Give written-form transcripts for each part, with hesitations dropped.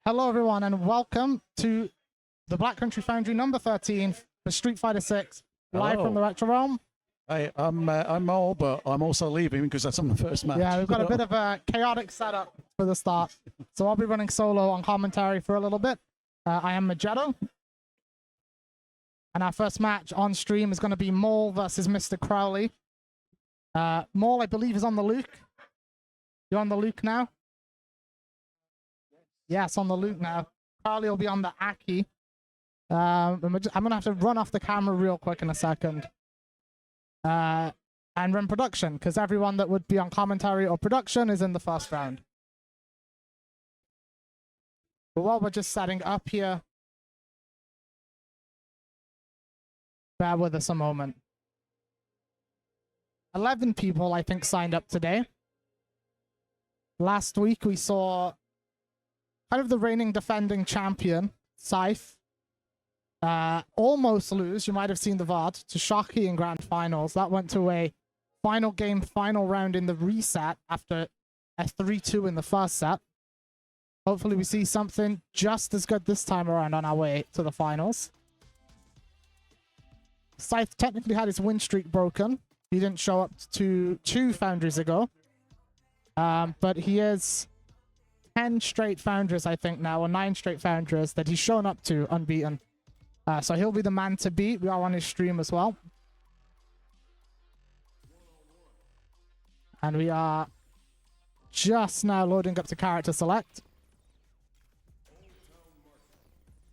Hello, everyone, and welcome to the Black Country Foundry number 13 for Street Fighter 6, live from the Retro Realm. Hey, I'm Mole, but I'm also leaving because that's on the first match. Yeah, we've got a bit of a chaotic setup for the start. So I'll be running solo on commentary for a little bit. I am Magetto. And our first match on stream is going to be Mole versus Mr. Crowley. Mole, I believe, is on the Luke. You're on the Luke now? Yes, on the Luke now. Crowley will be on the Aki. I'm going to have to run off the camera real quick in a second. And run production, because everyone that would be on commentary or production is in the first round. But while we're just setting up here, bear with us a moment. 11 people, I think, signed up today. Last week, we saw kind of the reigning defending champion, Scythe, almost lose. You might have seen the VOD to Shockey in grand finals. That went to a final game, final round in the reset after a 3-2 in the first set. Hopefully we see something just as good this time around on our way to the finals. Scythe technically had his win streak broken. He didn't show up to 2 Foundries ago. But he is 10 straight Foundries, I think now, or 9 straight Foundries that he's shown up to unbeaten. So he'll be the man to beat. We are on his stream as well. And we are just now loading up to character select.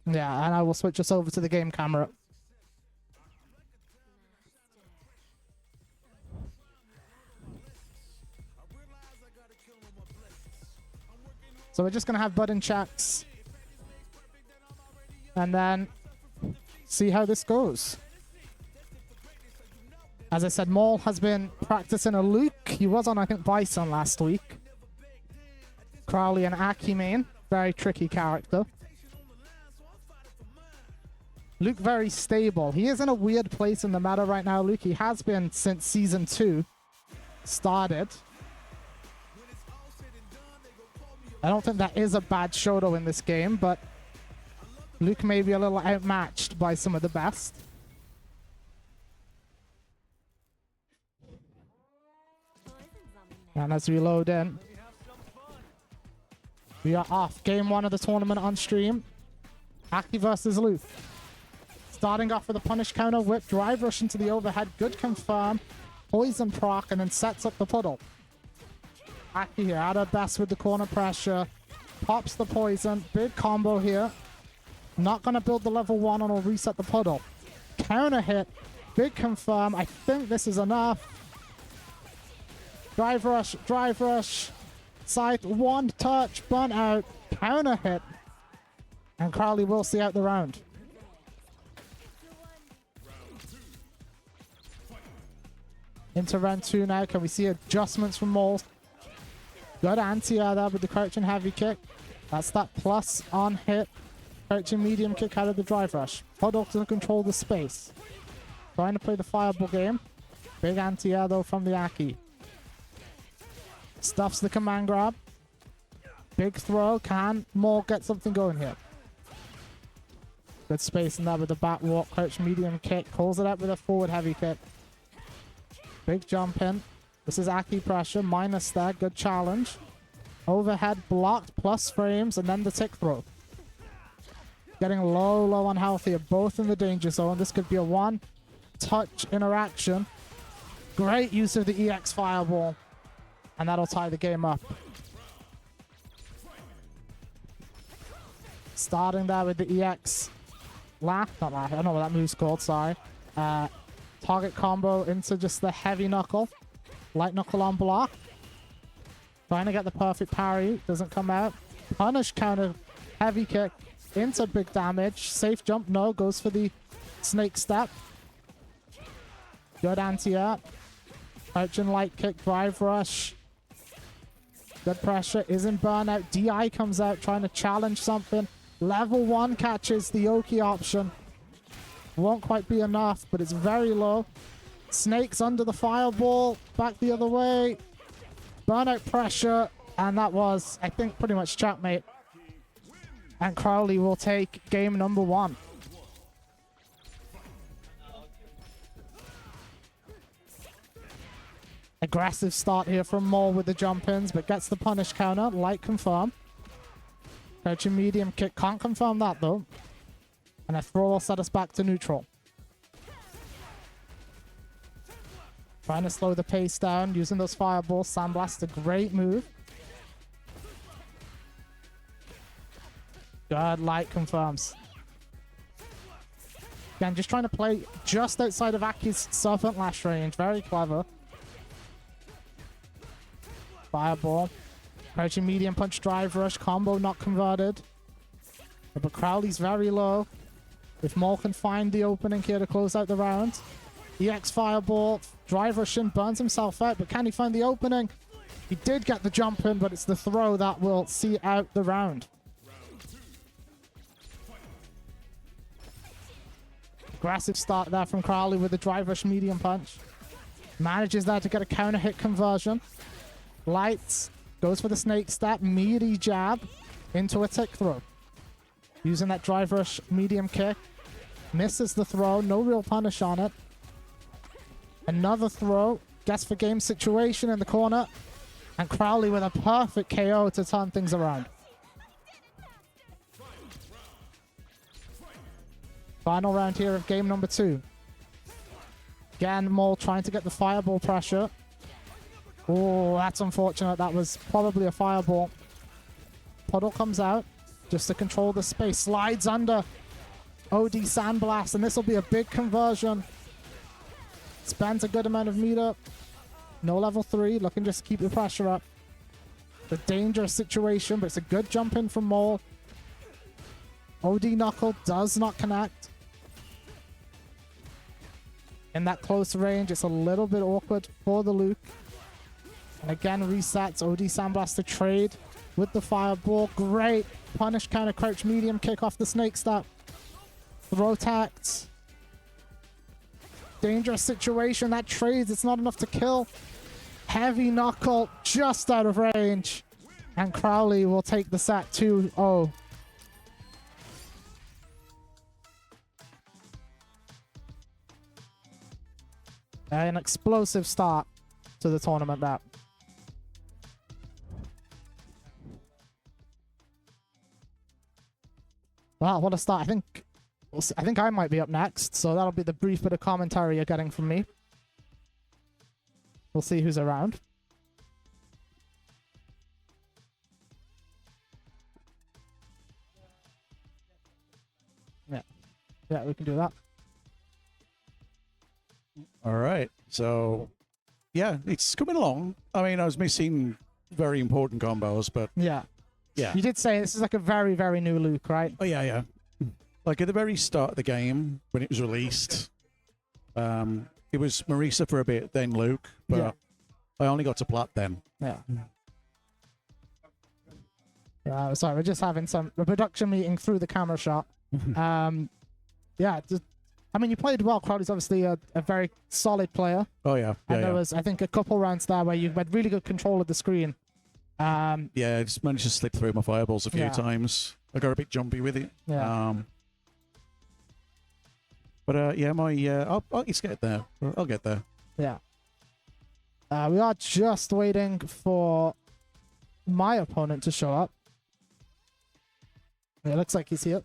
Yeah, and I will switch us over to the game camera. So we're just going to have button checks. And then see how this goes. As I said, Maul has been practicing a Luke. He was on, I think, Bison last week. Crowley and Aki main. Very tricky character. Luke very stable. He is in a weird place in the meta right now, Luke. He has been since Season 2 started. I don't think that is a bad Shoto in this game, but Luke may be a little outmatched by some of the best. And as we load in, we are off. Game 1 of the tournament on stream. Aki versus Luke. Starting off with a punish counter, whip, drive rush into the overhead, good confirm, poison proc, and then sets up the puddle. Aki here, at her best with the corner pressure. Pops the poison. Big combo here. Not going to build the level 1 and will reset the puddle. Counter hit. Big confirm. I think this is enough. Drive rush. Drive rush. Scythe. One touch. Burn out. Counter hit. And Crowley will see out the round. Into round 2 now. Can we see adjustments from Maul? Good anti-air there with the crouching heavy kick. That's that plus on hit. Crouching medium kick out of the drive rush. Puddle to control the space. Trying to play the fireball game. Big anti-air though from the Aki. Stuffs the command grab. Big throw. Can Maul get something going here? Good space in there with the back walk. Crouch medium kick. Calls it up with a forward heavy kick. Big jump in. This is Aki pressure, minus that, good challenge. Overhead blocked, plus frames, and then the tick throw. Getting low on health here, both in the danger zone. This could be a one-touch interaction. Great use of the EX fireball. And that'll tie the game up. Starting there with the EX laugh, not laugh, I don't know what that move's called, sorry. Target combo into just the heavy knuckle. Light knuckle on block. Trying to get the perfect parry. Doesn't come out. Punish counter. Heavy kick. Into big damage. Safe jump. No. Goes for the snake step. Good anti-air. Crouching light kick. Drive rush. Good pressure. Isn't burnout. DI comes out trying to challenge something. Level 1 catches the Oki option. Won't quite be enough, but it's very low. Snakes under the fireball, back the other way. Burnout pressure, and that was, I think, pretty much checkmate. And Crowley will take game number 1. Aggressive start here from Maul with the jump-ins, but gets the punish counter. Light confirm. Crouching medium kick. Can't confirm that, though. And a throw will set us back to neutral. Trying to slow the pace down, using those fireballs. Sandblast, a great move. Good, light confirms. Again, just trying to play just outside of Aki's Serpent Lash range. Very clever. Fireball. Crouching medium punch, drive rush. Combo not converted. But Crowley's very low. If Maul can find the opening here to close out the round. EX Fireball. Drive rush in, burns himself out. But can he find the opening? He did get the jump in, but it's the throw that will see out the round. Aggressive start there from Crowley with the drive rush medium punch. Manages there to get a counter hit conversion. Lights. Goes for the snake step. Meaty jab into a tick throw. Using that drive rush medium kick. Misses the throw. No real punish on it. Another throw. Guess for game situation in the corner. And Crowley with a perfect KO to turn things around. Final round here of game number 2. Again, Maul trying to get the fireball pressure. Oh, that's unfortunate. That was probably a fireball. Puddle comes out just to control the space. Slides under OD Sandblast, and this will be a big conversion. Spends a good amount of meter. No level 3, looking just to keep the pressure up. The dangerous situation, but it's a good jump in from Maul. OD Knuckle does not connect. In that close range, it's a little bit awkward for the Luke. And again, resets. OD Sandblast to trade with the fireball. Great punish counter crouch medium kick off the snake step. Throw tact. Dangerous situation. That trades. It's not enough to kill. Heavy knuckle just out of range. And Crowley will take the set 2-0. An explosive start to the tournament there. Well, what a start. I think I might be up next, so that'll be the brief bit of commentary you're getting from me. We'll see who's around. Yeah, we can do that. All right. So, yeah, it's coming along. I mean, I was missing very important combos, but yeah. You did say this is like a very, very new Luke, right? Oh, yeah. Like at the very start of the game, when it was released, it was Marisa for a bit, then Luke, but I only got to Plat then. Yeah. Sorry, we're just having a production meeting through the camera shot. I mean, you played well. Crowley's obviously a very solid player. Oh, yeah. And there was, I think, a couple rounds there where you had really good control of the screen. I just managed to slip through my fireballs a few times. I got a bit jumpy with it. Yeah. I'll just get there. I'll get there. Yeah. We are just waiting for my opponent to show up. It looks like he's here.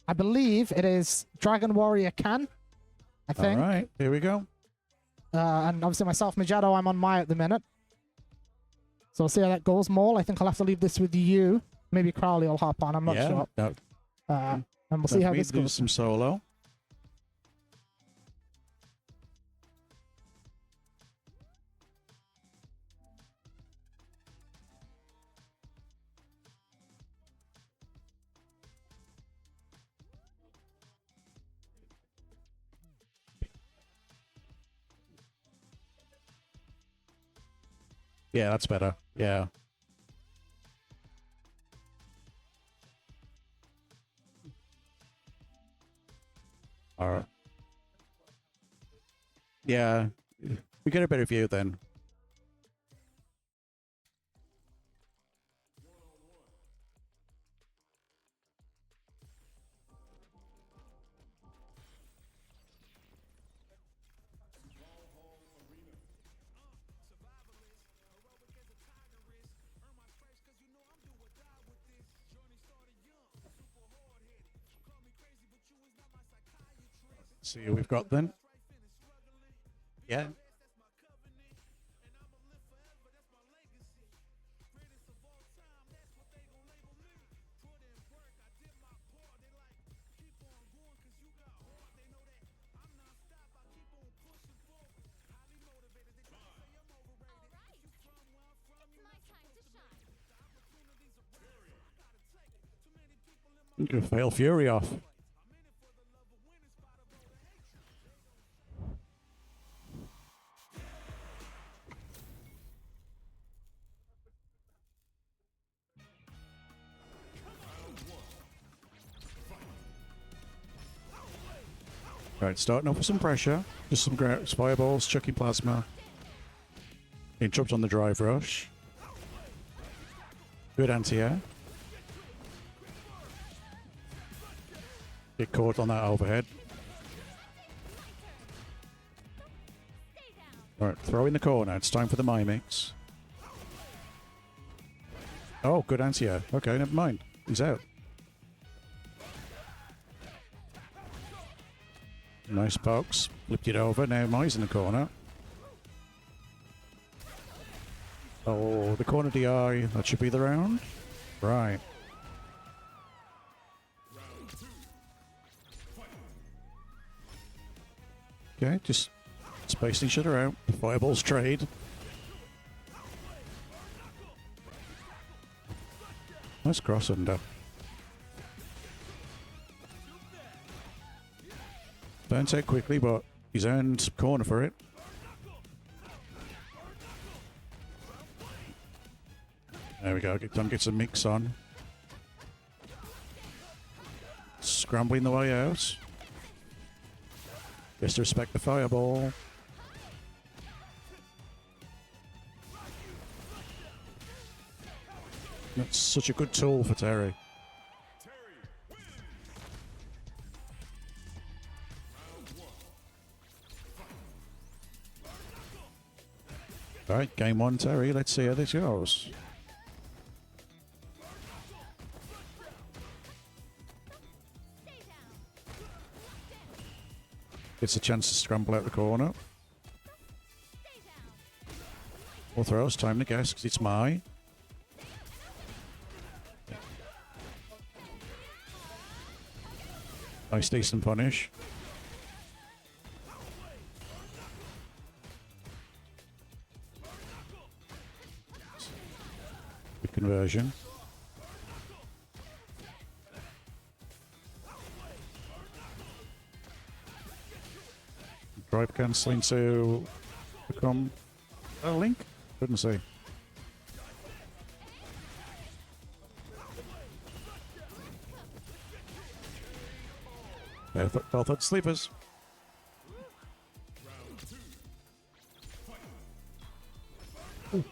I believe it is Dragon Warrior Khan, I think. All right, here we go. And obviously myself, Majado, I'm on my at the minute. So we'll see how that goes. Maul, I think I'll have to leave this with you. Maybe Crowley will hop on, I'm not sure. No. And we'll see how this do goes. some solo. Yeah, that's better. Yeah. All right. Yeah, we get a better view then. See who we've got then. Yeah. I'm gonna fail Fury off. Right, starting off with some pressure. Just some fireballs, chucking plasma. Interrupt on the drive rush. Good anti-air. Get caught on that overhead. Alright, throw in the corner. It's time for the Mimix. Oh, good anti-air. Okay, never mind. He's out. Nice pokes. Flipped it over. Now Mai's in the corner. Oh, the corner DI. That should be the round. Right. Okay, just spacing each other out. Fireballs trade. Nice cross under. Burns out quickly, but he's earned corner for it. There we go. Time gets a mix on. Scrambling the way out. Just to respect the fireball. That's such a good tool for Terry. Alright, game one, Terry. Let's see how this goes. Gets a chance to scramble out the corner. More throws, time to guess, because it's Mai. Nice, decent punish. Good conversion. Drive cancelling to become a link? Couldn't see. Yeah, both sleepers. Oh,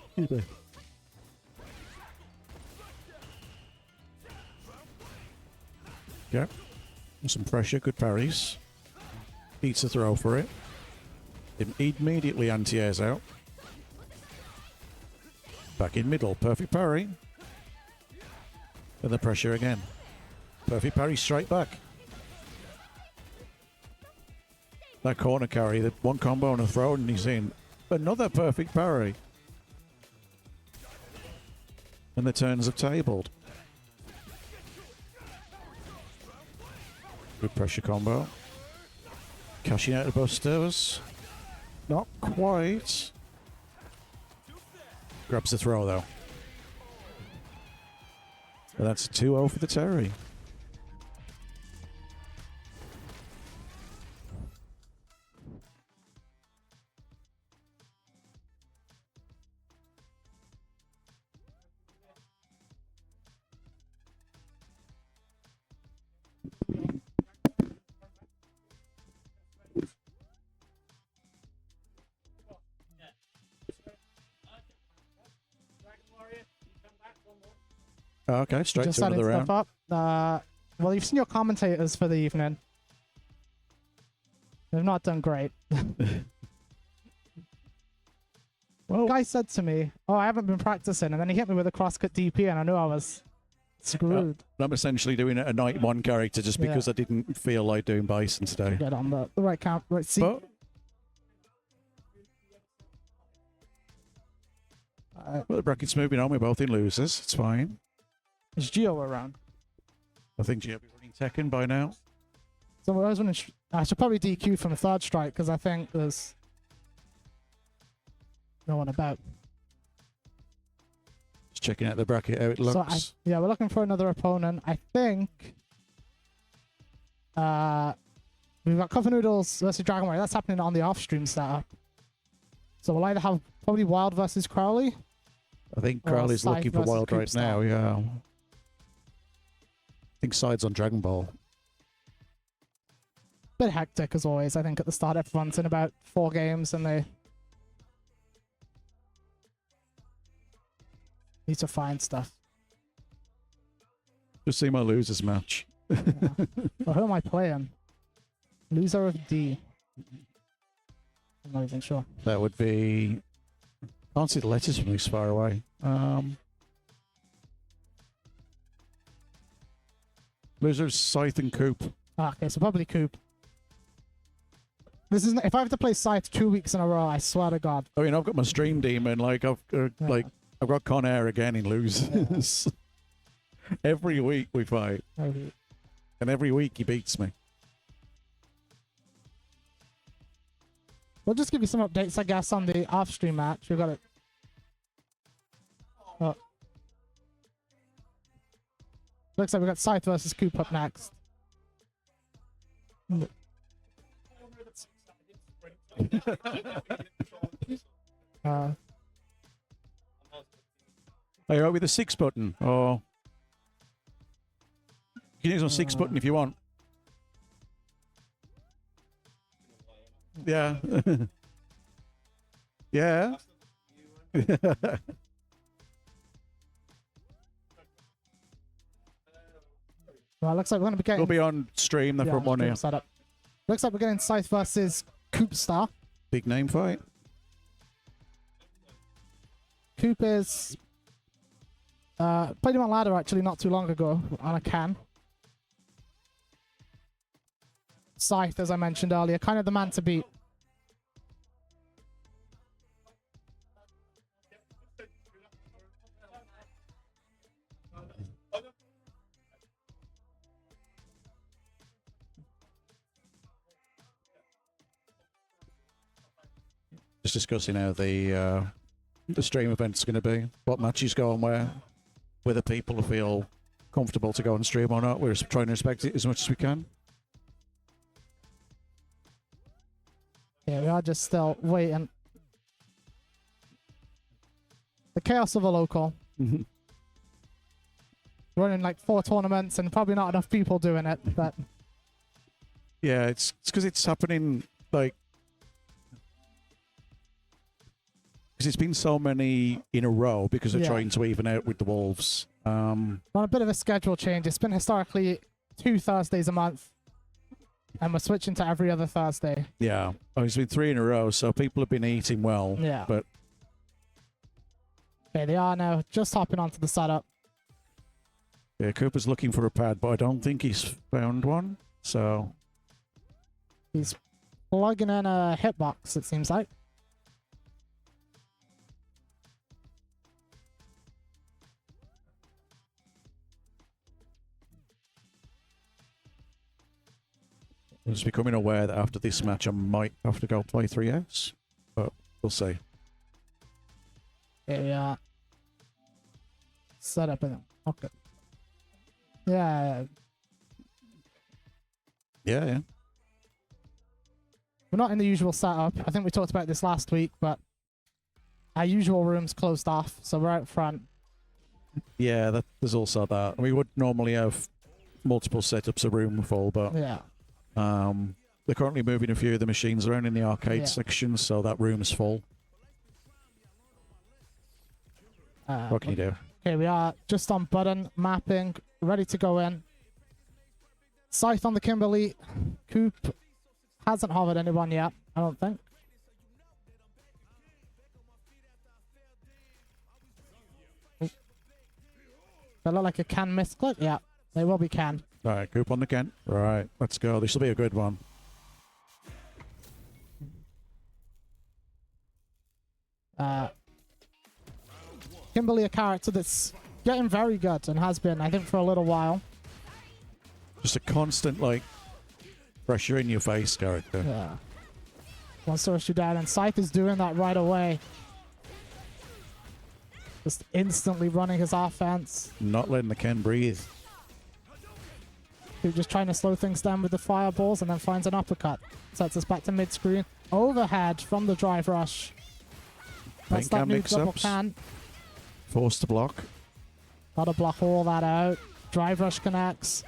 yeah. Some pressure, good parries. Beats the throw for it. Immediately anti-airs out. Back in middle, perfect parry. And the pressure again. Perfect parry straight back. That corner carry, the one combo and a throw and he's in. Another perfect parry. And the turns have tabled. Good pressure combo. Cashing out the busters. Not quite. Grabs the throw though. And that's a 2-0 for the Terry. Oh, okay, straight Just to another round. stuff up. Well, you've seen your commentators for the evening. They've not done great. Well, The guy said to me, "Oh, I haven't been practicing," and then he hit me with a crosscut DP, and I knew I was Screwed. I'm essentially doing a night one character just because I didn't feel like doing Bison today. Get on the right count. Right, see. But well, the bracket's moving on. We're both in losers. It's fine. Is Geo around? I think Geo will be running Tekken by now. So I was wondering, I should probably DQ from the third strike because I think there's no one about. Just checking out the bracket, how it looks. So yeah, we're looking for another opponent. I think we've got Cupofnoodles versus Dragon Warrior. That's happening on the off-stream setup. So we'll either have probably Wilde versus Crowley. I think Crowley's looking for Wilde right now, yeah. I think Side's on Dragon Ball. Bit hectic as always. I think at the start everyone's in about 4 games and they need to find stuff. Just see my losers match. Yeah. Well, who am I playing? Loser of D. I'm not even sure. That would be... Can't see the letters from this far away. Losers, Scythe and Coop. Okay, so probably Coop. This is if I have to play Scythe 2 weeks in a row, I swear to God. I mean, I've got my Stream Demon. Like I've got Con Air again in losers. Yeah. Every week we fight, and every week he beats me. We'll just give you some updates, I guess, on the off-stream match. We've got it. Oh. Looks like we've got Scythe versus Coop up next. Are you right with the 6 button? Or you can use on 6 button if you want. Yeah. Yeah. Well, looks like we're going to be getting... We'll be on stream, the front one here. Setup. Looks like we're getting Scythe versus Coop Star. Big name fight. Coop is... played him on ladder actually not too long ago on a can. Scythe, as I mentioned earlier, kind of the man to beat. Just discussing how the stream event's going to be, what matches go on whether people feel comfortable to go on stream or not. We're trying to respect it as much as we can. Yeah, we are just still waiting. The chaos of a local. Running like 4 tournaments and probably not enough people doing it, but... Yeah, it's because it's happening, like... Because it's been so many in a row because they're trying to even out with the Wolves. On a bit of a schedule change. It's been historically 2 Thursdays a month. And we're switching to every other Thursday. Yeah. Oh, it's been 3 in a row, so people have been eating well. Yeah. But okay, they are now just hopping onto the setup. yeah, Cooper's looking for a pad, but I don't think he's found one. So he's plugging in a hitbox, it seems like. I'm just becoming aware that after this match I might have to go play 3S, but we'll see. Here we are. Set up in the pocket. Yeah. Yeah. We're not in the usual setup. I think we talked about this last week, but our usual room's closed off, so we're out front. Yeah, there's also that. We would normally have multiple setups, a room full, but yeah. They're currently moving a few of the machines around in the arcade section, so that room's full. What can you do? Okay, we are just on button, mapping, ready to go in. Scythe on the Kimberly. Coop hasn't hovered anyone yet, I don't think. They look like a can misclick. Yeah, they will be can. All right, Coop on the can. Right, let's go. This will be a good one. Kimberly, a character that's getting very good and has been, I think, for a little while. Just a constant, like, pressure in your face character. Yeah. Wants to rush you down, and Scythe is doing that right away. Just instantly running his offense. Not letting the Ken breathe. He's just trying to slow things down with the fireballs, and then finds an uppercut. Sets us back to mid-screen. Overhead from the drive rush. That's that new double can. Forced to block. Gotta block all that out. Drive rush connects.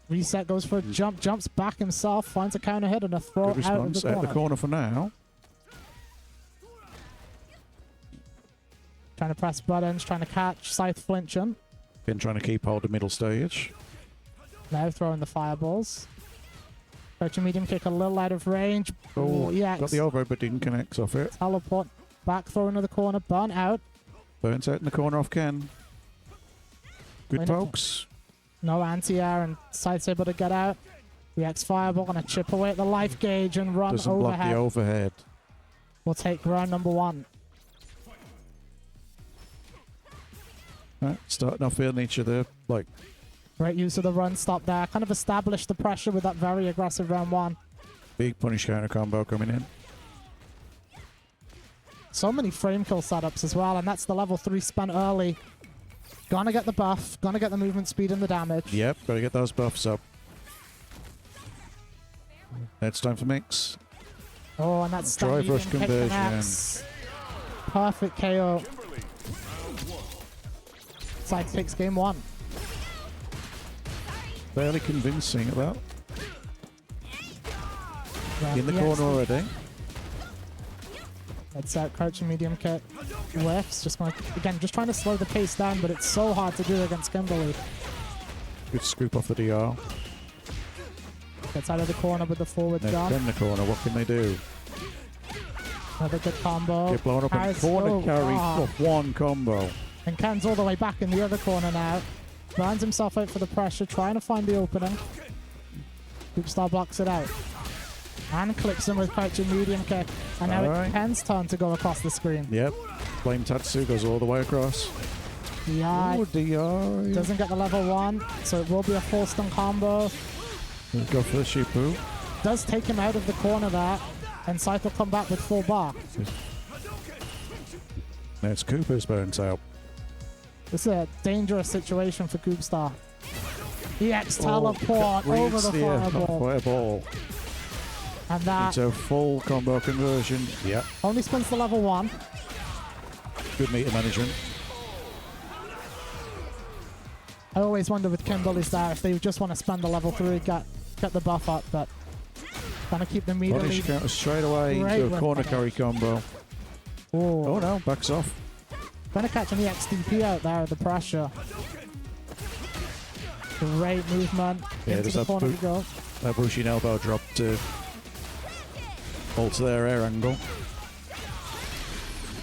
Reset goes for a jump. Jumps back himself. Finds a counter hit and a throw Good out of response. the Out corner. the corner for now. Trying to press buttons. Trying to catch. Scythe flinching. Been trying to keep hold of middle stage. Now throwing the fireballs. Crouching medium kick a little out of range. Oh, yeah. got the over but didn't connect off it. Teleport. Back throw into the corner. Burn out. Burns out in the corner off Ken. Good Wait a- pokes. No anti-air, and Scythe's able to get out. The X Fireball gonna chip away at the life gauge and run Doesn't block overhead. the overhead. We'll take round number 1. Right, starting off feeling each other. Like, Great use of the run stop there. Kind of established the pressure with that very aggressive round 1. big punish counter combo coming in. So many frame kill setups as well, and that's the level 3 spent early. Gonna get the buff, gonna get the movement speed and the damage. Yep, gotta get those buffs up. It's time for mix. Oh, and that's Drive rush conversion. connects. Perfect KO. Scythe takes game 1. Fairly convincing at that. Yeah, In the yes. corner already. That's out, crouching medium kick. Whiffs, just gonna, again, just trying to slow the pace down, but it's so hard to do against Kimberly. Good scoop off the DR. Gets out of the corner with the forward They're jump. in the corner. What can they do? Another good combo. Get blown up in Carries corner so carry far. off one combo. And Ken's all the way back in the other corner now. Burns himself out for the pressure, trying to find the opening. Hoopstar blocks it out. And clicks him with crouching medium kick. And now Alright. it's Ken's turn to go across the screen. Yep. Flame Tatsu goes all the way across. DI Ooh, DI. doesn't get the level 1, so it will be a full stun combo. Go for the Shipu. Does take him out of the corner there. And Scythe will come back with full bar. Now it's Cooper's burnt out. This is a dangerous situation for Goopstar. EX teleport over the fireball. Fireball. And that It's a full combo conversion. Yep. only spins the level 1. Good meter management. I always wonder with Kimberly's there if they just want to spend the level 3, get the buff up, but gonna keep the meter Punish lead. counter straight away Great into a corner weapon. carry combo. Oh no, backs off. Gonna catch an EXDP out there with the pressure. Great movement. Yeah, Into there's the that corner we boot. go. That Bushin elbow drop to alter their air angle.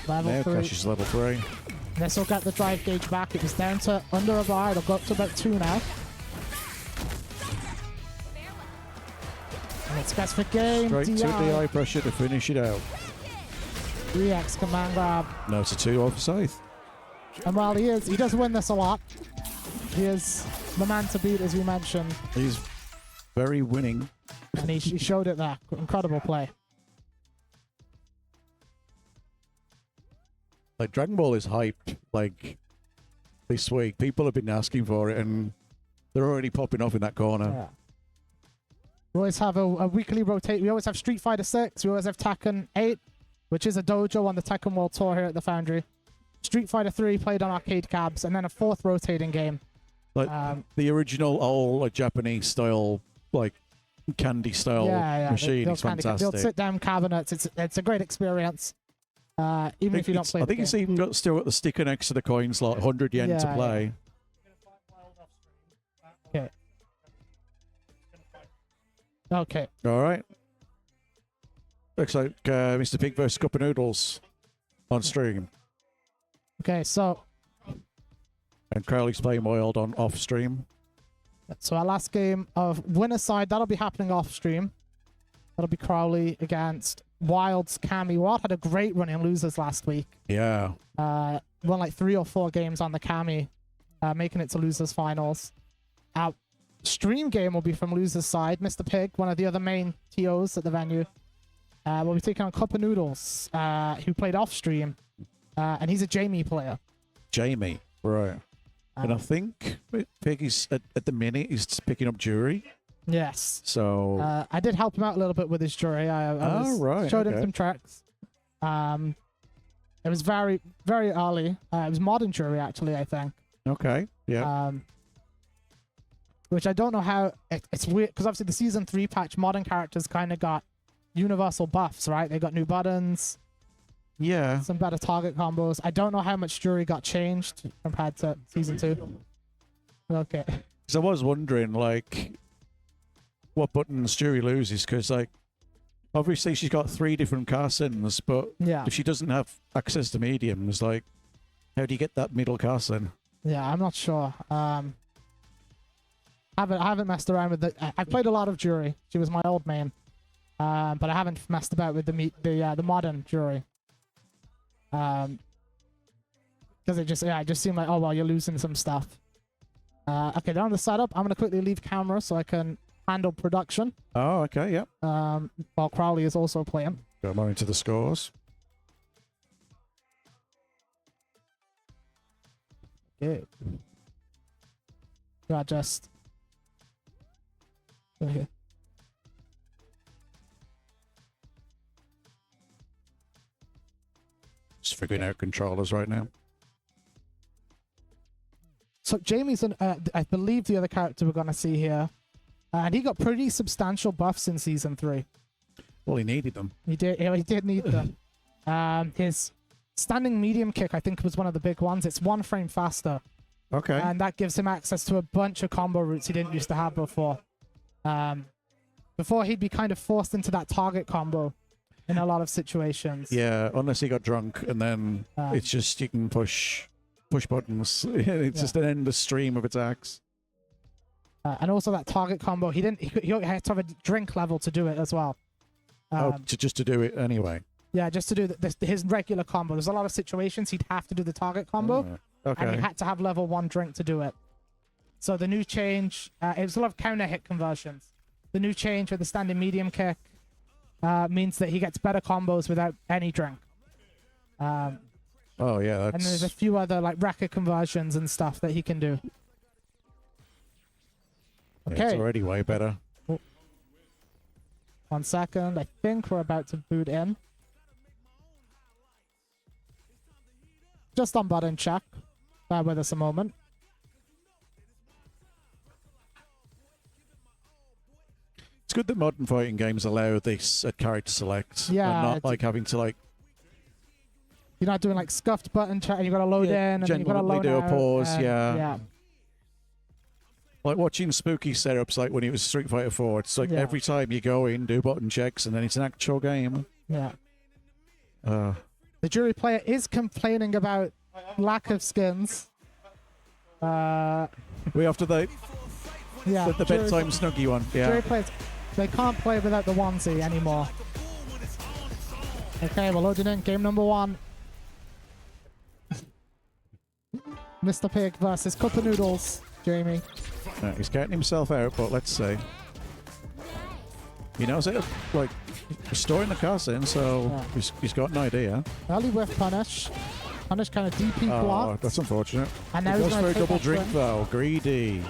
Level Now 3. crashes level 3. This will get the drive gauge back. It was down to under a bar. It'll go up to about 2 now. And it's best for game. Straight to DI. DI pressure to finish it out. 3x command grab. No, it's a 2 off Scythe. And while he does win this a lot. He is the man to beat, as we mentioned. He's very winning. And he showed it there. Incredible play. Like, Dragon Ball is hyped, like, this week. People have been asking for it, and they're already popping off in that corner. Yeah. We always have a weekly rotate. We always have Street Fighter 6. We always have Tekken 8, which is a dojo on the Tekken World Tour here at the Foundry. Street Fighter 3 played on arcade cabs, and then a 4th rotating game. Like, the original old, like, Japanese style, like, candy style machine is fantastic. They'll sit down cabinets. It's a great experience. Even if you don't play I the think game. it's even still got the sticker next to the coin slot, 100 yen to Yeah, play. Okay. Okay. All right. Looks like Mr. Pig versus Cupofnoodles on stream. Okay, so And Crowley's playing Wilde on off stream. So our last game of winner side, that'll be happening off stream. That'll be Crowley against Wilde's Cammy. Wilde had a great run in losers last week. Yeah. Won like 3 or 4 games on the Cammy, making it to losers finals. Our stream game will be from losers side. Mr. Pig, one of the other main TOs at the venue, will be taking on Cupofnoodles, who played off stream, and he's a Jamie player. Jamie, right. And I think Piggy's at the minute he's picking up jury. Yes. So I did help him out a little bit with his jury. Showed him some tracks. It was very, very early. It was modern jury actually, I think. Okay. Yeah. Which I don't know how it's weird because obviously the season 3 patch modern characters kind of got universal buffs, right? They got new buttons. Yeah. Some better target combos. I don't know how much jury got changed compared to season 2. Okay. Because I was wondering, like, what buttons jury loses, because, like, obviously she's got 3 different castings, but yeah, if she doesn't have access to mediums, like, how do you get that middle casting? Yeah, I'm not sure. I haven't messed around with it. I've played a lot of jury. She was my old main, but I haven't messed about with the modern jury. Because it just seemed like, oh well, you're losing some stuff. Okay, down the setup. I'm gonna quickly leave camera so I can handle production. Oh, okay, yeah. While Crowley is also playing. Go more into the scores. Good. Yeah, just. Okay. Just figuring out controllers right now. So Jamie's I believe the other character we're gonna see here, and he got pretty substantial buffs in season 3. Well, he needed them. He did need them. His standing medium kick, I think, was one of the big ones. It's 1 frame faster. Okay. And that gives him access to a bunch of combo routes he didn't used to have before. Before he'd be kind of forced into that target combo in a lot of situations. Yeah, unless he got drunk, and then it's just you can push buttons. It's just an endless stream of attacks. And also that target combo, he had to have a drink level to do it as well. Just to do it anyway. Yeah, just to do his regular combo. There's a lot of situations he'd have to do the target combo, okay. and he had to have level 1 drink to do it. So the new change, it was a lot of counter hit conversions. The new change with the standing medium kick means that he gets better combos without any drink. Oh yeah, that's... And there's a few other like record conversions and stuff that he can do. Okay. Yeah, it's already way better. 1 second. I think we're about to boot in. Just on button check. Bear with us a moment. It's good that modern fighting games allow this at character select. Yeah. And not like having to like... You're not doing like scuffed button check and you've got to load in and then you've got to load do out. a pause, yeah. Yeah. Like watching spooky setups like when it was Street Fighter 4, it's like every time you go in, do button checks, and then it's an actual game. Yeah. The jury player is complaining about lack of skins. We after the bedtime snuggie one. Yeah. Jury players, they can't play without the onesie anymore. Okay, we're loading in game number 1. Mr. Pig versus Cupofnoodles. Jamie. He's counting himself out, but let's see. He knows it, like, restoring the casting, so he's got an idea. Early whiff punish. Punish kind of DP blocked. That's unfortunate. And now he he's goes going for to a double drink, though. Greedy.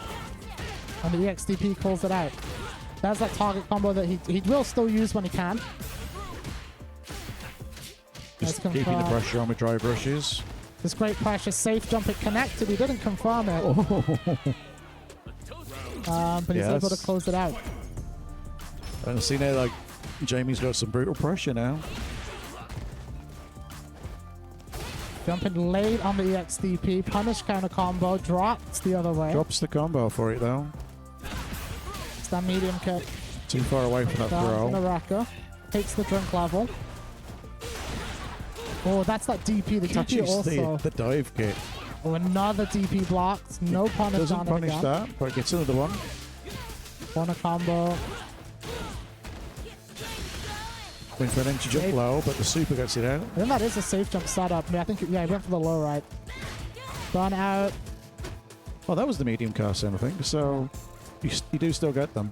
And the EXDP calls it out. There's that target combo that he will still use when he can. Just keeping the pressure on with drive rushes. This great pressure, safe jump, it connected. He didn't confirm it. But he's able to close it out. And see now, like, Jamie's got some brutal pressure now. Jumping late on the EXDP. Punish counter combo. Drops the other way. Drops the combo for it, though. It's that medium kick. Too far away from that throw. The racker. Takes the drink level. Oh, that's that DP. The DP also. The dive kick. Oh, another DP blocked. No punish Doesn't on it punish again. that, but gets another one. Corner combo. Went for an entry jump Safe. low, but the super gets it out. I think that is a safe jump setup. I think, yeah, he went for the low right. Run out. Oh, that was the medium cast then, I think. So you do still get them.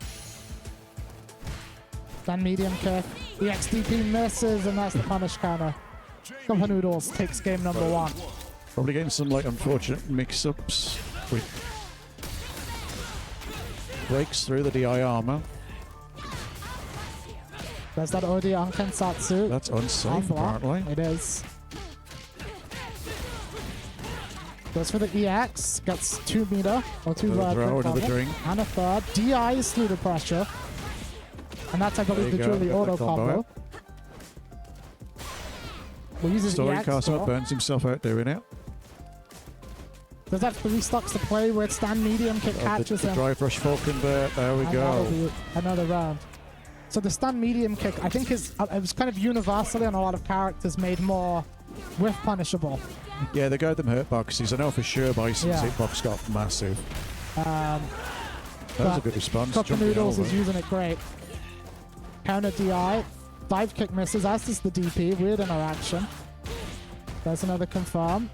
Then medium kick. The XDP misses, and that's the punish counter. Cupofnoodles takes game number 1. Probably getting some like unfortunate mix-ups. Breaks through the DI armor. There's that OD on Kensatsu. That's unsafe, apparently. It is. Goes for the EX. Gets 2 meter or 2 Another throw, drink another combo. drink. And a third. DIs through the pressure. And that's, I believe, the There you go, truly got the auto combo combo. We'll use his Story EX. cast up, though. burns himself out doing it. There's that 3 stocks to play with. Stand medium kick catches The him. drive rush full convert. There we And that'll go. be another round. So the stand medium kick, I think, it was kind of universally on a lot of characters made more whiff punishable. Yeah, they got them hurt boxes. I know for sure Bison's Yeah. hitbox got massive. That was a but good response. jumping Cupofnoodles over. is using it great. Counter DI. Dive kick misses, as does the DP. Weird interaction. There's another confirm.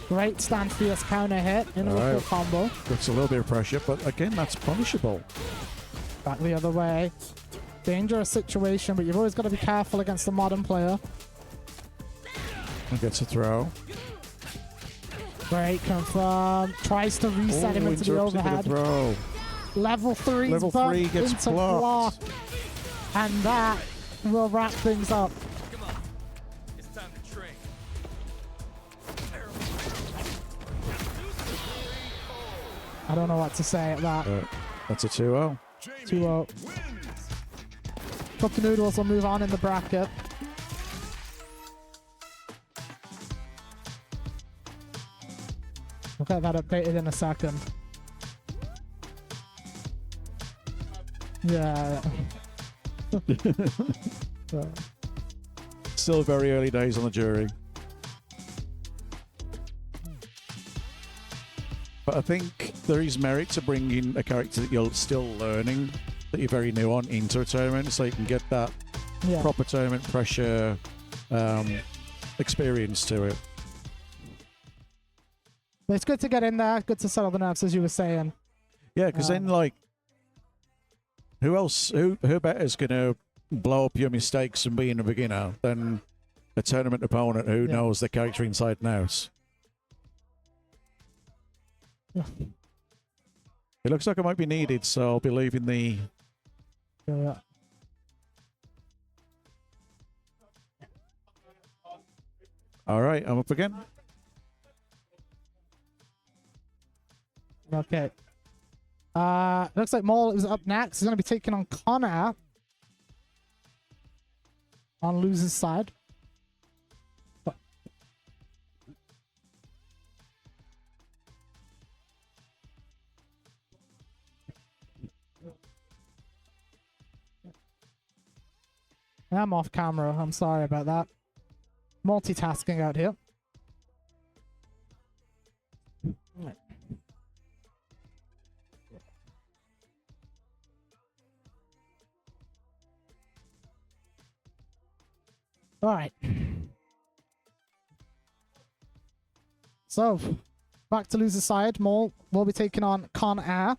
Great stand fierce counter hit. Into a full Alright. combo. Puts a little bit of pressure, but again, that's punishable. Back the other way. Dangerous situation, but you've always got to be careful against the modern player. And gets a throw. Great confirm. Tries to reset him into the interrupted with a overhead. throw. Level 3 Level 3 gets into blocked. block. And that will wrap things up. Come on. It's time to train. I don't know what to say at that. That's a 2-0. 2-0. Cupofnoodles will move on in the bracket. We'll get that updated in a second. Yeah. Still very early days on the jury. But I think there is merit to bringing a character that you're still learning, that you're very new on, into a tournament, so you can get that Yeah. proper tournament pressure experience to it. But it's good to get in there. Good to settle the nerves, as you were saying. Yeah, because then, like, who better is going to blow up your mistakes and being a beginner than a tournament opponent who Yeah. knows the character inside and out? Yeah. It looks like it might be needed, so I'll be leaving the... Yeah. All right, I'm up again. Okay. Looks like Maul is up next. He's going to be taking on Connor on loser's side. I'm off camera. I'm sorry about that. Multitasking out here. All right. So, back to loser side. Maul will be taking on Con Air.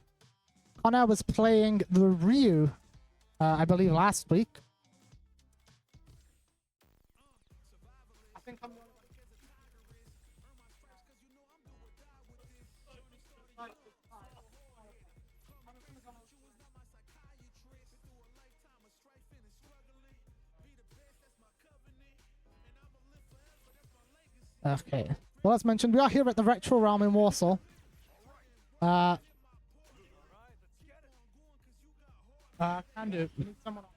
Con Air was playing the Ryu, I believe, last week. I think I'm... Okay. Well, as mentioned, we are here at the Retro Realm in Warsaw. Can do. We need someone on.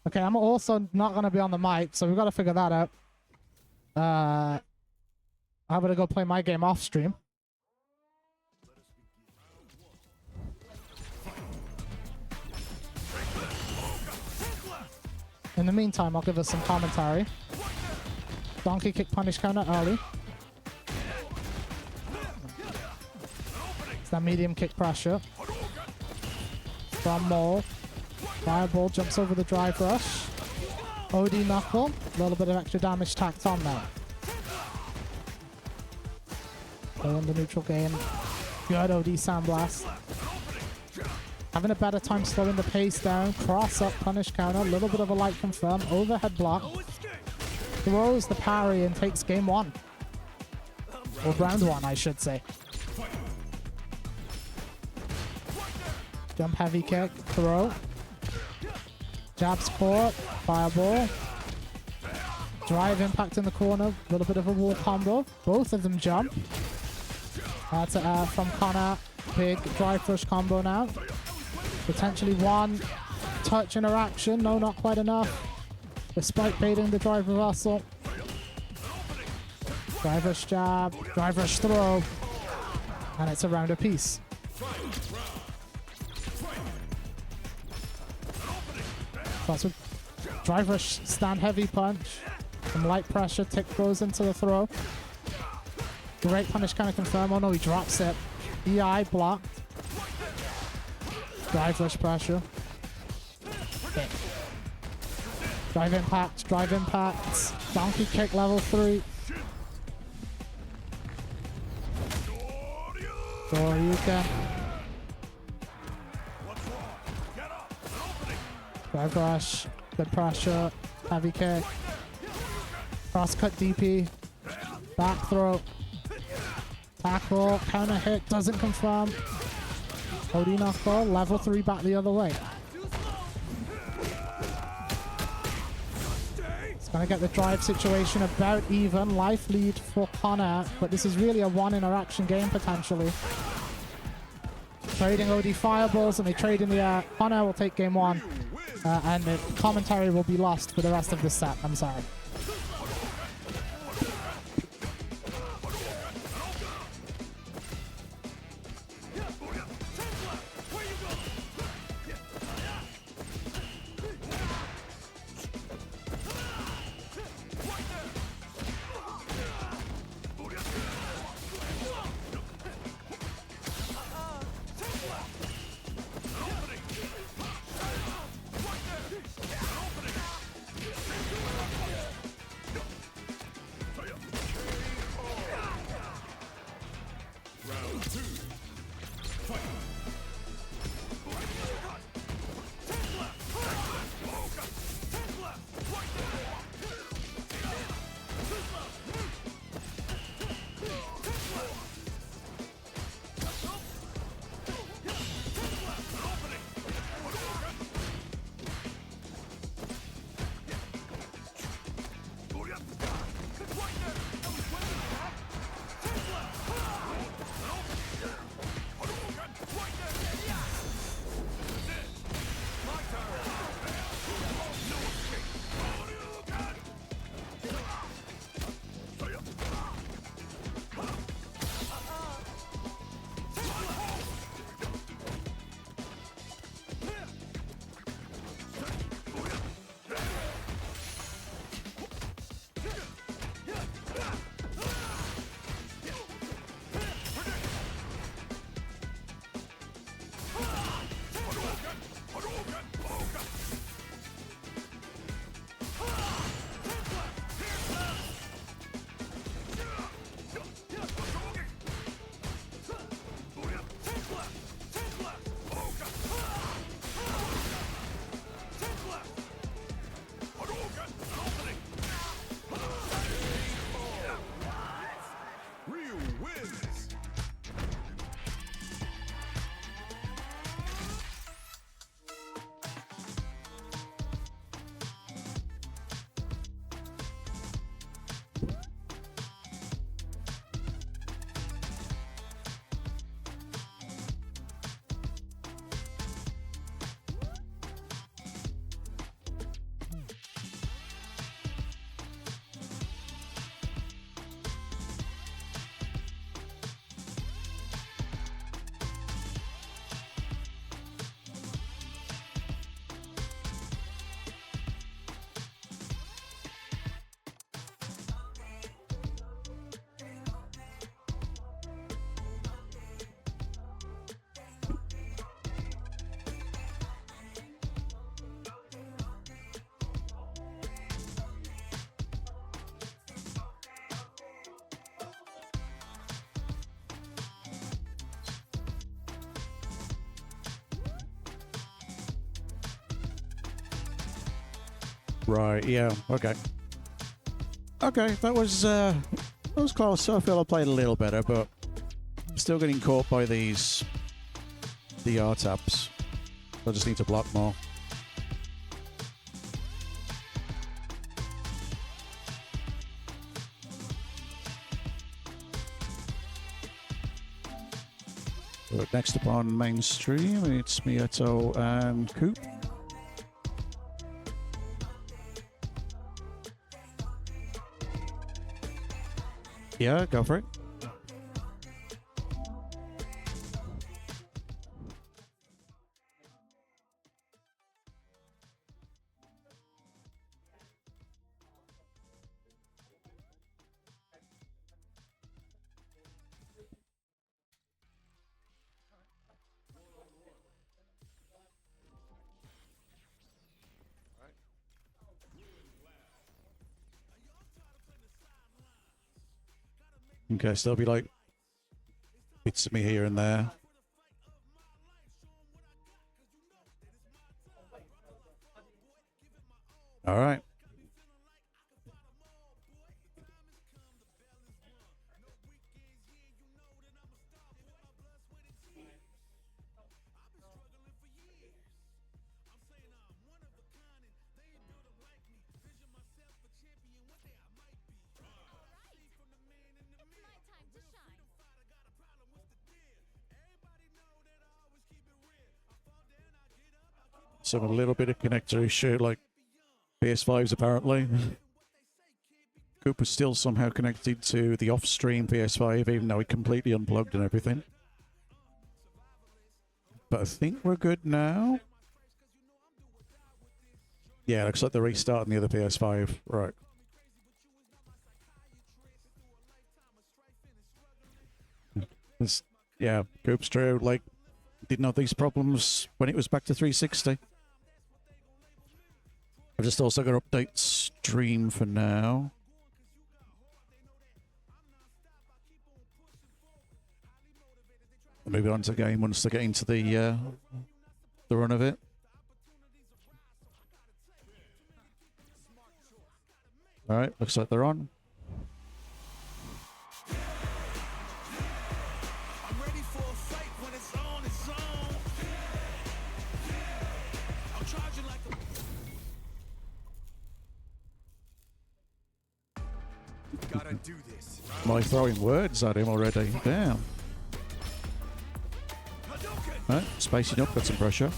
Okay, I'm also not going to be on the mic, so we've got to figure that out. I'm going to go play my game off stream. In the meantime, I'll give us some commentary. Donkey kick punish counter early. That medium kick pressure. From Maul. Fireball jumps over the drive rush. OD knuckle. A little bit of extra damage tacked on there. In the neutral game. Good OD sandblast. Having a better time slowing the pace down. Cross up, punish counter. A little bit of a light confirm. Overhead block. Throws the parry and takes game 1. Or round 1, I should say. Jump heavy kick. Throw. Jabs caught. Fireball. Drive impact in the corner. A little bit of a wall combo. Both of them jump. That's from Connor. Big drive rush combo now. Potentially one touch interaction. No, not quite enough. Despite baiting the drive reversal. Drive rush jab. Drive rush throw. And it's a round apiece. That's with drive rush stand heavy punch. Some light pressure. Tick goes into the throw. Great punish counter confirm. Oh no, he drops it. EI blocked. Drive rush pressure. Okay. Drive impact. Drive impact. Donkey kick level 3. Shoryuken. Drive rush. Good pressure. Heavy kick. Cross cut DP. Back throw. Tackle. Counter hit. Doesn't confirm. OD knuckle. Level 3 back the other way. It's going to get the drive situation about even. Life lead for Connor. But this is really a 1 interaction game potentially. Trading OD fireballs and they trade in the air. Connor will take game 1. And the commentary will be lost for the rest of this set. I'm sorry. Right, yeah, okay. Okay, that was close. I feel I played a little better, but still getting caught by these DR taps. I just need to block more. So next up on mainstream, it's Miyato and Coop. Yeah, go for it. Okay, so there'll be like bits of me here and there. All right. So a little bit of connector issue, like PS5s apparently. Coop was still somehow connected to the off-stream PS5, even though he completely unplugged and everything. But I think we're good now. Yeah, looks like they're restarting the other PS5. Right. Yeah, Coop's true. Like, didn't have these problems when it was back to 360. I've just also got to update stream for now. Moving on to the game once they get into the run of it. All right, looks like they're on. Gotta do this. Am I throwing words at him already? Damn. Right, spacing up, got some pressure.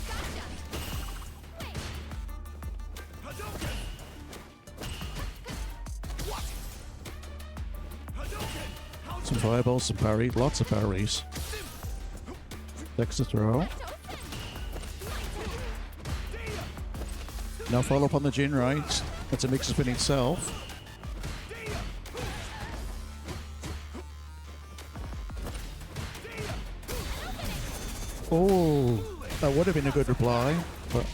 Some fireballs, some parries, lots of parries. Next to throw. Now follow up on the Jin right. That's a mix up in itself. Oh, that would have been a good reply, but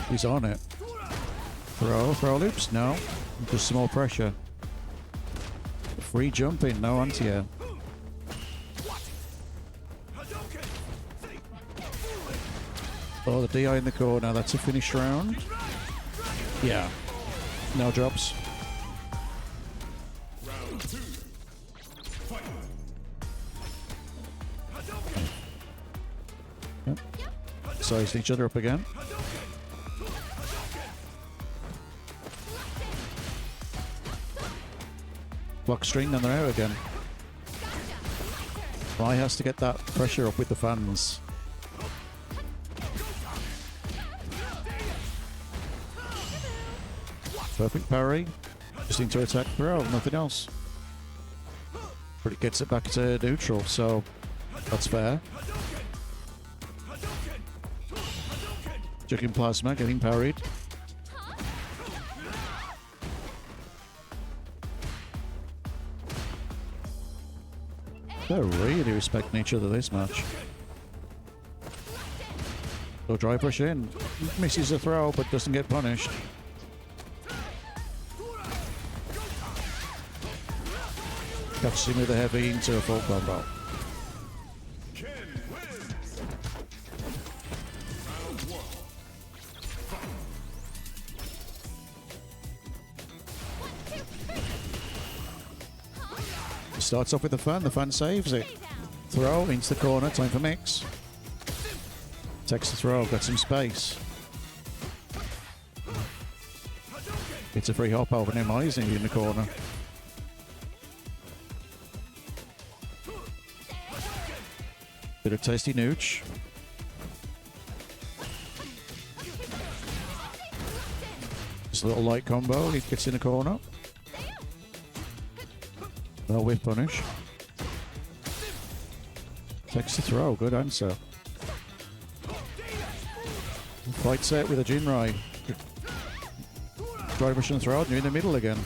he's on it. Throw loops? No. Just some more pressure. Free jumping, no anti-air. Oh, the DI in the corner, that's a finish round. Yeah. No drops. Yep. Sizing each other up again. Block string and they're out again. Fly has to get that pressure up with the fans. Perfect parry. Just into attack throw, nothing else. But it gets it back to neutral, so that's fair. Juggling plasma, getting parried. They're really respecting each other this match. So dry push in. Misses the throw, but doesn't get punished. Catches him with a heavy into a full combo. starts off with the fan saves it. Throw into the corner, time for mix. Takes the throw, got some space. It's a free hop over him, isn't he, in the corner? Bit of tasty nooch. Just a little light combo, he gets in the corner. No whip punish. Takes the throw, good answer. Fight set with a Jinrai. Drive rush and throw, and you're in the middle again.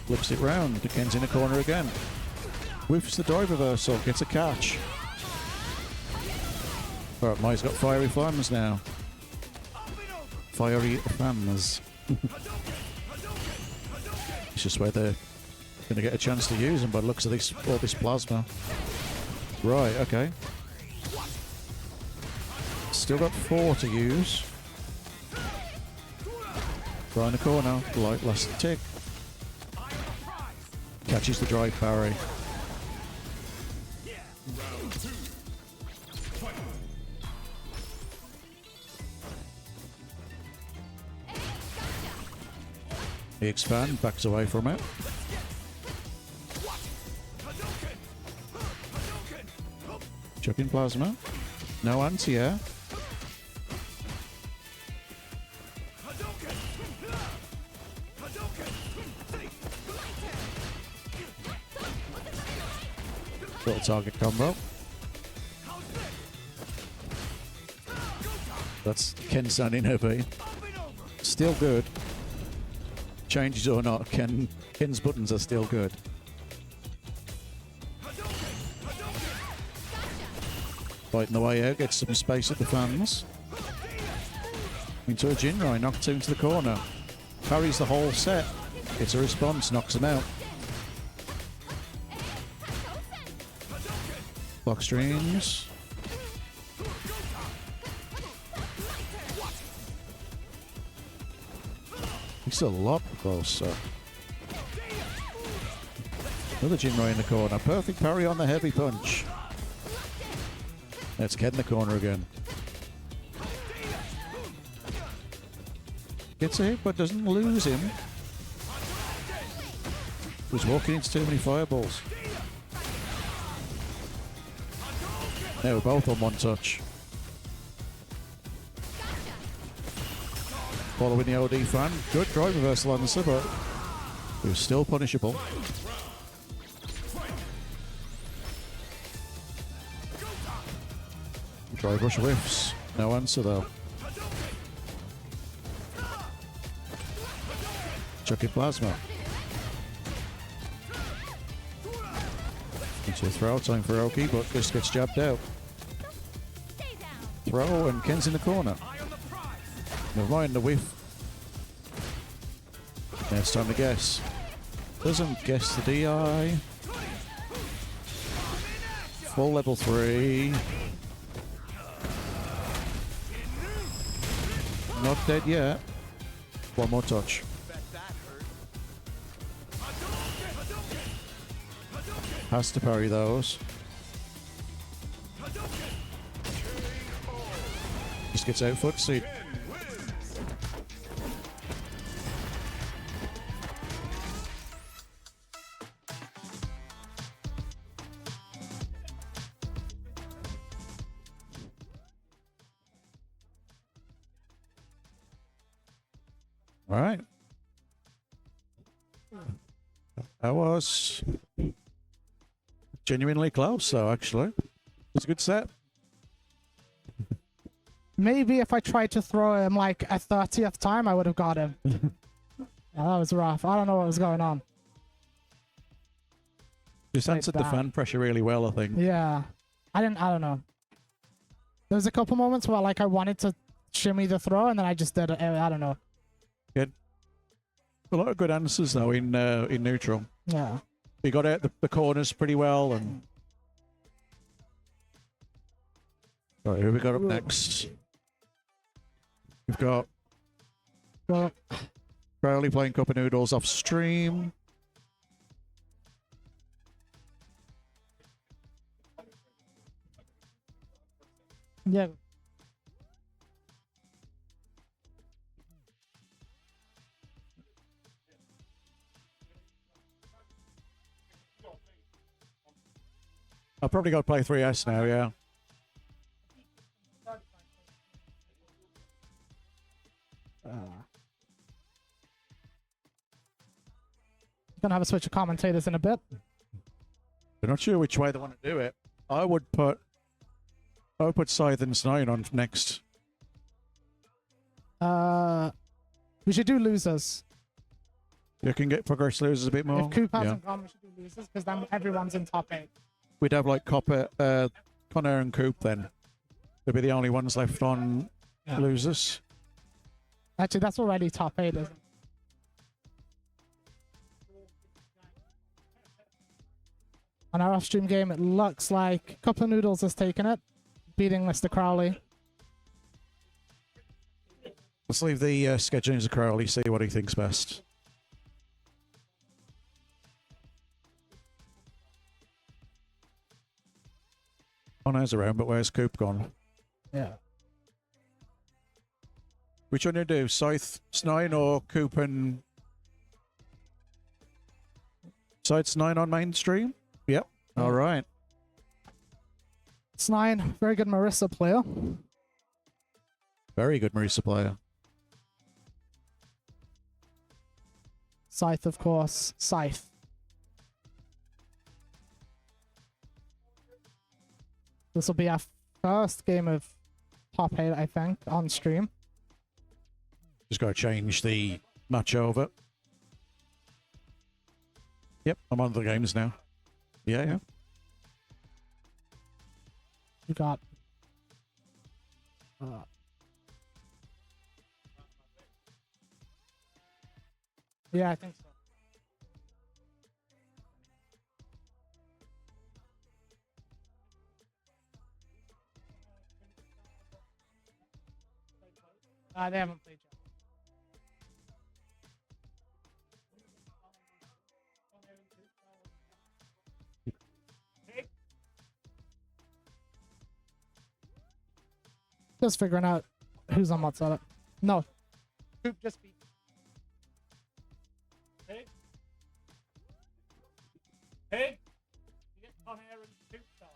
Flips it round, Ken's in the corner again. Whiffs the dive reversal, gets a catch. Alright, Mai's got fiery flames now. Fiery flames. It's just where they're going to get a chance to use them by the looks of this, all this plasma. Right, okay. Still got 4 to use. Right in the corner, light last tick. Catches the drive parry. The expand backs away from it. Chucking plasma. No anti-air. Little target combo. That's Ken standing heavy. Still good. Changes or not, Ken's buttons are still good. Fighting the way out, gets some space at the fans. Into a Jinrai, knocked him into the corner. Parries the whole set. It's a response, knocks him out. Block streams. He's a lot closer. Another Jinrai in the corner. Perfect parry on the heavy punch. Let's get in the corner again. Gets a hit but doesn't lose him. Was walking into too many fireballs. They were both on one touch. Following the OD fan. Good drive reversal on the sub, but it was still punishable. Drive rush whiffs. No answer though. Chucking plasma. Into a throw, time for Oki, but just gets jabbed out. Throw and Ken's in the corner. Never mind the whiff. Now it's time to guess. Doesn't guess the DI. Full level 3. Not dead yet. One more touch. Has to parry those. Just gets out footseat. All right. That was genuinely close, though, actually. It was a good set. Maybe if I tried to throw him like a 30th time, I would have got him. Yeah, that was rough. I don't know what was going on. Just answered the fan pressure really well, I think. Yeah. I don't know. There was a couple moments where like I wanted to shimmy the throw and then I just did it. I don't know. Good. A lot of good answers, though, in neutral. Yeah. He got out the corners pretty well. And all right, who we got up next? We've got Well, Crowley playing Cupofnoodles off stream. yeah. I've probably got to play 3S now, yeah. Gonna have a switch of commentators in a bit. I'm not sure which way they want to do it. I would put Scythe and Snine on next. We should do losers. You can get progress losers a bit more. If Coop Yeah. hasn't gone, we should do losers because then everyone's in top 8. We'd have like Connor and Coop then. They'd be the only ones left on losers. Actually, that's already top 8, isn't it? On our off-stream game, it looks like Cupofnoodles has taken it, beating Mr. Crowley. Let's leave the scheduling to Crowley, see what he thinks best. Connor's around, but where's Coop gone? Yeah. Which one do you do? Scythe, Snine, or Coop and... Scythe, Snine on mainstream? Yep. All right. Snine, very good Marissa player. Very good Marisa player. Scythe, of course. Scythe. This will be our first game of top 8, I think, on stream. Just got to change the match over. Yep, I'm on the games now. Yeah. We got... yeah, I think so. They haven't played yet. Just figuring out who's on what setup. No. Coop just beat. Hey. Hey. You get on air and Coop start.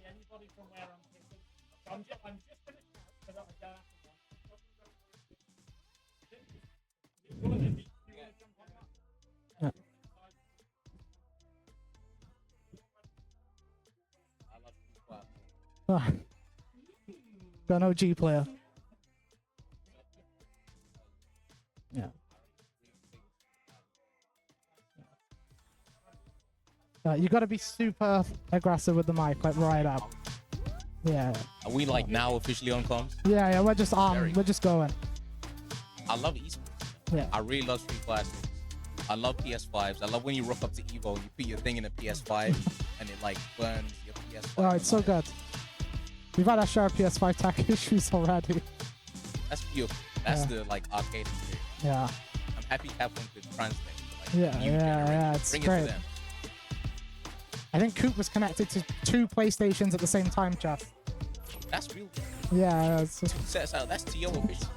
Anybody from where I'm picking. I'm just gonna count so that I don't have to got an OG player. Yeah. You got to be super aggressive with the mic, like right up. Yeah. Are we like now officially on comms? Yeah, we're just on. We're just going. I love esports. Yeah. I really love Street Fighter. I love PS5s. I love when you rock up to Evo and you put your thing in a PS5 and it like burns your PS5. Oh, it's so good. We've had our share of PS5 tech issues already. That's beautiful. That's the like arcade experience. Yeah. I'm happy Capcom could translate. Like, Yeah, it's Bring great. it to them. I think Coop was connected to 2 PlayStations at the same time, Jeff. That's real. Yeah, it's just, Sets out. That's TO official.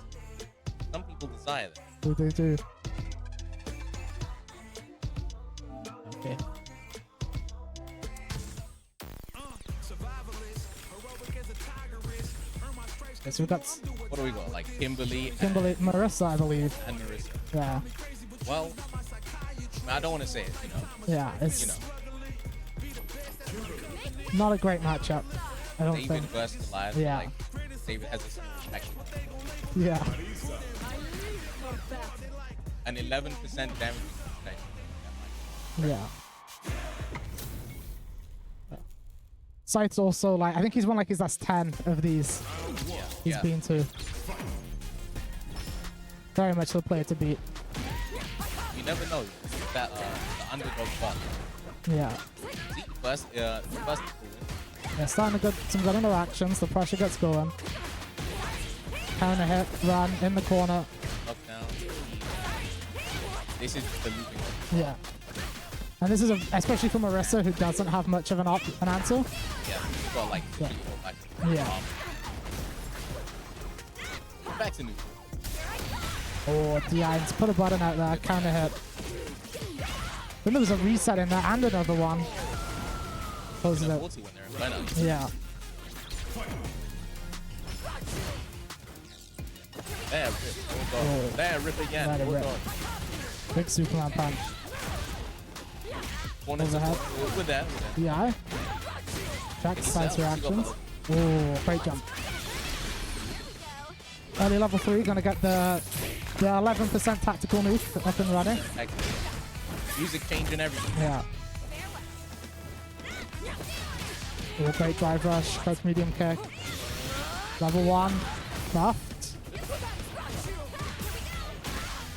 Some people desire that. they do. Okay. Yes, we've got What do we got? Like Kimberly Kimberly, Marissa, I believe. and Marissa. Yeah, Well, I don't want to say it, you know. yeah, it's You know, not a great matchup. I don't David think. versus Goliath. Yeah. Like, David has a actually Yeah, an 11% damage protection. yeah. Scythe's also like, I think he's won like his last 10 of these. He's been to. Very much the player to beat. You never know. That the underdog buff. Yeah. See, first is cool. Yeah, starting to get some good interactions. The pressure gets going. Counter hit, run in the corner. Knockdown. This is the looping. Yeah. And this is especially for Marissa, who doesn't have much of an answer. Yeah, you got like Yeah. 3 or 4 back. Yeah. Back to neutral. Oh, DI's put a button out there. Counter hit. Then there was a reset in there and another one. Closes it. 40 when they're in burnout. Yeah. There, rip. Oh. There, rip again. Let it rip. Big Superman punch. Corner to Overhead. corner. With that. DI. Check side's reactions. Oh, great jump. Early level 3, gonna get the 11% tactical move up and running. Music changing everything. Yeah. Oh, great drive rush, crouch medium kick. Level 1, buffed.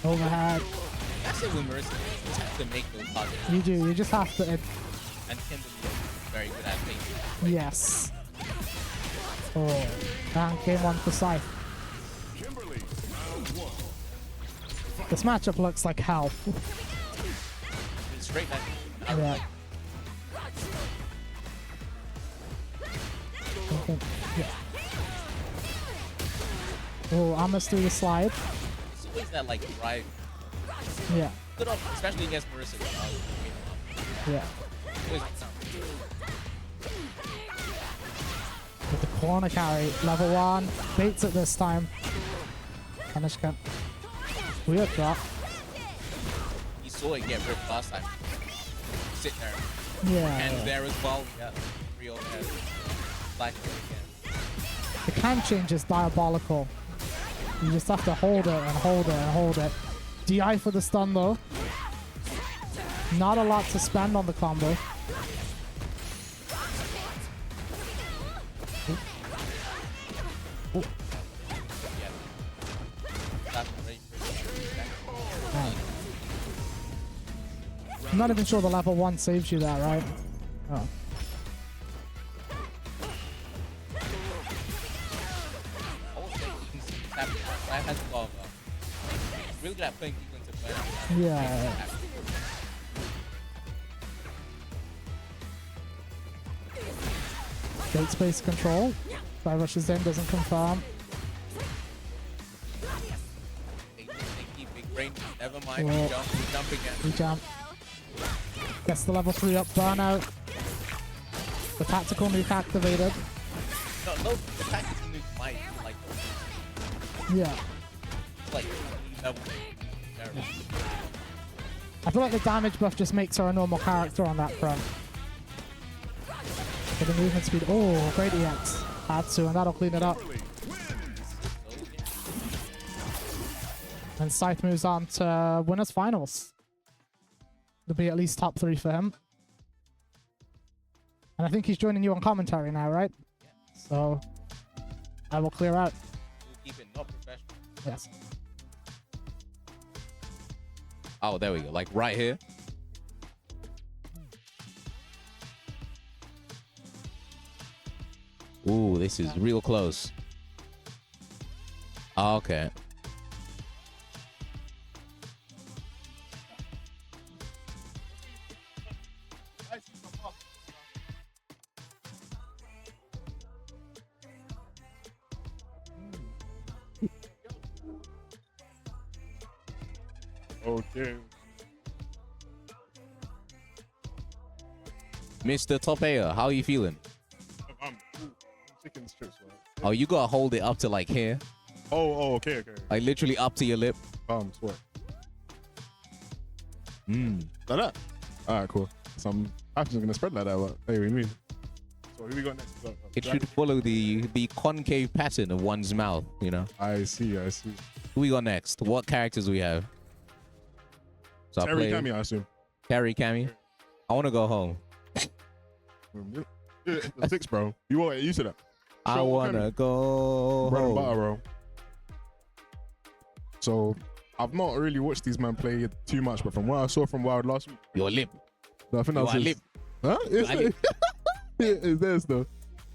Overhead. That's it with Marissa. You just have to make those positives. You do, you just have to. And Kimberly is very good at making. Yes. Oh, and game 1 for Scythe. This matchup looks like hell. It's straight back. Yeah. Yeah. Oh, almost through the slide. It's always that like drive. Yeah. Good off, especially against Marissa. Yeah. Always like sound. With the corner carry, level 1, baits it this time. Punish cut. Weird drop. You saw it get ripped last time. Sit there. Yeah. And there as well. Yeah. Real head. Black again. The cam change is diabolical. You just have to hold it and hold it and hold it. DI for the stun though. Not a lot to spend on the combo. I'm not even sure the level 1 saves you there, right? Oh. Really good at putting people into play. Yeah. Gate space control. Drive rushes in, doesn't confirm. They keep big brain. Never mind. Whoa. We jump again. We jump. Gets the level 3 up, burnout. The tactical nuke activated. No, the tactical nuke might like Yeah. like level. I feel like the damage buff just makes her a normal character on that front. For the movement speed. Oh, great EX. Had to, and that'll clean it up. And Scythe moves on to winners finals. There'll be at least top 3 for him. And I think he's joining you on commentary now, right? So I will clear out. We'll keep it not professional. Yes. Oh, there we go. Like right here. Ooh, this is real close. Oh, okay. Okay. Mr. Top Air, how are you feeling? I'm chicken strips, man. Oh, you gotta hold it up to like here. Okay. Like literally up to your lip. Sweat. Mm. Like that? Alright, cool. So I'm actually gonna spread like that, but hey, we mean. So who we got next? It should follow the concave pattern of one's mouth, you know? I see. Who we got next? What characters we have? So I Terry play Cammy, I assume. Terry Cammy. I wanna go home. Yeah, the 6, bro. You want you said that. I Show wanna Cammy. go Bread and home. butter, bro. So I've not really watched these men play too much, but from what I saw from Wilde last week, You're limp. no, I think that You was are his, limp. huh? It's, are limp. it's theirs though.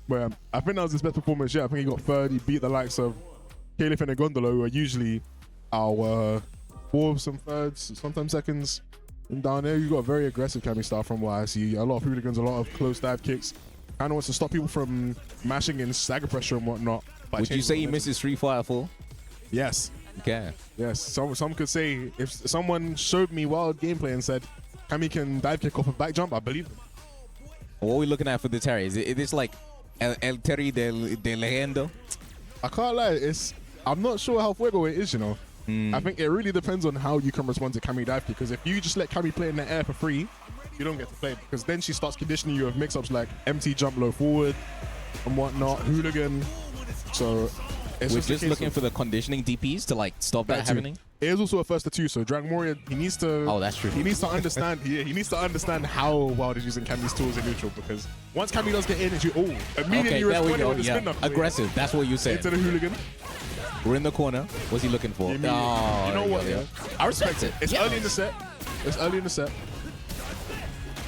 But I think that was his best performance yet. I think he got third. He beat the likes of Caliph and Gondola, who are usually our fourths and thirds, sometimes seconds. And down there, you got a very aggressive Cammy style from what I see. A lot of hooligans, a lot of close dive kicks. Kind of wants to stop people from mashing in stagger pressure and whatnot. Would you say he misses Street Fighter 4? Yes. Okay. Yes. Some could say if someone showed me Wild gameplay and said Cammy can dive kick off a back jump, I believe them. What are we looking at for the Terry? Is it like El Terry de Legendo? I can't lie. I'm not sure how fuego it is, you know. Hmm. I think it really depends on how you can respond to Cammy dive kick. Because if you just let Cammy play in the air for free, you don't get to play. Because then she starts conditioning you with mix-ups like empty jump low forward and whatnot, hooligan. So it's We're just, just looking for the conditioning DPs to like stop that too. happening. It is also a first to two, so Dragon Warrior, he needs to. Oh, that's true. He needs to understand. Yeah, he needs to understand how Wild is using Cammy's tools in neutral. Because once Cammy does get in, it's you. Oh, immediately Okay, you're there we responding go. with the Yeah. spin knuckle Aggressive. That's what you said. into the hooligan. We're in the corner. What's he looking for? Immediately. Oh, You know what? yeah. I respect it. It's Yeah. early in the set. It's early in the set.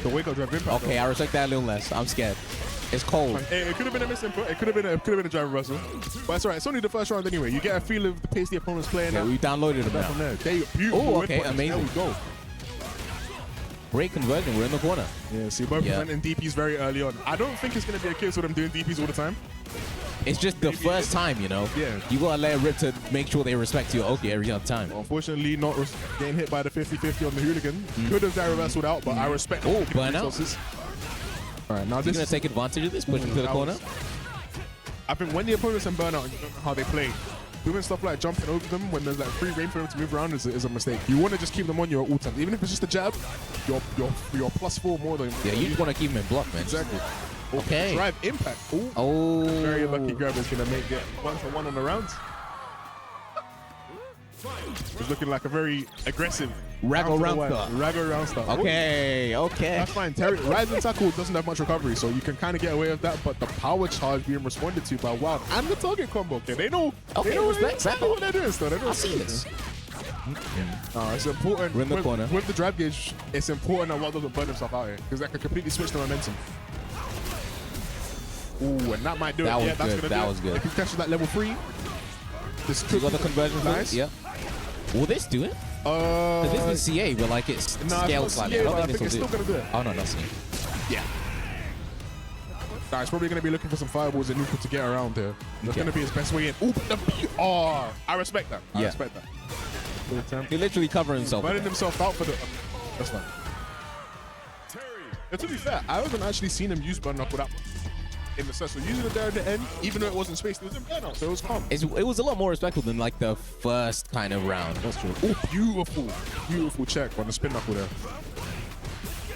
The wake up drive impact. Okay, I respect that a little less. I'm scared. It's cold. It could have been a misinput. It could have been a drive reversal. But it's alright. It's only the first round anyway. You get a feel of the pace the opponent's playing Okay, at. we downloaded him Back from now. there. There you go. Beautiful. Oh, whip okay, punch. amazing. There we go. Great conversion. We're in the corner. Yeah, see, both Yeah. presenting DPs very early on. I don't think it's going to be a case of them doing DPs all the time. It's just the first time, you know. Yeah. You gotta let it rip to make sure they respect you. Okay, every other time. Unfortunately, not getting hit by the 50-50 on the hooligan. Could have that reversaled out, but I respect Oh, keeping burnout. resources. All right, now He's this gonna is, take advantage of this, push him to the that corner. was- I think when the opponent's in burnout and you don't know how they play, doing stuff like jumping over them when there's like free reign for them to move around is a mistake. You want to just keep them on you at all times. Even if it's just a jab, you're +4 more than. Yeah, you just wanna keep him in block, man. Exactly. Okay. Drive impact. Ooh. Oh. Very lucky grab is going to make it 1-for-1 on the rounds. It's looking like a very aggressive Raggle round wire. start. Raggle round start. Ooh. Okay, okay. That's fine. Rising tackle doesn't have much recovery, so you can kind of get away with that. But the power charge being responded to by Wild and the target combo, okay, they know. Okay, they know, respect that. they know what they're doing. Still, they know I what see they're this. doing. It's important. We're in the corner. With the drive gauge, it's important that Wild doesn't burn himself out here because that could completely switch the momentum. Ooh, and that might do That it. was Yeah, that's good. gonna That do it. was good. If he catches that level 3, this You could got the be conversion for nice. it? Yeah. Will this do it? This is CA, but like it's Nah, scaled it's not slightly. CA, I but don't I think think this it's will still do gonna do it. Oh no, that's me. Yeah. Nah, he's probably going to be looking for some fireballs in neutral to get around here. That's Okay. going to be his best way in. Ooh, but I respect that. I Yeah. respect that. He literally covered himself. Burning himself out for the... that's fine. And to be fair, I haven't actually seen him use burn knuckle that much in the set. So using it there at the end, even though it wasn't spaced, it was in burnout, so it was calm. It was a lot more respectful than like the first kind of round. That's true. Ooh, beautiful. Beautiful check on the spin knuckle there.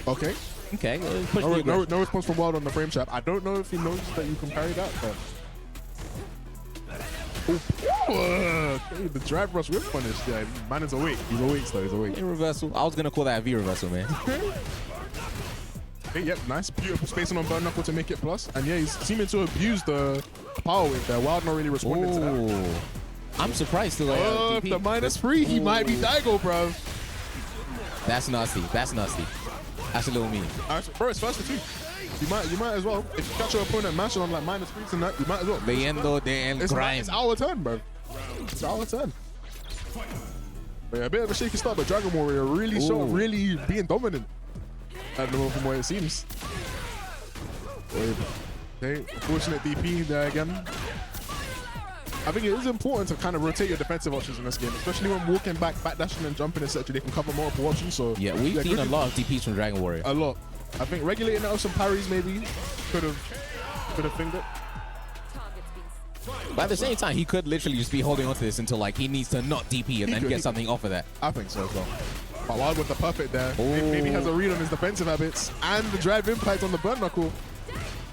Okay. Okay, push No, the aggression. no response from Wilde on the frame trap. I don't know if he knows that you can parry that, but... Okay, the drive rush whip punish. Yeah, man is awake. He's awake, so he's awake. In reversal. I was gonna call that a V reversal, man. Okay, yep, nice. Beautiful spacing on burn knuckle to make it plus. And yeah, he's seeming to abuse the power wave there. Wild not really responding to that. Ooh. I'm surprised to like Oh, if DP. the -3, he might be Daigo, bro. That's nasty. That's nasty. That's a little mean. Bro, it's first to 2. You might as well. If you catch your opponent mashing on like -3s and that, you might as well. Leyendo de el crime. It's our turn, bro. It's our turn. But yeah, a bit of a shaky start, but Dragon Warrior really being dominant at the moment from what it seems. Okay, unfortunate DP there again. I think it is important to kind of rotate your defensive options in this game, especially when walking back, backdashing and jumping, etc. They can cover multiple options. So Yeah, we've seen a good- lot of DPs from Dragon Warrior. A lot. I think regulating out some parries maybe could have thinged it. But at the same time, he could literally just be holding on to this until like he needs to not DP and then could, get he something off of that. I think so as well. But Wild with the perfect there. Maybe has a read on his defensive habits and the drive impact on the burn knuckle.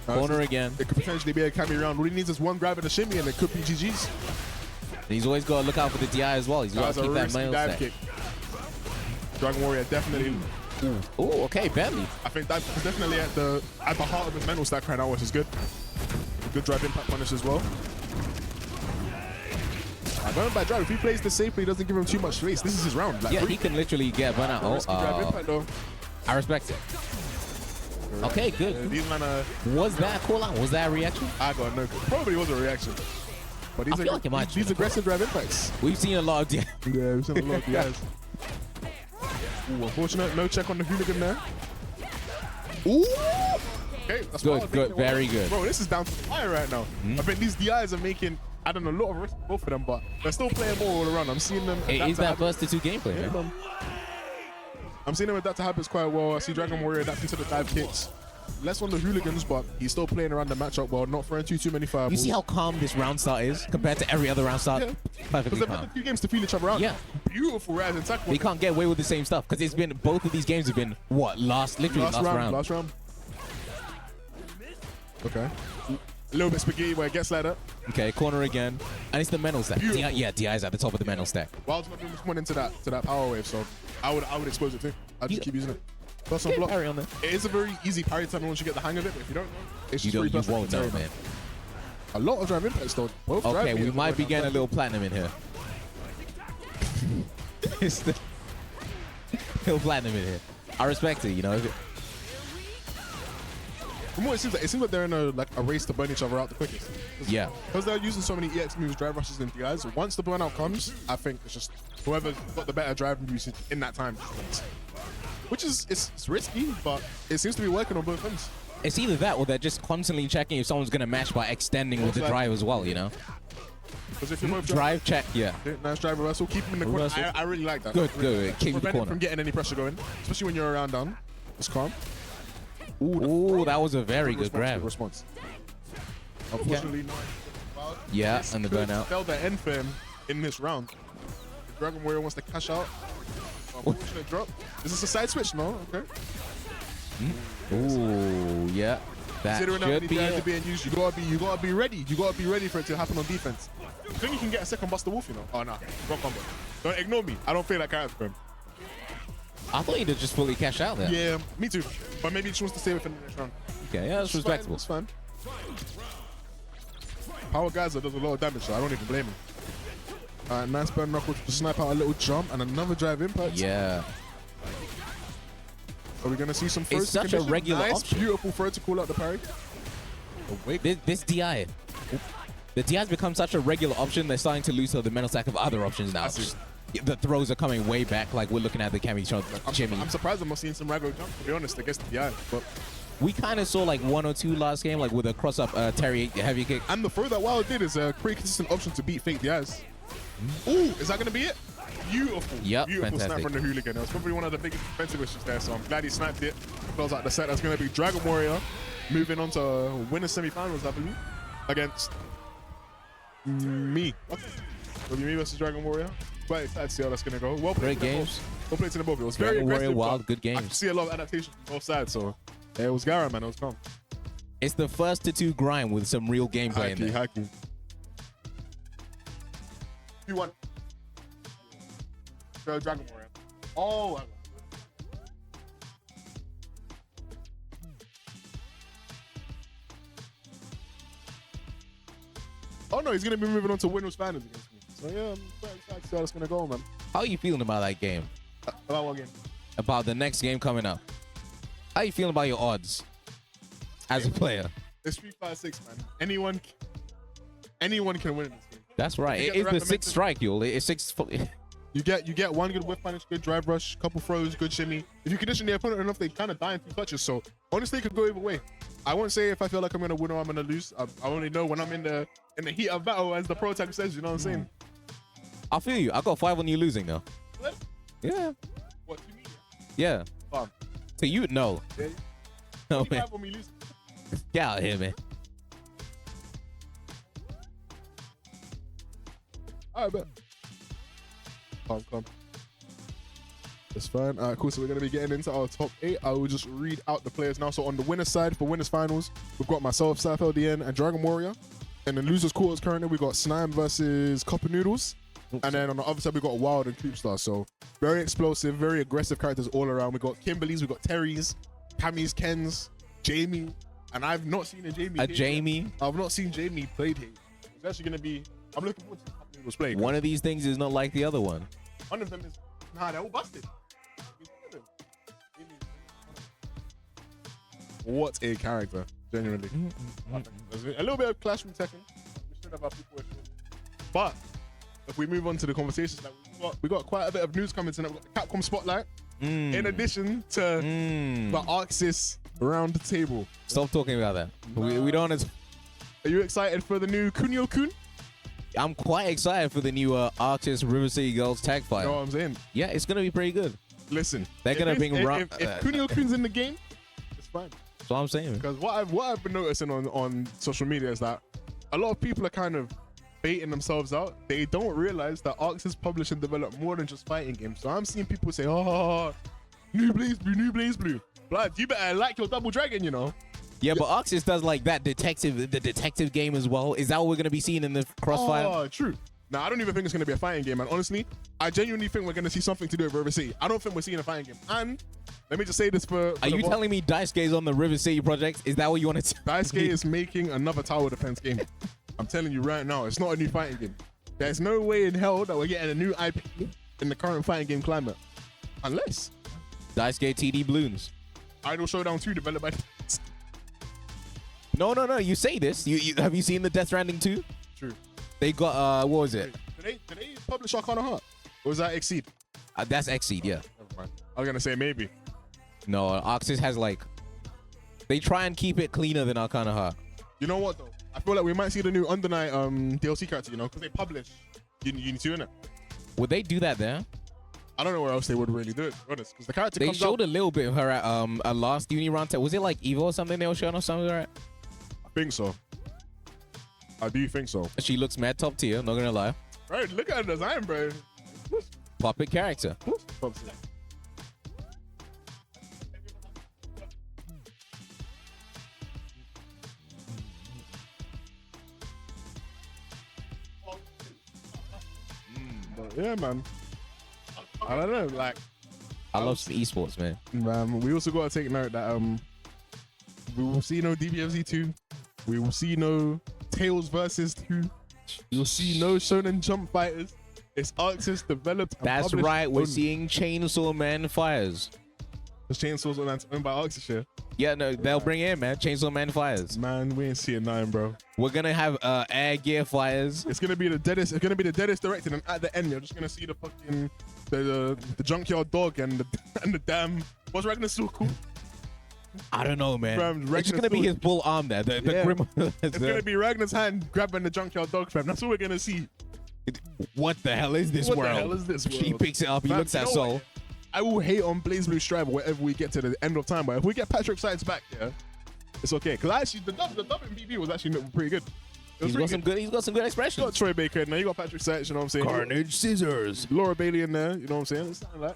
Corner again. It could potentially be a Cammy round. All he needs is one grab and a shimmy and it could be GG's. And he's always got to look out for the DI as well. He's got That to was a keep that risky mail dive set. kick. Dragon Warrior definitely. Oh, okay, barely. I think that was definitely at the heart of his mental stack right now, which is good. Good drive impact punish as well. Going by drive. If he plays this safely, he doesn't give him too much space. This is his round. Like, Yeah, he can literally get burnout. risky drive impact though. I respect it. Okay, good. These man Was that a call out? Was that a reaction? I got no. Probably was a reaction. But these I feel like it might these aggressive drive impacts. We've seen a lot of Yeah, we've seen a lot of DIs. Ooh, unfortunate. No check on the hooligan there. Ooh. Okay, that's Good, wild. good, very good. Bro, this is down to the wire right now. I think these DIs are making, I don't know, a lot of risk for both of them, but they're still playing ball all around. I'm seeing them. It adapt is to that habits. first to 2 gameplay, Yeah, man. man. I'm seeing him adapt to habits quite well. I see Dragon Warrior adapting to the dive kicks. Less on the hooligans, but he's still playing around the matchup well, not throwing too many fireballs. You see how calm this round start is compared to every other round start? Yeah. Because Perfectly they've had calm. a few games to feel each other out. Yeah. Beautiful rise and tackle. They can't get away with the same stuff because it's been both of these games have been what literally last round. Last round. Okay. A little bit spaghetti where it gets like that. Okay, corner again, and it's the mental stack. Beautiful. Yeah, DI's at the top of the mental stack. Wilde's not doing much into that power wave, so I would expose it too. I'd just Yeah. keep using it. Plus on Okay, block. parry on there. It is a very easy parry time once you get the hang of it, but if you don't know, it's You just don't, you free won't know, man. A lot of drive impacts though. Both Okay, drive we meters might are be going getting a down. little platinum in here. It's the little platinum in here. I respect it, you know. From what it seems like they're in a race to burn each other out the quickest. Yeah. Because they're using so many EX moves, drive rushes, and DIs. Once the burnout comes, I think it's just whoever's got the better driving usage in that time just wins. Which is it's risky, but it seems to be working on both ends. It's either that or they're just constantly checking if someone's gonna match by extending with the drive as well, you know. Because if you're both Drive check, yeah. nice drive reversal, keep him in the corner. Reversal. I really like that. Good, Really. good. Keep the Prevent him corner. from getting any pressure going, especially when you're around down. It's calm. Ooh, that was a very good grab. Response. Unfortunately, no. Yeah, This and the could burnout. spell the end for him in this round. If Dragon Warrior wants to cash out. Unfortunate drop. Is this a side switch? No. Okay. Ooh, yeah. That Considering how many should be DIs are it. being used, you gotta be ready. You gotta be ready for it to happen on defense. I think you can get a second Buster Wolf, you know. Oh no, wrong combo. Don't ignore me. I don't feel that character for him. I thought you'd have just fully cashed out there. Yeah, me too. But maybe he just wants to stay within the next round. Okay, yeah, that's It's respectable. Fine, it's fine. Power Geyser does a lot of damage, so I don't even blame him. Alright, nice burn knuckle to snipe out a little jump and another drive impact. Yeah. Are we gonna see some throws? It's such a regular nice, option. beautiful throw to call out the parry. Awake. This DI. The DI's become such a regular option, they're starting to lose to the mental stack of other options now. I see. The throws are coming way back, like we're looking at the Cammy shot, Jimmy. I'm surprised I'm not seeing some Rago jump, to be honest, against the DI. But We kind of saw like 1 or 2 last game, like with a cross-up Terry heavy kick. and the throw that Wilde did is a pretty consistent option to beat fake DIs. Ooh, is that gonna be it? Beautiful. Yep, Beautiful fantastic. snap from the hooligan. That was probably one of the biggest defensive issues there, so I'm glad he sniped it. Close out the set. That's gonna be Dragon Warrior moving on to winner semi-finals, I believe, against me. Okay. It'll be me versus Dragon Warrior. Quite excited to see how that's gonna go. Well played. Great games. Well played to the both. It was very Dragon Warrior, aggressive. Wilde, but good I games. could see a lot of adaptation from both sides, so yeah, it was Gara, man. It was calm. It's the first to 2 grind with some real gameplay in Haki, there. haki. 2-1. So Dragon Warrior. Oh. Oh no, he's gonna be moving on to winners finals against me. So yeah, I'm quite excited to see how it's gonna go, man. How are you feeling about that game? About what game? About the next game coming up? How are you feeling about your odds as a player? It's 3-5-6, man. Anyone can win in this game. That's right. You It get is the the right 6th strike, y'all. It's 6. You get one good whip punish, good drive rush, couple throws, good shimmy. If you condition the opponent enough, they kind of die in 2 touches. So honestly, it could go either way. I won't say if I feel like I'm gonna win or I'm gonna lose. I only know when I'm in the heat of battle, as the pro tag says. You know what I'm saying? I feel you. I got 5 on you losing though. What? Yeah. What to me? Yeah. Fun. So you know. Yeah. No, You man. have when we lose. Get out of here, man. All right, bet. Come. That's fine. All right, cool. So we're going to be getting into our top 8. I will just read out the players now. So on the winner's side, for winners finals, we've got myself, ScytheLDN, and Dragon Warrior. And in losers quarters currently, we've got Slime versus Cupofnoodles. And then on the other side, we've got Wilde and Coopstar. So very explosive, very aggressive characters all around. We've got Kimberly's, we've got Terry's, Cammy's, Ken's, Jamie. And I've not seen a Jamie. A game Jamie. yet. I've not seen Jamie played here. It's actually going to be, I'm looking forward to it happening people's play. One of these things is not like the other one. One of them is they're all busted. What a character, genuinely. There's a little bit of clash from Tekken. We should have our people with it. But if we move on to the conversations, like we got quite a bit of news coming tonight. We got the Capcom Spotlight, in addition to the Arxis round table. Stop talking about that. We don't. Are you excited for the new Kunio-kun? I'm quite excited for the new Arxis River City Girls tag fight. You know what I'm saying? Yeah, it's gonna be pretty good. Listen, They're gonna bring if Kunio-kun's in the game, it's fine. That's what I'm saying. Because what I've been noticing on social media is that a lot of people are kind of baiting themselves out. They don't realize that Arxis publish and develop more than just fighting games. So I'm seeing people say, "Oh, new Blaze Blue." Blood, you better like your Double Dragon, you know. Yeah, but Arxis does like the detective game as well. Is that what we're gonna be seeing in the crossfire? Oh, true. Now I don't even think it's gonna be a fighting game, and honestly, I genuinely think we're gonna see something to do with River City. I don't think we're seeing a fighting game. And let me just say this for Are you telling me Daisuke is on the River City project? Is that what you want to tell Daisuke me? is making another tower defense game. I'm telling you right now, it's not a new fighting game. There's no way in hell that we're getting a new IP in the current fighting game climate. Unless Daisuke TD Bloons. Idol Showdown 2 developed by No. You say this. You have you seen the Death Stranding 2? True. They got what was it? Did they publish Arcana Heart? Or was that Exceed? That's Exceed, yeah. Never mind. I was gonna say maybe. No, Arxis has like they try and keep it cleaner than Arcana Heart. You know what though? I feel like we might see the new Under Night DLC character, you know, because they publish Unity 2, innit? Would they do that there? I don't know where else they would really do it, honest. Because the character They comes showed out, a little bit of her at a last Uni round. Was it like Evo or something they were showing or something? Right? I think so. I do think so. She looks mad top tier, not gonna lie. Right, look at the design, bro. Puppet character. But yeah, man. I don't know, like, I love some esports, man. we also got to take note that we will see no DBFZ 2. We will see no Tails versus 2. You'll see no Shonen Jump fighters. It's Arxis developed and That's published right. We're only. seeing Chainsaw Man fires. The Chainsaws owned by Arxis, yeah? Yeah, no, they'll bring in, man. Chainsaw Man fires. Man, we ain't seeing nothing, bro. We're gonna have Air Gear fires. It's gonna be the deadest. It's gonna be the deadest directed, and at the end, you're just gonna see the fucking the junkyard dog and the damn. What's Ragnar's so cool? I don't know, man. Fam, It's just Ragnar's gonna be sword. his full arm there. The Yeah. grim. It's gonna be Ragnar's hand grabbing the junkyard dog, fam. That's what we're gonna see. What the hell is this What world? the hell is this He world? picks it up. He Fam, looks you at know Soul. what? I will hate on Blaze Blue Strive wherever we get to the end of time, but if we get Patrick Sides back, yeah, it's okay. Because actually, the dub in BB was actually pretty good. It was He's pretty got some good. He's got some good You got expressions. Troy Baker in there. You got Patrick Sides. You know what I'm saying? Carnage scissors. Laura Bailey in there. You know what I'm saying? It's something like.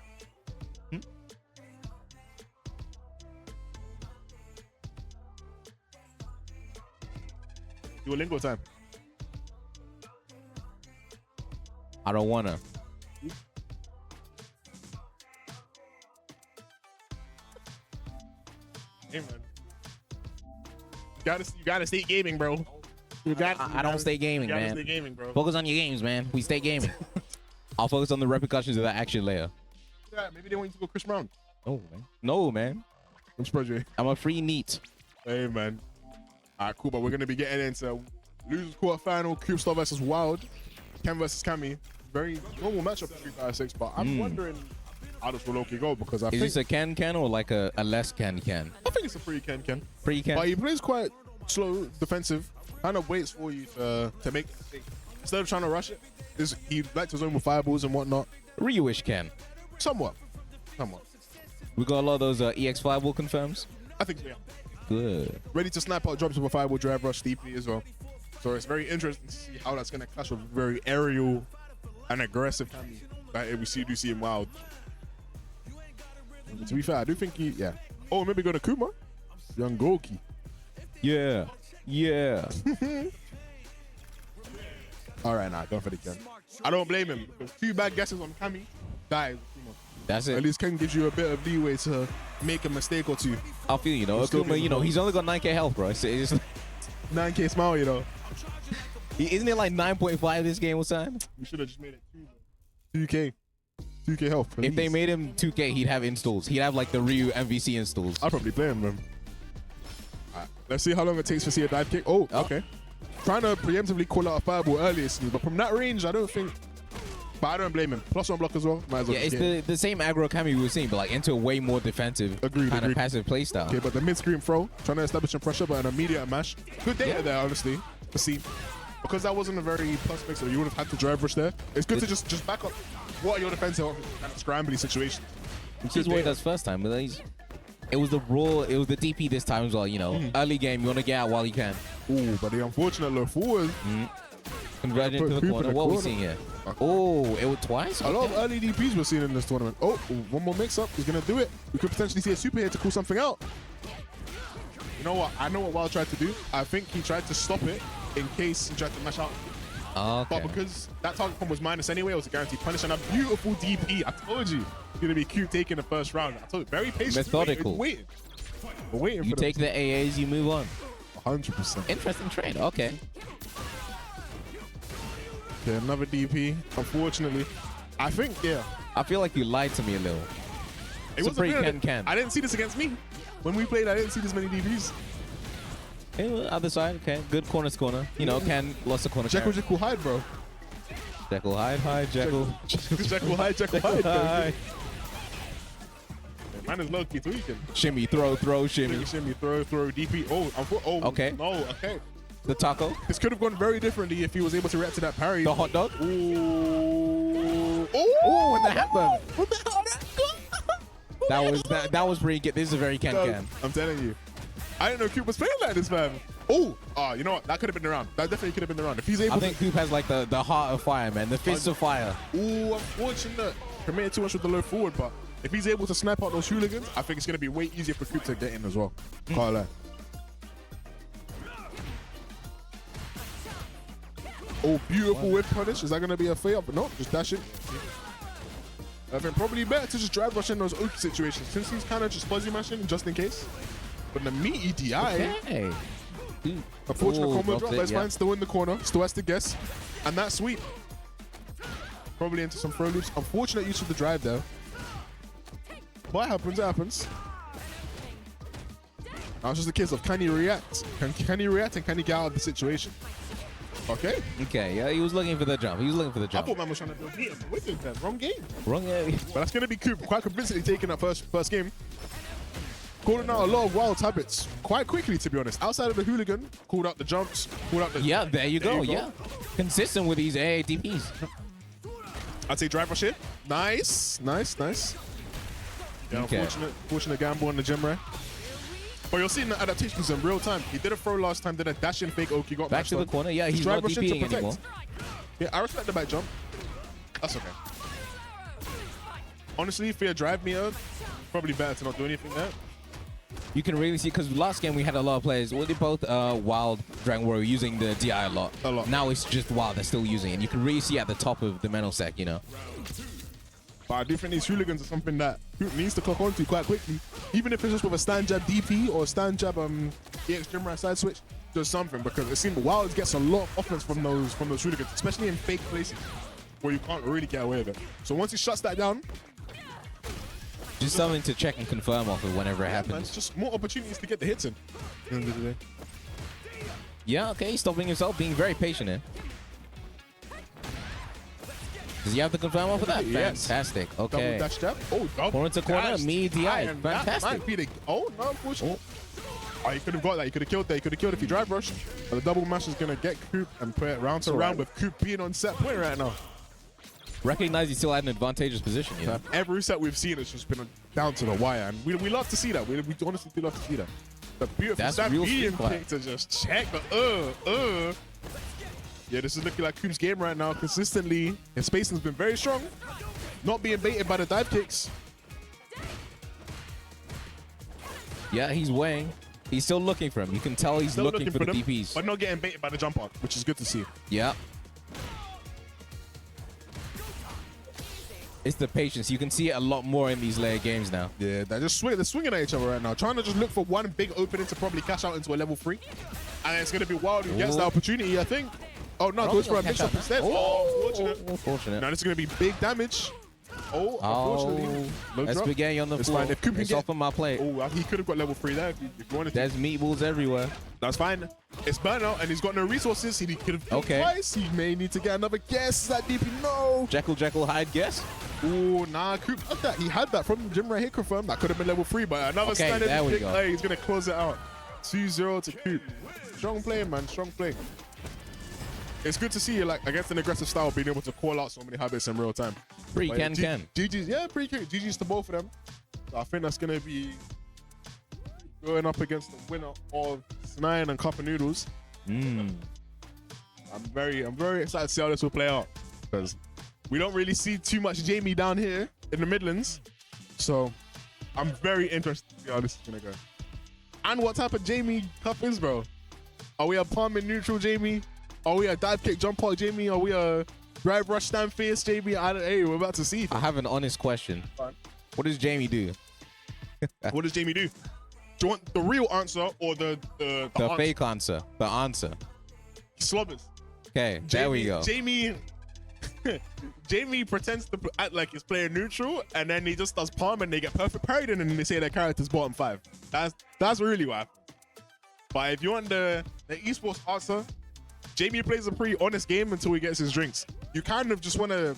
Duolingo time. I don't wanna. Hey, man. You gotta stay gaming, bro. I don't stay gaming, You gotta man. stay gaming, bro. Focus on your games, man. We stay gaming. I'll focus on the repercussions of that action later. Yeah, maybe they want you to go Chris Brown. Oh man. No, man. I'm surprised. I'm a free neat. Hey, man. All right, cool. But we're gonna be getting into losers quarterfinal. Cubestar versus Wilde. Ken versus Cammy. Very normal matchup for 3-5-6. But I'm wondering how this will low-key go because I Is think this a can or like a less can? I think it's a free Ken. Free can. But he plays quite slow, defensive. Kind of waits for you to make a mistake. Instead of trying to rush it, he likes his own with fireballs and whatnot. Ryu-ish can. Somewhat. We got a lot of those EX5 will confirms. I think so, yeah. Good. Ready to snap out drops with a fireball drive rush deeply as well. So it's very interesting to see how that's going to clash with very aerial and aggressive Cammy that we do see in Wild. To be fair, I do think yeah. Oh, maybe go to Kuma. Young Goki. Yeah. Yeah. All right, nah, go for the Ken. I don't blame him because 2 bad guesses on Cammy dies. That's At it. least Ken gives you a bit of leeway to make a mistake or two. I'll feel you know. Still Akuma, being you know, involved. he's only got 9k health, bro. It's 9K smile, you know. Isn't it like 9.5 this game or something? We should have just made it 2K. 2K health. If they made him 2K, he'd have installs. He'd have like the Ryu MVC installs. I'll probably play him, man. Alright, let's see how long it takes to see a dive kick. Oh, okay. Trying to preemptively call out a fireball earlier, but from that range, I don't think. But I don't blame him. Plus one block as well. Might as well Yeah, it's the same aggro Kami we were seeing, but like into a way more defensive kind of passive playstyle. Okay, but the mid-screen throw, trying to establish some pressure, but an immediate mash. Good data there, honestly, to see. Because that wasn't a very plus mix, so you would have had to drive rush there. It's good to just back up. What are your defensive kind of scrambly situations? Which is what he does first time, but it was the DP this time as well, you know. Early game, you want to get out while you can. Ooh, but the unfortunate low forward. Converging to the corner. What are we seeing here? Oh, it was twice? A lot of early DPs we're seeing in this tournament. Oh, one more mix-up. He's going to do it. We could potentially see a super here to call something out. You know what? I know what Wilde tried to do. I think he tried to stop it in case he tried to mash out. Okay. But because that target comp was minus anyway, it was a guaranteed punish and a beautiful DP. I told you. It's going to be cute taking the first round. I told you. Very patient. Methodical. We're waiting You for take the AAs, you move on. 100%. Interesting trade. Okay. Yeah, another DP. Unfortunately. I think, yeah. I feel like you lied to me a little. It was pretty can. I didn't see this against me. When we played, I didn't see this many DPs. Okay, other side, okay. Good corner. You know, Ken lost the corner. Jekyll hide, bro. Jekyll hide, Jekyll. Jekyll hide. Man is low-key tweaking. Shimmy, throw, shimmy. Shimmy, throw, DP. Oh, okay. No, okay. The taco. This could have gone very differently if he was able to react to that parry. The hot dog. Ooh. Oh, when that happened. That was pretty good. This is a very can. I'm telling you. I didn't know Coop was playing like this, man. Oh, you know what? That could have been the round. That definitely could have been the round. If he's able I think Coop has like the heart of fire, man. The fist of fire. Ooh, unfortunate. Committed too much with the low forward, but if he's able to snipe out those hooligans, I think it's going to be way easier for Coop to get in as well. Can't lie. Oh, beautiful whip punish. Is that going to be a fade up? But no, just dash it. I think probably better to just drive rush in those Oki situations since he's kind of just fuzzy mashing just in case. But the meaty DI. Okay. Unfortunate combo drop. That's fine. Still in the corner. Still has to guess. And that sweep. Probably into some throw loops. Unfortunate use of the drive there. But it happens. It happens. Now it's just a case of can he react? Can he react and can he get out of the situation? Okay. Okay, yeah, he was looking for the jump. I thought man was trying to build beat him. Wicked then. Wrong game. Wrong game. But that's going to be Coop quite convincingly taking that first game. Calling out a lot of Wilde's habits quite quickly, to be honest. Outside of the hooligan, called out the jumps, called out the... Yeah, there you go. Yeah. Consistent with these AADPs. I'd say drive rush in. Nice. Yeah, Okay. Unfortunate gamble on the gym right. But you're seeing the adaptations in real time. He did a throw last time, did a dash in fake Oki, got back to the corner. Yeah, he's not DPing anymore. Yeah, I respect the back jump. That's okay. Honestly, for your drive meter, probably better to not do anything there. You can really see, because last game we had a lot of players. Well, they both Wilde, Dragon Warrior using the DI a lot. Now it's just Wilde, they're still using it. And you can really see at the top of the mental sec, you know. But I do think these hooligans are something that Coop needs to clock onto quite quickly. Even if it's just with a stand jab DP or a stand jab EX gym right side switch, does something, because it seems Wilde gets a lot of offense from those hooligans, especially in fake places where you can't really get away with it. So once he shuts that down, just something to check and confirm off of whenever it happens. Man, it's just more opportunities to get the hits in. At the end of the day. Yeah, okay, stopping himself, being very patient here. Does he have to confirm off of that? Yes. Fantastic. Okay. Double dash jab. Oh, double corner to corner, dash. me DI. Fantastic. That might be the... Oh, no, unfortunately. Oh, he could have got that. He could have killed that. He could have killed if he drive rushed. But the double mash is going to get Coop and put it round to round with Coop being on set point right now. Recognize he still had an advantageous position. You know? Every set we've seen has just been down to the wire. And we love to see that. We honestly do love to see that. The beautiful stand medium kick to just check the Yeah, this is looking like Coop's game right now. Consistently, his spacing's been very strong. Not being baited by the dive kicks. Yeah, he's weighing. He's still looking for him. You can tell he's looking for the them, DPs. But not getting baited by the jump out, which is good to see. Yeah. It's the patience. You can see it a lot more in these layer games now. Yeah, they're swinging at each other right now. Trying to just look for one big opening to probably cash out into a level 3. And it's going to be Wilde who gets the opportunity, I think. Oh no, goes for a mix-up instead. Oh, unfortunate. Unfortunate. Now this is going to be big damage. Oh, unfortunately. Low That's drop. spaghetti on the It's floor. fine. If Coop can It's get- off of my plate. Oh, he could have got level 3 there if you wanted to. There's meatballs everywhere. That's fine. It's burnout and he's got no resources. He could have Okay. twice. He may need to get another guess. Is that DP? No. Jekyll, hide guess. Oh, nah. Coop got that. He had that from Jim right here confirmed. That could have been level 3, but another Okay, standard there we big go. play. He's going to close it out. 2-0 to Coop. Strong play, man. Strong play. It's good to see you, like, against an aggressive style, being able to call out so many habits in real time. Pretty But can. GG's, yeah, pretty good. GG's to both of them. So I think that's going to be going up against the winner of Snine and Cupofnoodles. I'm very excited to see how this will play out, because we don't really see too much Jamie down here in the Midlands. So I'm very interested to see how this is going to go. And what type of Jamie Cup is, bro? Are we a palm in neutral Jamie? Are we a dive kick jump park Jamie? Are we a drive rush stand fierce Jamie? Hey, we're about to see. I have an honest question. Fine. What does Jamie do? What does Jamie do? Do you want the real answer or the answer? Fake answer. The answer. Slobbers. Okay, there we go. Jamie pretends to act like he's playing neutral, and then he just does palm, and they get perfect parried, and then they say their character's bottom 5. That's really what happens. But if you want the esports answer, Jamie plays a pretty honest game until he gets his drinks. You kind of just want to,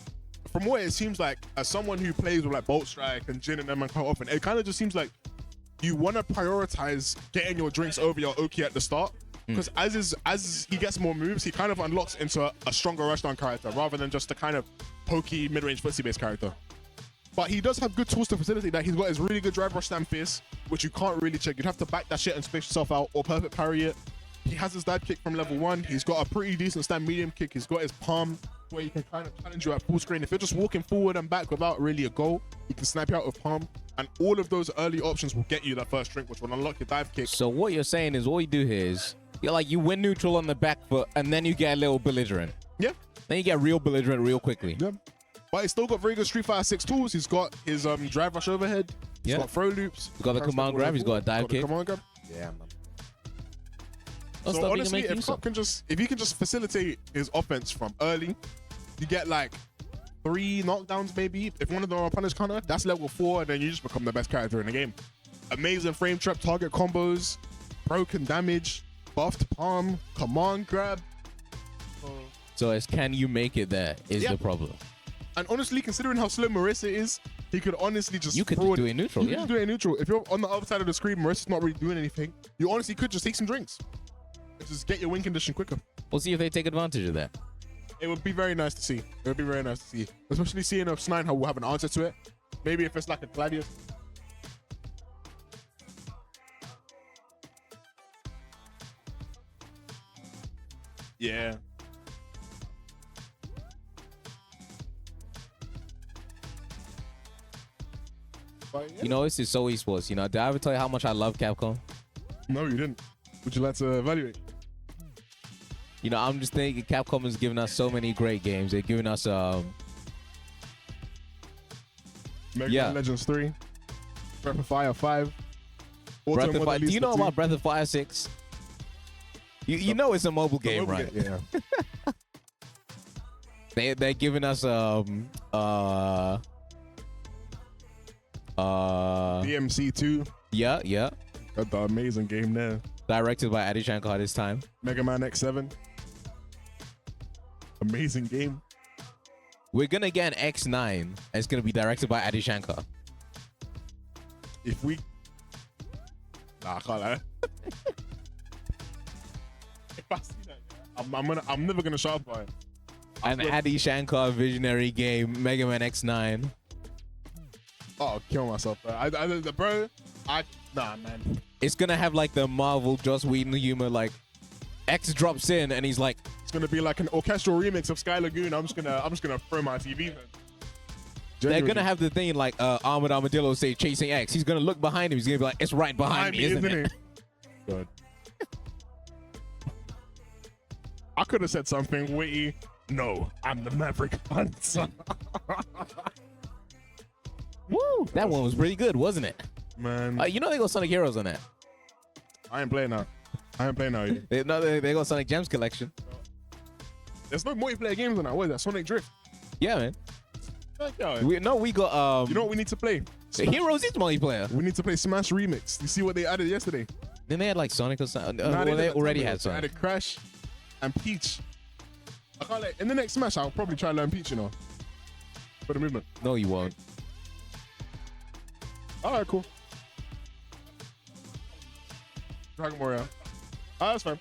from what it seems like, as someone who plays with like Bolt Strike and Jin and them quite often, it kind of just seems like you want to prioritize getting your drinks over your Oki at the start. Because as he gets more moves, he kind of unlocks into a stronger rushdown character rather than just a kind of pokey mid-range footsie-based character. But he does have good tools to facilitate that. He's got his really good drive rush stand fierce, which you can't really check. You'd have to back that shit and space yourself out or perfect parry it. He has his dive kick from level 1. He's got a pretty decent stand medium kick. He's got his palm where he can kind of challenge you at full screen. If you're just walking forward and back without really a goal, he can snipe you out with palm. And all of those early options will get you that first drink, which will unlock your dive kick. So what you're saying is, all you do here is, you win neutral on the back foot, and then you get a little belligerent. Yeah. Then you get real belligerent real quickly. Yeah. But he's still got very good Street Fighter 6 tools. He's got his drive rush overhead. He's got throw loops. He's got the command grab. He's got a dive kick. Command grab. Yeah, man. So honestly, if he can just facilitate his offense from early, you get like 3 knockdowns maybe. If one of them are punish counter, that's level 4, and then you just become the best character in the game. Amazing frame trap target combos, broken damage, buffed palm, command grab. So it's, can you make it there is the problem. And honestly, considering how slow Marissa is, he could honestly just You could do it neutral, You could do it neutral. If you're on the other side of the screen, Marissa's not really doing anything. You honestly could just take some drinks. Just get your win condition quicker. We'll see if they take advantage of that. It would be very nice to see. It would be very nice to see. Especially seeing if Snine will have an answer to it. Maybe if it's like a Gladius. Yeah. But yeah. You know, this is so esports. Did I ever tell you how much I love Capcom? No, you didn't. Would you like to evaluate? I'm just thinking Capcom has given us so many great games. They've given us Mega Man Legends 3, Breath of Fire 5, Breath of Fire. Do you know about about Breath of Fire 6? You know it's a mobile game, right? Yeah. They're giving us DMC 2. Yeah. Got the amazing game there. Directed by Adi Shankar this time. Mega Man X7. Amazing game. We're gonna get an X9, and it's gonna be directed by Adi Shankar. If we... Nah, I can't lie. If I see that, I'm never gonna shop by it. An Adi Shankar visionary game, Mega Man X9. Oh, I'll kill myself, bro. Nah, man. It's gonna have like the Marvel Joss Whedon humor, like X drops in and he's like, It's gonna be like an orchestral remix of Sky Lagoon. I'm just gonna throw my TV. Man. They're gonna have the thing like Armored Armadillo say chasing X. He's gonna look behind him. He's gonna be like, it's right behind me, isn't it? Good. I could have said something witty. No, I'm the Maverick Hunter. Woo! That one was pretty good, wasn't it? Man, They got Sonic Heroes on that. I ain't playing now. They They got Sonic Gems collection. There's no multiplayer games on that. What is that? Sonic Drift. Yeah, man. Yo, We got you know what we need to play? Heroes is multiplayer. We need to play Smash Remix. You see what they added yesterday? Then they had like Sonic or something. Nah, Well, they didn't already tell me. had They Sonic. added Crash and Peach. I can't in the next Smash, I'll probably try and learn Peach, you know, for the movement. No, you won't. All right, cool. Dragon Warrior. Ah, that's fine.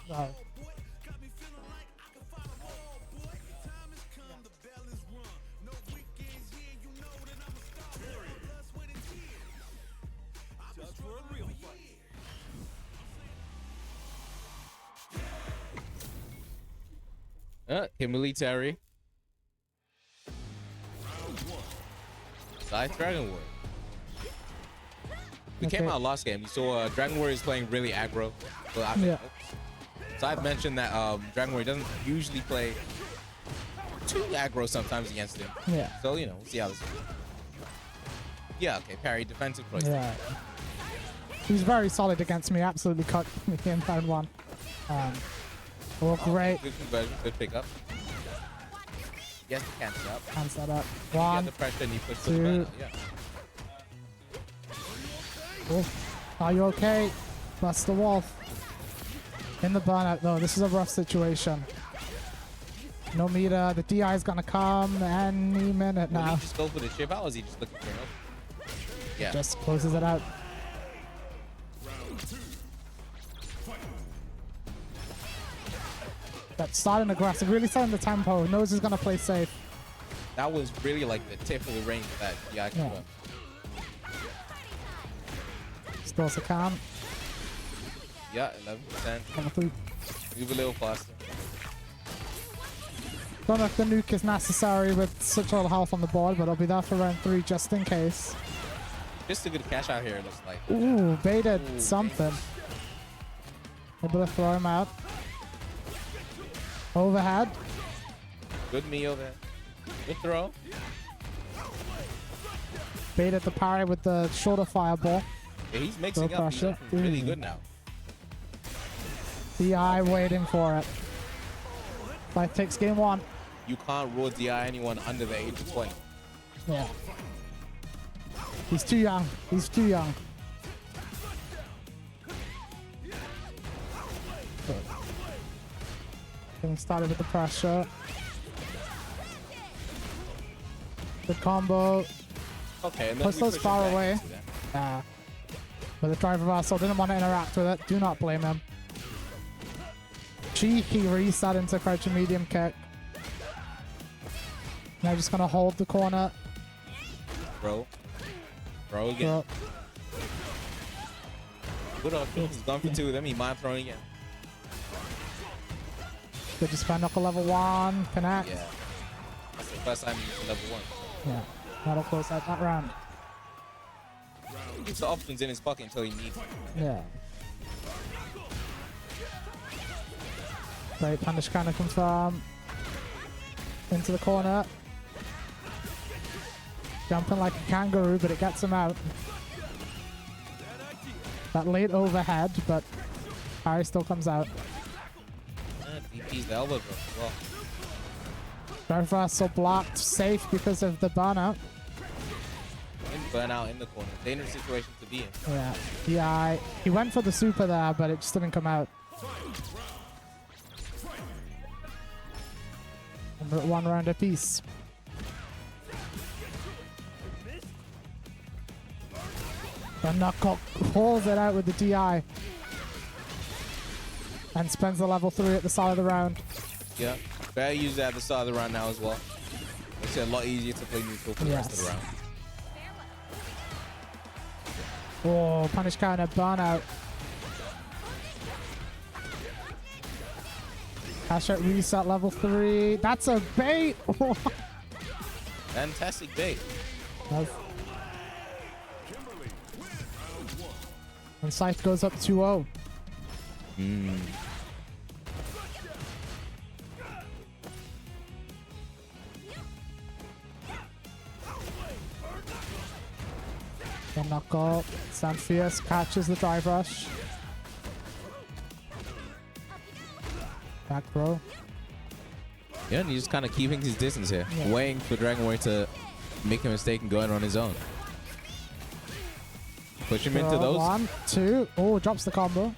No. Kimberly Terry. Scythe Dragon Warrior. We came out last game. You saw Dragon Warrior is playing really aggro. Well, Yeah. Scythe mentioned that Dragon Warrior doesn't usually play too aggro sometimes against him. Yeah. So, you know, we'll see how this goes. Yeah, okay, parry, defensive choice. Yeah. He's very solid against me. Absolutely cut me in round one. Oh, great. Good conversion, good pickup. Yes, you cancel up. Cancel that up. You get One. the pressure and you push two. the burnout. Yeah. Oh, are you okay? That's the wolf. In the burnout though. This is a rough situation. No meter. The DI is gonna come any minute Will now. he just go for the chip out or is he just looking for help? Yeah. Just closes it out. That's starting aggressive, really setting the tempo. Knows he's gonna play safe. That was really like the tip of the range of that DI control. Still a can. Yeah, 11%. Number 3. Move a little faster. Don't know if the nuke is necessary with such little health on the board, but I'll be there for round 3 just in case. Just a good cash out here, it looks like. Ooh, baited Ooh, something. Able to throw him out. Overhead. Good me over there. Good throw. Baited the parry with the shoulder fireball. Yeah, he's mixing Low up. He's pressure. looking really good now. DI waiting for it. Fight takes game 1. You can't raw DI anyone under the age of 20. Yeah. He's too young. He's too young. Getting started with the pressure. The combo. Okay, and then Push we those push far him back away. into that. But the driver reversal didn't want to interact with it. Do not blame him. Cheeky reset into crouching medium kick. Now just gonna hold the corner. Bro. Bro again. Bro. Good on him. He's gone for 2 of them. He mind throwing again. Good to spend knuckle level 1. Connect. Yeah. That's the first time he's level 1. Yeah. That'll close out that round. He keeps the options in his pocket until he needs them. Yeah. Great punish kind of confirm. Into the corner. Jumping like a kangaroo, but it gets him out. That late overhead, but Harry still comes out. DP's the elbow drop as well. Drive reversal blocked, safe because of the burnout. And burn out in the corner. Dangerous situation to be in. Yeah, he went for the super there, but it just didn't come out. And we're at 1 round apiece. The knuckle pulls it out with the DI. And spends the level 3 at the start of the round. Yeah. Better use that at the start of the round now as well. Makes it a lot easier to play neutral for the rest of the round. Oh, punish counter, burnout. Cash out reset level 3. That's a bait! Fantastic bait. That's... And Scythe goes up 2-0. The knuckle. Stand fierce, catches the drive rush. Back row. Yeah, and he's just kind of keeping his distance here, Yeah. waiting for Dragon Warrior to make a mistake and go in on his own. Push him into those. 1, 2. Oh, drops the combo.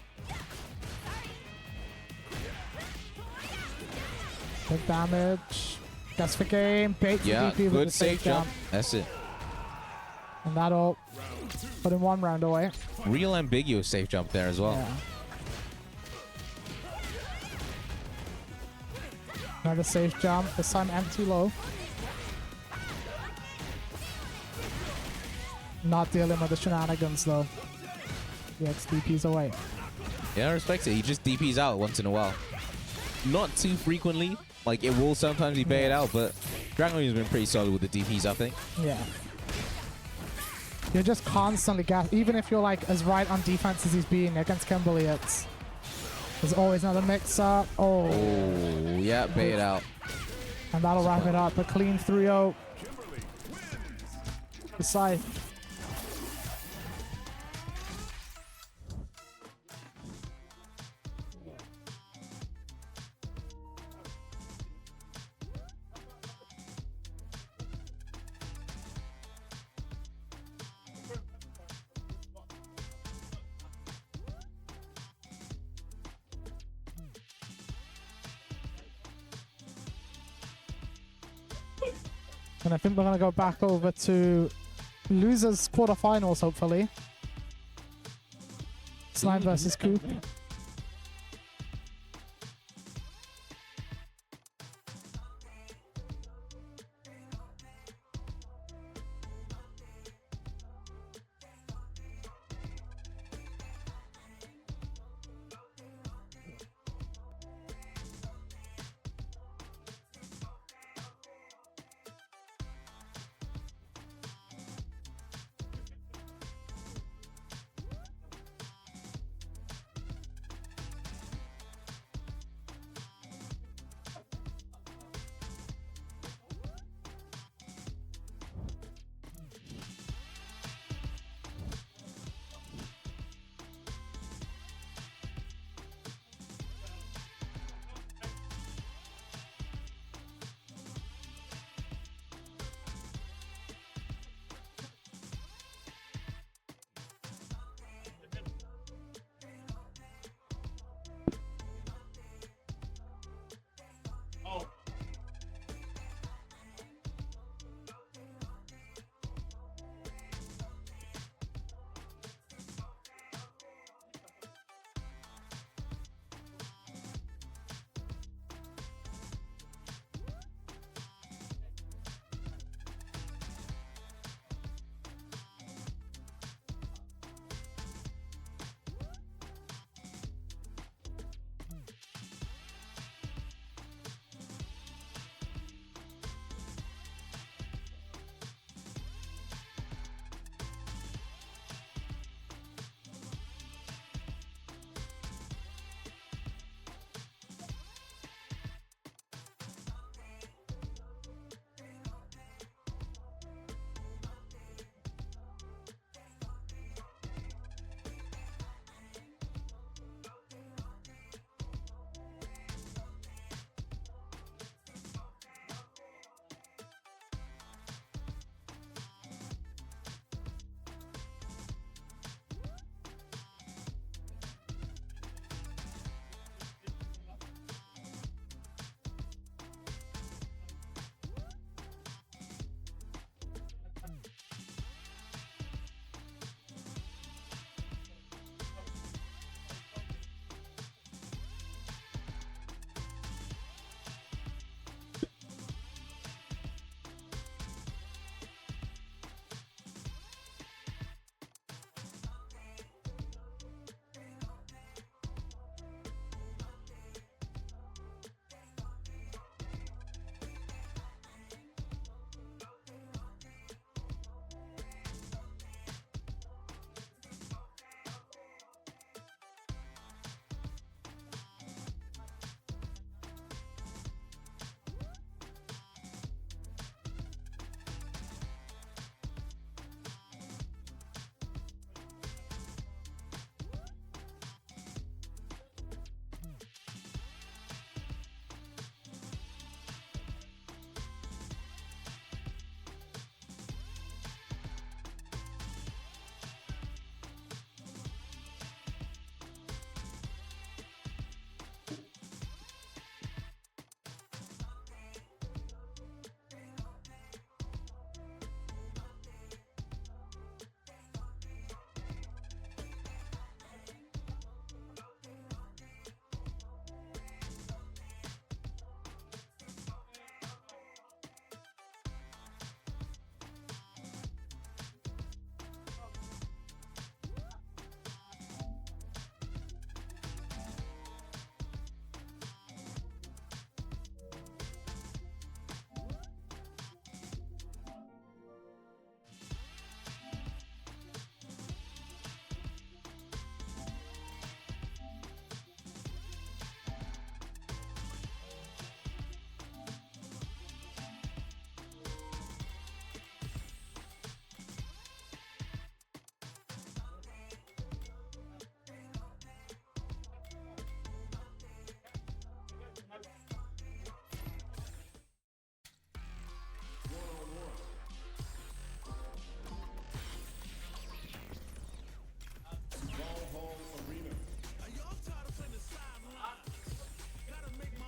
Big damage. Guess for game. Bait for Yeah, DP with good the safe jump. That's it. And that'll put him 1 round away. Real ambiguous safe jump there as well. Yeah. Another safe jump. This time empty low. Not dealing with the shenanigans though. The XDP's away. Yeah, I respect it. He just DPs out once in a while. Not too frequently. Like, it will sometimes be baited out, but Dragon Warrior's been pretty solid with the DPs, I think. Yeah. You're just constantly even if you're like as right on defense as he's being against Kimberly, there's always another mix-up. Oh, Yeah, bait out. and that'll wrap it up. A clean 3-0. The Scythe. And I think we're going to go back over to losers quarterfinals, hopefully. Slime versus Coop.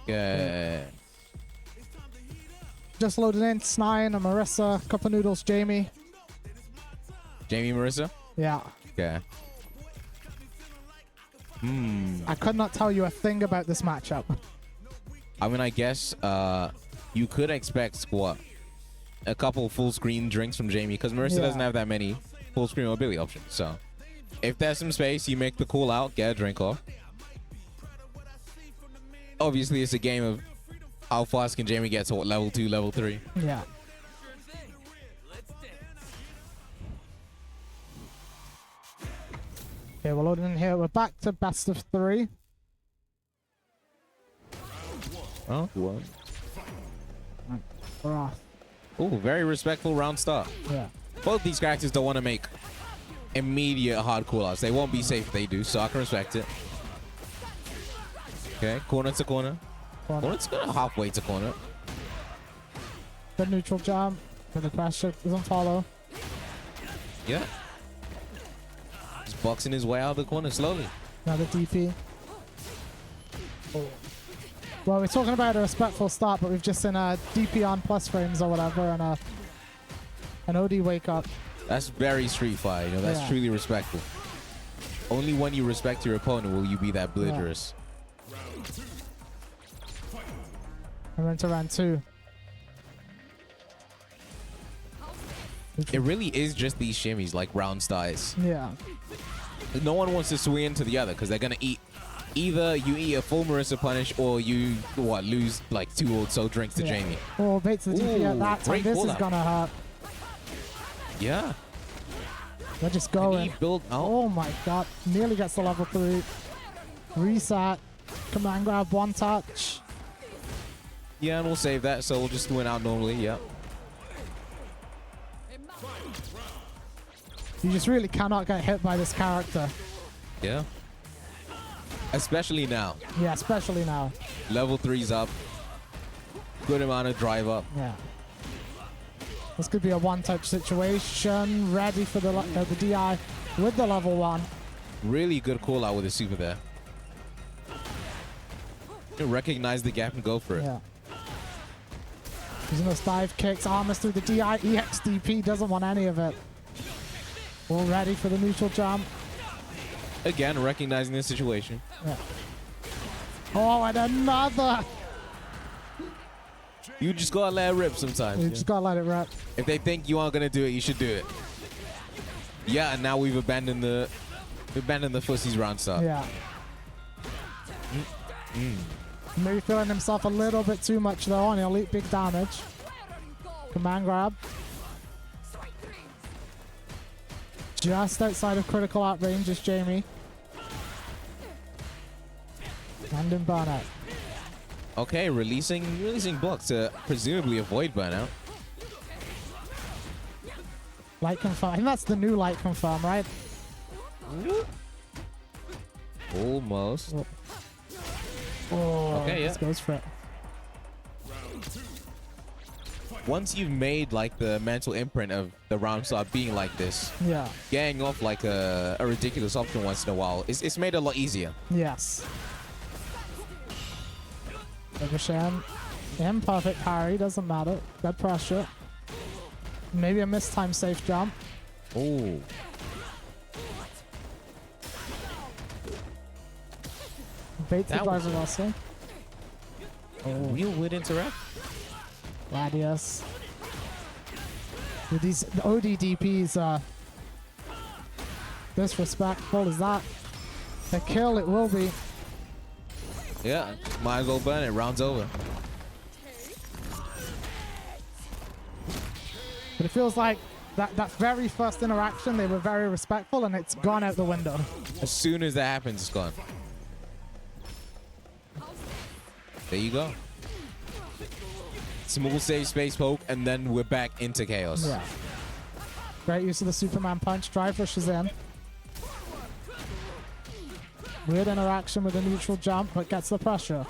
Good. Just loaded in. Snine, and Marissa, Cupofnoodles, Jamie. Jamie, Marissa? Yeah. Okay. I could not tell you a thing about this matchup. I mean, I guess you could expect what? A couple full screen drinks from Jamie because Marissa doesn't have that many full screen mobility options. So if there's some space, you make the call out, get a drink off. Obviously, it's a game of how fast can Jamie get to what, level 2, level 3. Yeah. Okay, we're loading in here. We're back to best of 3. Oh, what? We're off. Oh, very respectful round start. Yeah. Both these characters don't want to make immediate hard callouts. They won't be safe if they do, so I can respect it. Okay, corner to corner. Corner to corner, halfway to corner. The neutral jump. But the pressure doesn't follow. Yeah. Just boxing his way out of the corner slowly. Another DP. Well, we're talking about a respectful start, but we've just seen a DP on plus frames or whatever, and an OD wake up. That's very Street Fighter, you know, that's truly respectful. Only when you respect your opponent will you be that belligerent. And we're into round 2. It really is just these shimmies, like round starts. Yeah. No one wants to swing into the other because they're going to eat. Either you eat a full Marissa punish or you, lose like 2 or so drinks to Jamie. Oh, bait to the DP at that time. This is going to hurt. Yeah. They're just going. Build Oh my god. Nearly gets to level 3. Reset. Command grab, 1 touch. Yeah, and we'll save that, so we'll just win out normally, yeah. You just really cannot get hit by this character. Yeah. Especially now. Yeah, especially now. Level 3's up. Good amount of drive up. Yeah. This could be a one-touch situation. Ready for the DI with the level 1. Really good call out with the super there. You recognize the gap and go for it. Yeah. Using those dive kicks, armors through the DI. EXDP doesn't want any of it. All ready for the neutral jump. Again, recognizing the situation. Yeah. Oh, and another. You just gotta let it rip sometimes. You just gotta let it rip. If they think you aren't gonna do it, you should do it. Yeah, and now we've abandoned the fussies round start. Yeah. Maybe feeling himself a little bit too much though, and he'll eat big damage. Command grab. Just outside of critical out range is Jamie. And in burnout. Okay, releasing blocks to presumably avoid burnout. Light confirm. I think that's the new light confirm, right? Almost. Oh, okay, this goes for it. Once you've made like the mental imprint of the round start being like this, getting off like a ridiculous option once in a while, it's made it a lot easier. Yes. Ricochet. Imperfect parry, doesn't matter. Dead pressure. Maybe a mistime safe jump. Oh. Bait the driver also. Oh. Real would interact. Gladius. With these ODDPs disrespectful as that. The kill it will be. Yeah, might as well burn it. Round's over. But it feels like that very first interaction, they were very respectful, and it's gone out the window. As soon as that happens, it's gone. There you go. Small save space poke, and then we're back into chaos. Yeah. Great use of the Superman punch. Drive rushes in. Weird interaction with a neutral jump, but gets the pressure.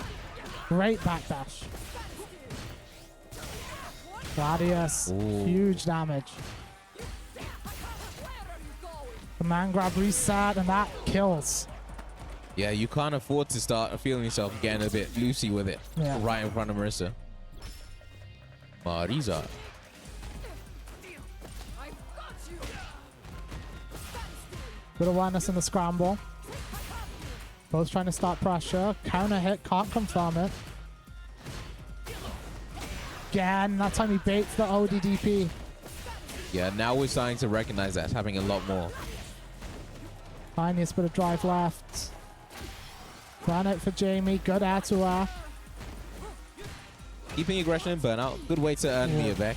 Great backdash. Gladius. Ooh. Huge damage. Command grab reset, and that kills. Yeah, you can't afford to start feeling yourself getting a bit loosey with it. Yeah. Right in front of Marissa. Marisa. Good awareness in the scramble. Both trying to start pressure. Counter hit, can't confirm it. Again, that time he baits the ODDP. Yeah, now we're starting to recognize that's happening a lot more. Tiniest bit of drive left. Run it for Jamie. Good air to air. Keeping aggression and burnout. Good way to earn Mia back.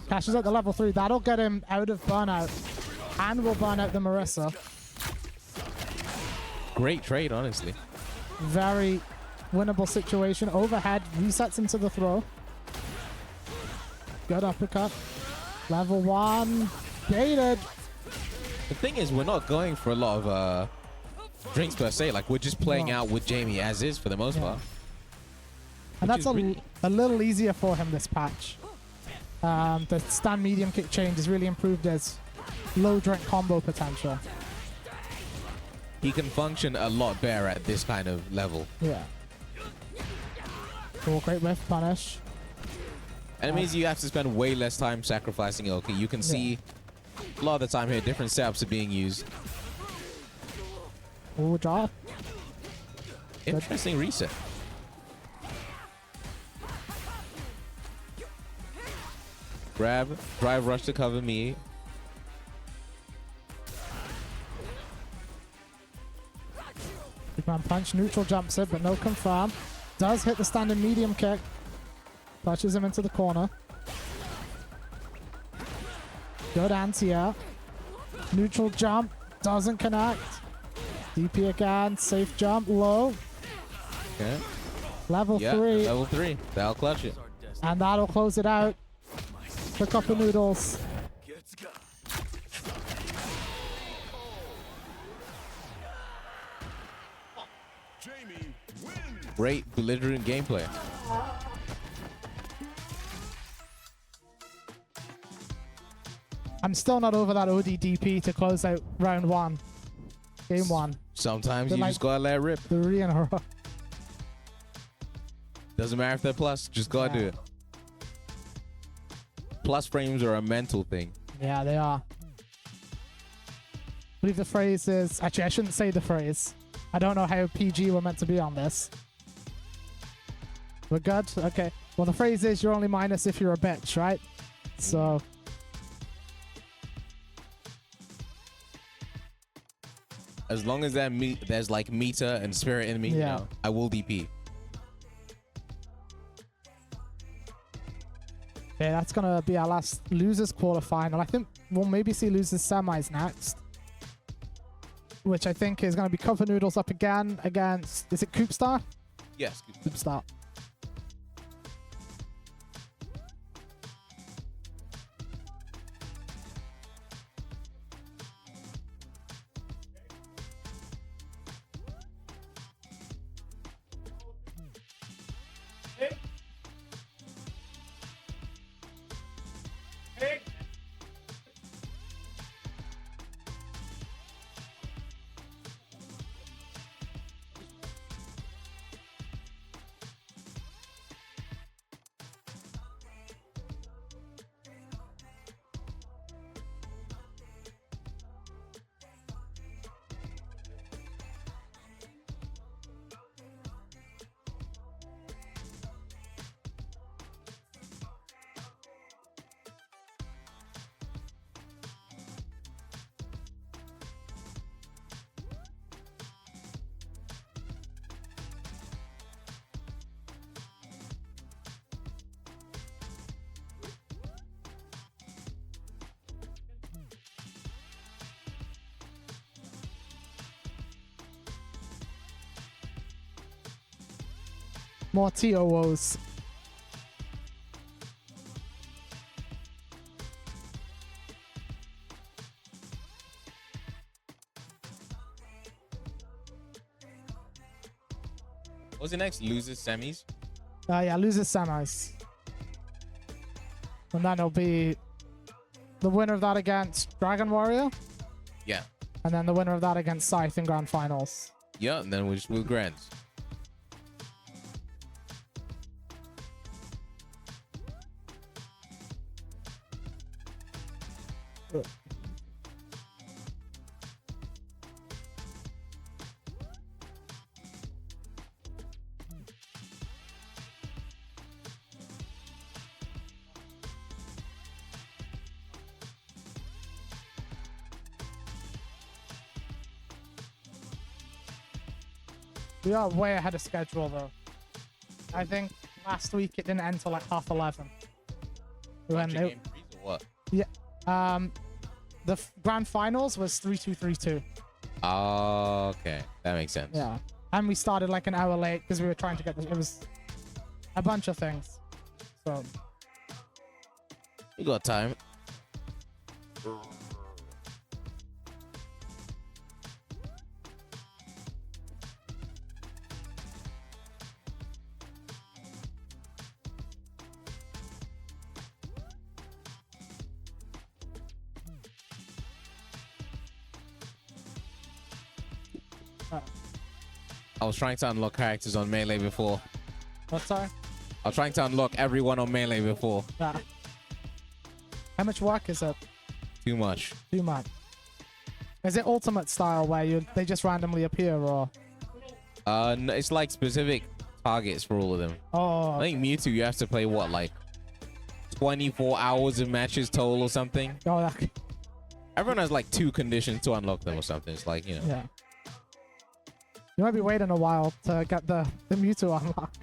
Cashes at the level 3. That'll get him out of burnout. And will burn out the Marissa. Great trade, honestly. Very winnable situation. Overhead. Resets into the throw. Good uppercut. Level 1. Baited. The thing is, we're not going for a lot of drinks per se. Like, we're just playing out with Jamie as is for the most part. And Which that's is really- a little easier for him this patch. The stand medium kick change has really improved his low drink combo potential. He can function a lot better at this kind of level. Yeah. Cool, great whiff punish. And it means you have to spend way less time sacrificing it. Okay, you can see a lot of the time here, different setups are being used. Ooh, draw. Interesting reset. Grab, drive, rush to cover me. Big man punch, neutral jumps it, but no confirm. Does hit the standing medium kick. Touches him into the corner. Good anti-air. Neutral jump, doesn't connect. DP again, safe jump, low. Okay. Level Yeah, 3. level 3. That'll clutch it. And that'll close it out. The Cupofnoodles. Let's go. Jamie wins. Great belligerent gameplay. I'm still not over that ODDP to close out round 1. Game 1. Sometimes But you like- just gotta let it rip. 3 in a row. Doesn't matter if they're plus, just gotta do Yeah. it. Plus frames are a mental thing. Yeah, they are. I believe the phrase is... Actually, I shouldn't say the phrase. I don't know how PG we're meant to be on this. We're good? Okay. Well, the phrase is you're only minus if you're a bitch, right? So... As long as there's like meter and spirit in me, you Yeah. know, I will DP. Okay, that's going to be our last losers quarterfinal. I think we'll maybe see losers semis next. Which I think is going to be Cupofnoodles up again against... Is it Coopstar? Yes. Coopstar. More TOOs. What's the next? Losers semis? Yeah, losers semis. And then it'll be the winner of that against Dragon Warrior. Yeah. And then the winner of that against Scythe in grand finals. Yeah, and then we'll just move grands. We are way ahead of schedule though. I think last week it didn't end till like 11:30. When they, Game threes or what? yeah, the grand finals was 3-2-3-2. Oh, okay. That makes sense. Yeah, and we started like an hour late because we were trying to get it was a bunch of things. So You got time. I was trying to unlock characters on Melee before. what? Sorry. I was trying to unlock everyone on Melee before. Yeah. How much work is it? Too much. Too much. Is it ultimate style where they just randomly appear or? No, it's like specific targets for all of them. Oh, I think Mewtwo, you have to play what, like 24 hours of matches total or something. oh, that, Everyone has like 2 conditions to unlock them or something. It's like, you know. yeah. You might be waiting a while to get the Mewtwo unlocked.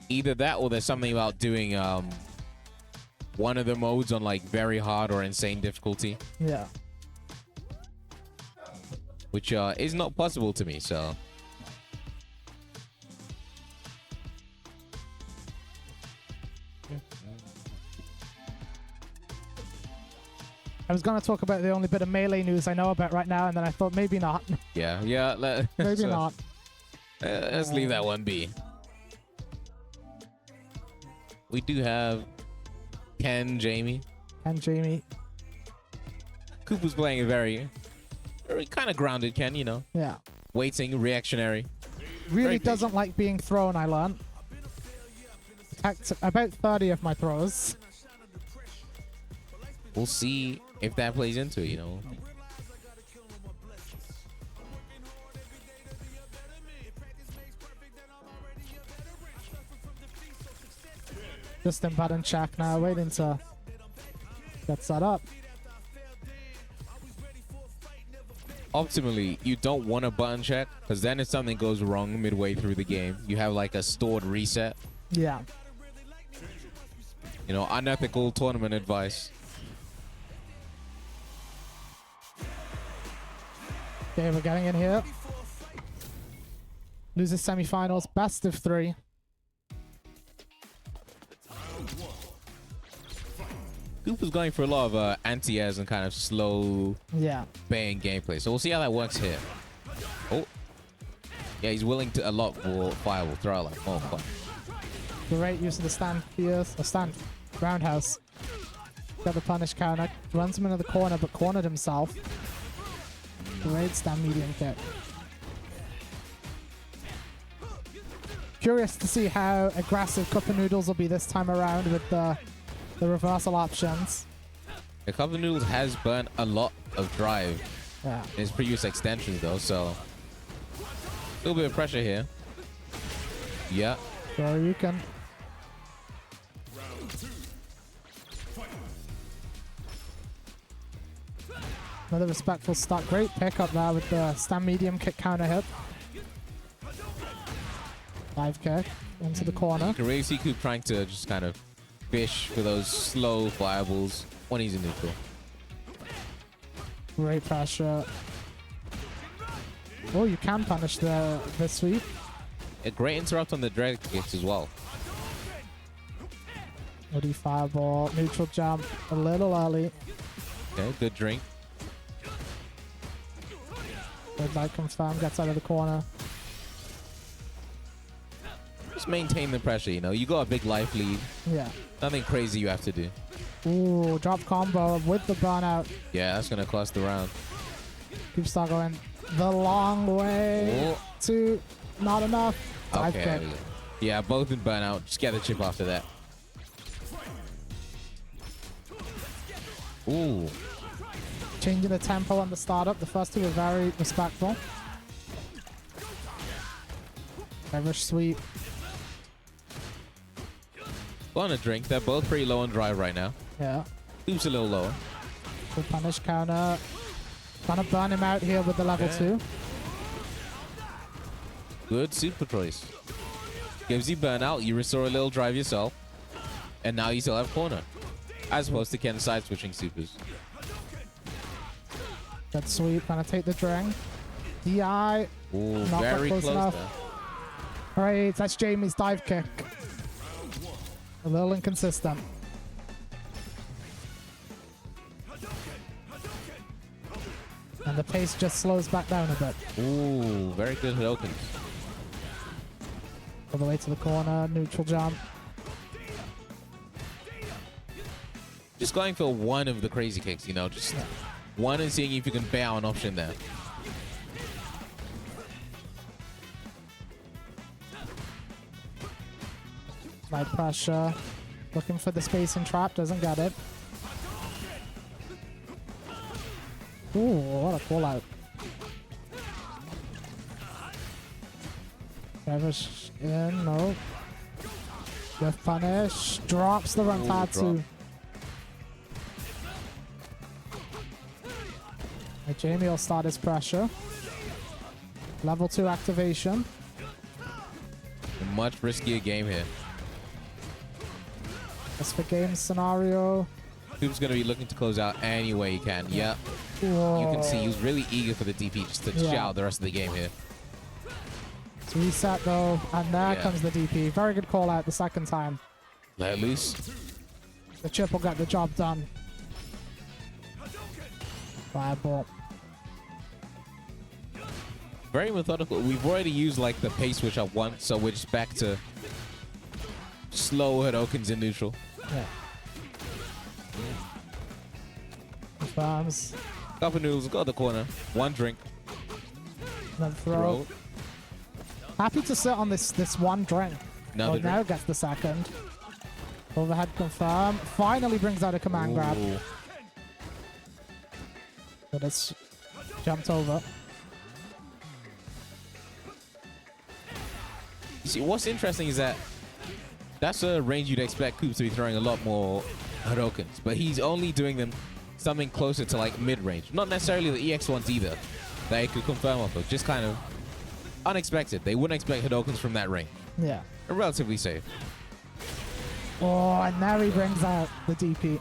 Either that or there's something about doing one of the modes on like very hard or insane difficulty, Yeah. which is not possible to me. So I was gonna talk about the only bit of Melee news I know about right now, and then I thought maybe not. yeah, Maybe so, not. Let's leave that one be. We do have Ken, Jamie. And Jamie. Coop was playing a very kind of grounded Ken, you know, Yeah. waiting, reactionary. Really Very doesn't like being thrown, I learned. Attacked about 30 of my throws. We'll see if that plays into it, you know. Just in button check now, waiting to get set up. Optimally, you don't want a button check because then if something goes wrong midway through the game, you have like a stored reset. Yeah. You know, unethical tournament advice. Okay, we're getting in here. Loses semifinals, best of 3. Goop was going for a lot of anti-airs and kind of slow Yeah. baying gameplay. So we'll see how that works here. Oh. Yeah, he's willing to a lot for Fire will throw out like more fun. Great use of the stand fierce, or stand roundhouse. Got the punish counter. Runs him into the corner, but cornered himself. Great stand medium kick. Curious to see how aggressive Cupofnoodles will be this time around with the reversal options. The Cupofnoodles has burnt a lot of drive Yeah. in his previous extensions though, so a little bit of pressure here. Yeah. So you can. Another respectful start. Great pickup there with the stand medium kick counter hit. 5 kick into the corner. You can really see Coop trying to just kind of fish for those slow fireballs when he's in neutral. Great pressure. Oh, you can punish the sweep. A great interrupt on the drag kicks as well. OD fireball. Neutral jump. A little early. Okay, good drink. Red light confirmed. Gets out of the corner. Just maintain the pressure, you know. You got a big life lead. Yeah. Nothing crazy you have to do. Ooh, drop combo with the burnout. Yeah, that's gonna cost the round. Cupstar going the long way Oh. to not enough. Dive Okay. kick. there we go. Yeah, both in burnout. Just get the chip after that. Ooh. Changing the tempo on the startup. The first two were very respectful. Irish sweep. On a drink. They're both pretty low on drive right now. Yeah. Oops, a little lower. Good punish counter. Gonna burn him out here with the level 2. Good super choice. Gives you burnout. You restore a little drive yourself. And now you still have corner. As opposed to Ken side switching supers. Good sweep. Gonna take the drink. DI. Ooh, Not very close close enough. there. Alright, that's Jamie's dive kick. A little inconsistent. And the pace just slows back down a bit. Ooh, very good Hadokens. All the way to the corner, neutral jump. Just going for one of the crazy kicks, you know, just one and seeing if you can bail an option there. Light pressure. Looking for the spacing trap, doesn't get it. Ooh, what a call out. Travis in, no. With punish. Drops the run Ooh, Tatsu. Jamie will start his pressure. Level 2 activation. A much riskier game here. That's the game scenario. Coop's going to be looking to close out any way he can. Yeah, Whoa. you can see he was really eager for the DP just to Yeah. shout the rest of the game here. It's reset though, and there Yeah. comes the DP. Very good call out the second time. Let it loose. The chip will get the job done. Fireball. Very methodical. We've already used like the pace switch up once, so we're just back to slow Hadokens in neutral. Yeah. Confirms. Cupofnoodles got the corner. One drink. Then throw. Throw. Happy to sit on this one drink. Another Now drink. gets the second. Overhead confirm. Finally brings out a command grab. Ooh. But it's jumped over. You see, what's interesting is that that's a range you'd expect Coop to be throwing a lot more Hadokens, but he's only doing them something closer to like mid-range. Not necessarily the EX ones either, that he could confirm off of. Just kind of unexpected. They wouldn't expect Hadokens from that range. Yeah. And relatively safe. Oh, and now he brings out the DP.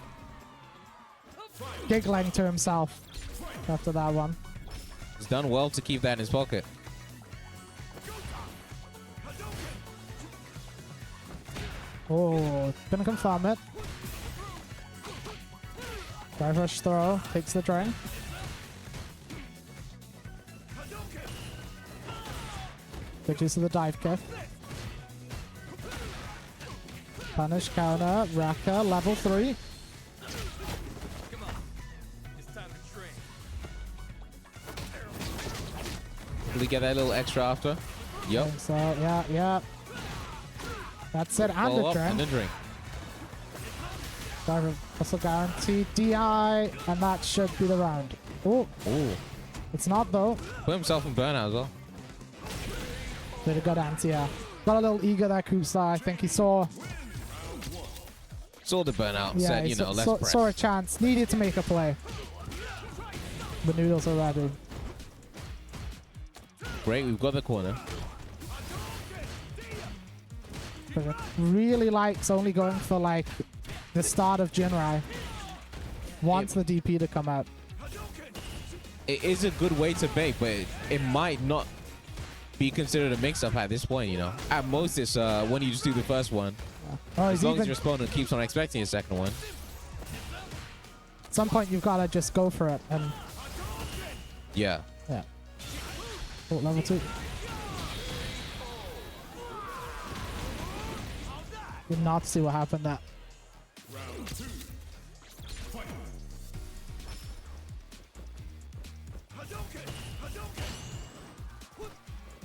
Giggling to himself after that one. He's done well to keep that in his pocket. Oh, gonna confirm it. Dive rush throw, takes the drain. Good use of the dive kick. Punish counter, Raka, level 3. Will he get that little extra after? Yep. So, yeah. That's it, and Follow the up drain. and the drink. Dive also guaranteed DI, and that should be the round. Oh, Ooh. it's not though. Put himself in burnout as well. Bit of good anti-air. Got a little eager there, Kusa. I think he saw. Saw the burnout. Yeah, Said, he you know, let's saw, press. saw a chance. Needed to make a play. The noodles are ready. Great, we've got the corner. But really likes only going for like the start of Jinrai. Wants the DP to come out. It is a good way to bait, but it might not be considered a mix-up at this point, you know. At most, it's when you just do the first one. Oh, As he's long even, as your opponent keeps on expecting a second one. at some point you've got to just go for it. And Yeah. yeah. Oh, level 2. Did not see what happened there.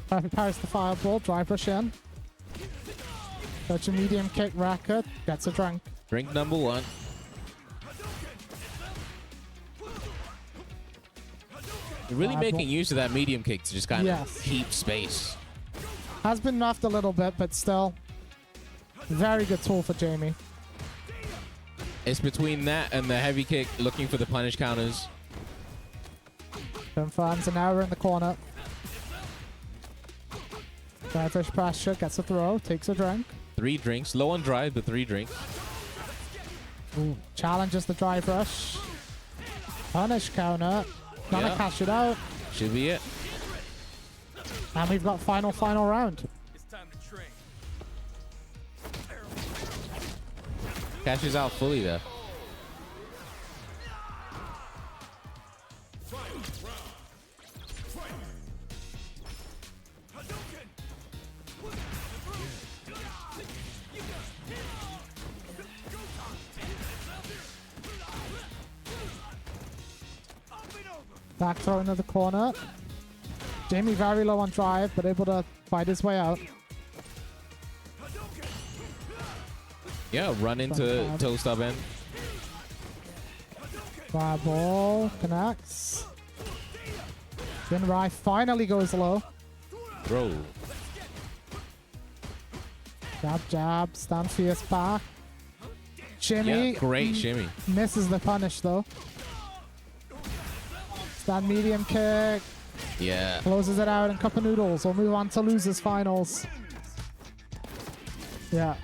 Perfect parries the fireball, drive rush in. Touch a medium kick, racket, gets a drink. Drink number 1. You're really making use of that medium kick to just kind of keep space. Has been nerfed a little bit, but still. Very good tool for Jamie. It's between that and the heavy kick, looking for the punish counters. Confirms an error in the corner. Drive pressure, gets a throw, takes a drink. 3 drinks. Low on drive, but 3 drinks. Ooh, challenges the drive rush. Punish counter. Gonna cash it out. Should be it. And we've got final round. It's time to train. Cashes out fully there. Back throw into the corner. Jamie very low on drive, but able to fight his way out. Yeah, run into toe stub end. Fireball connects. Jinrai finally goes low. Bro. Jab, jab, stand fierce back. Shimmy. Yeah, great shimmy. Misses the punish though. Stand medium kick. Yeah. Closes it out, and Cupofnoodles will move on to losers finals. Yeah.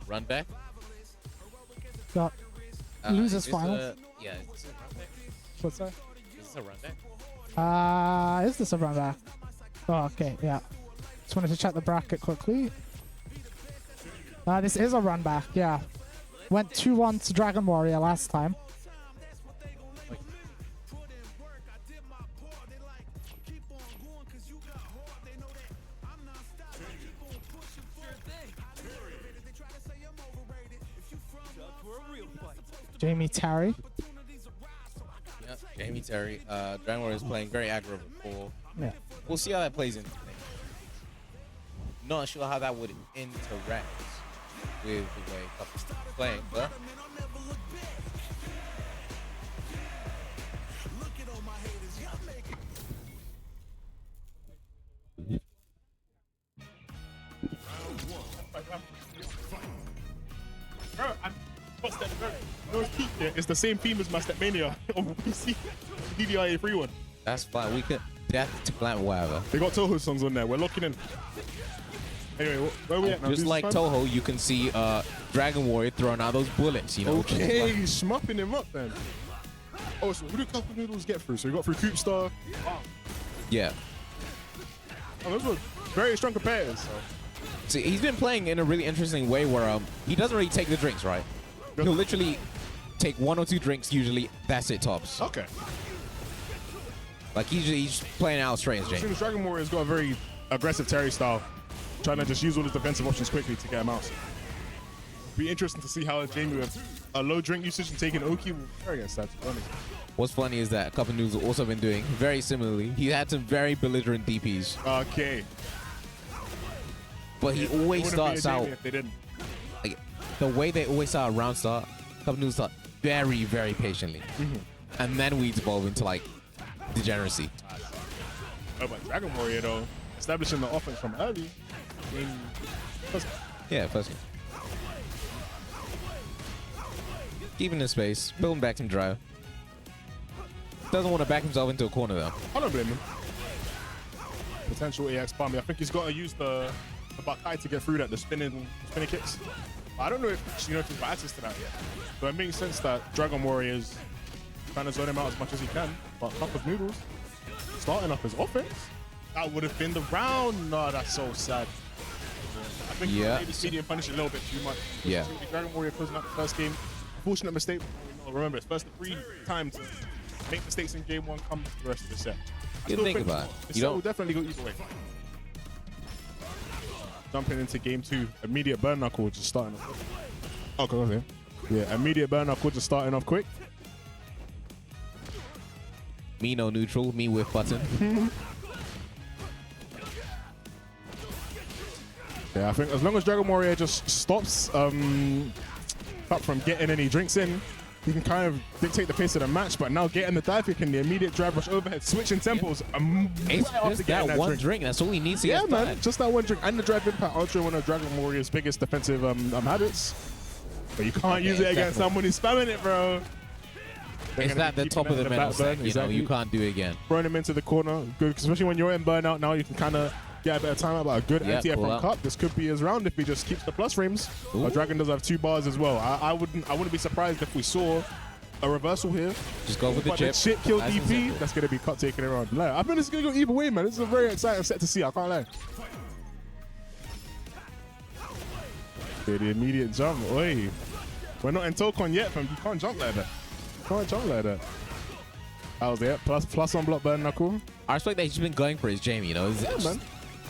Run back. Got losers Is this final. yeah, is this a run back? What's that? Is this a run back? Is this a run back? Oh, okay, yeah. Just wanted to check the bracket quickly. This is a run back, yeah. Went 2-1 to Dragon Warrior last time. Jamie Terry. Yeah, Jamie Terry. Dragon Warrior is playing very aggro before. Yeah. We'll see how that plays into things. Not sure how that would interact with the way Cupofnoodles is playing, but Bro, and what's that? No, it's the same theme as my Stepmania on PC. DDIA 3-1. that's fine. We could death to plant whatever. They got Toho songs on there. We're locking in. Anyway, where are we at now? Just like Toho, you can see Dragon Warrior throwing out those bullets, you know. Okay, he's schmupping him up then. Oh, so who did Cupofnoodles get through? So he got through Coop Star. Wow. Yeah. Oh, those were very strong competitors. So. See, he's been playing in a really interesting way where he doesn't really take the drinks, right? He'll literally take 1 or 2 drinks usually. That's it, tops. Okay. Like he's playing out straight as It James. seems Dragon Warrior's got a very aggressive Terry style, trying to just use all his defensive options quickly to get him out. Be interesting to see how Jamie with a low drink usage and taking Oki will fare against that, to be honest. What's funny is that Cupofnoodles has also been doing very similarly. He had some very belligerent DPs, Okay. but he It always wouldn't starts be a Jamie out if they didn't. like the way they always start a round start. Cupofnoodles start very, very patiently, and then we evolve into like degeneracy. Oh, but Dragon Warrior though, establishing the offense from early. I mean, Yeah, first. Keeping his space, building back some drive. Doesn't want to back himself into a corner though. I don't blame him. Potential AX bomb. I think he's got to use the Bakai to get through that, the spinning kicks. I don't know if if he's got access to that yet. But it makes sense that Dragon Warrior is trying to zone him out as much as he can. But Cupofnoodles starting up his offense. That would have been the round. No, that's so sad. I think he made the medium punish a little bit too much. Yeah. Dragon Warrior closing out the first game. Unfortunate mistake. Remember, it's first 3 times to make mistakes in game 1, come the rest of the set. You think about it. The You set don't will definitely go either way. Jumping into game 2, immediate burn knuckle just starting off. Okay, okay. Yeah, immediate burn knuckle just starting off quick. me no neutral, me with button. Yeah, I think as long as Dragon Warrior just stops Cup from getting any drinks in, he can kind of dictate the pace of the match. But now getting the dive kick and the immediate drive rush overhead, switching tempos. It's just that one drink. That's all he needs to Yeah, get man, started. just that one drink and the drive impact ultra, one of Dragon Warrior's biggest defensive habits. But you can't use it against someone who's spamming it, bro. It's that the top of the medal set, you know, you can't do it again. Throwing him into the corner, good, especially when you're in burnout now, you can kind of get a bit of time out, but a good anti-air pull from up. Cup. This could be his round if he just keeps the plus frames. But Dragon does have 2 bars as well. I wouldn't be surprised if we saw a reversal here. Just go for the But chip. the chip killed Nice and DP. simple. That's going to be Cup taking it around. Like, I think it's going to go either way, man. This is a very exciting set to see. I can't lie. Okay, the immediate jump. Oi. We're not in Tokon yet, fam. You can't jump like that. You can't jump like that. That was it. Plus on block burn knuckle. I respect that he's been going for his Jamie, you know. It's, man.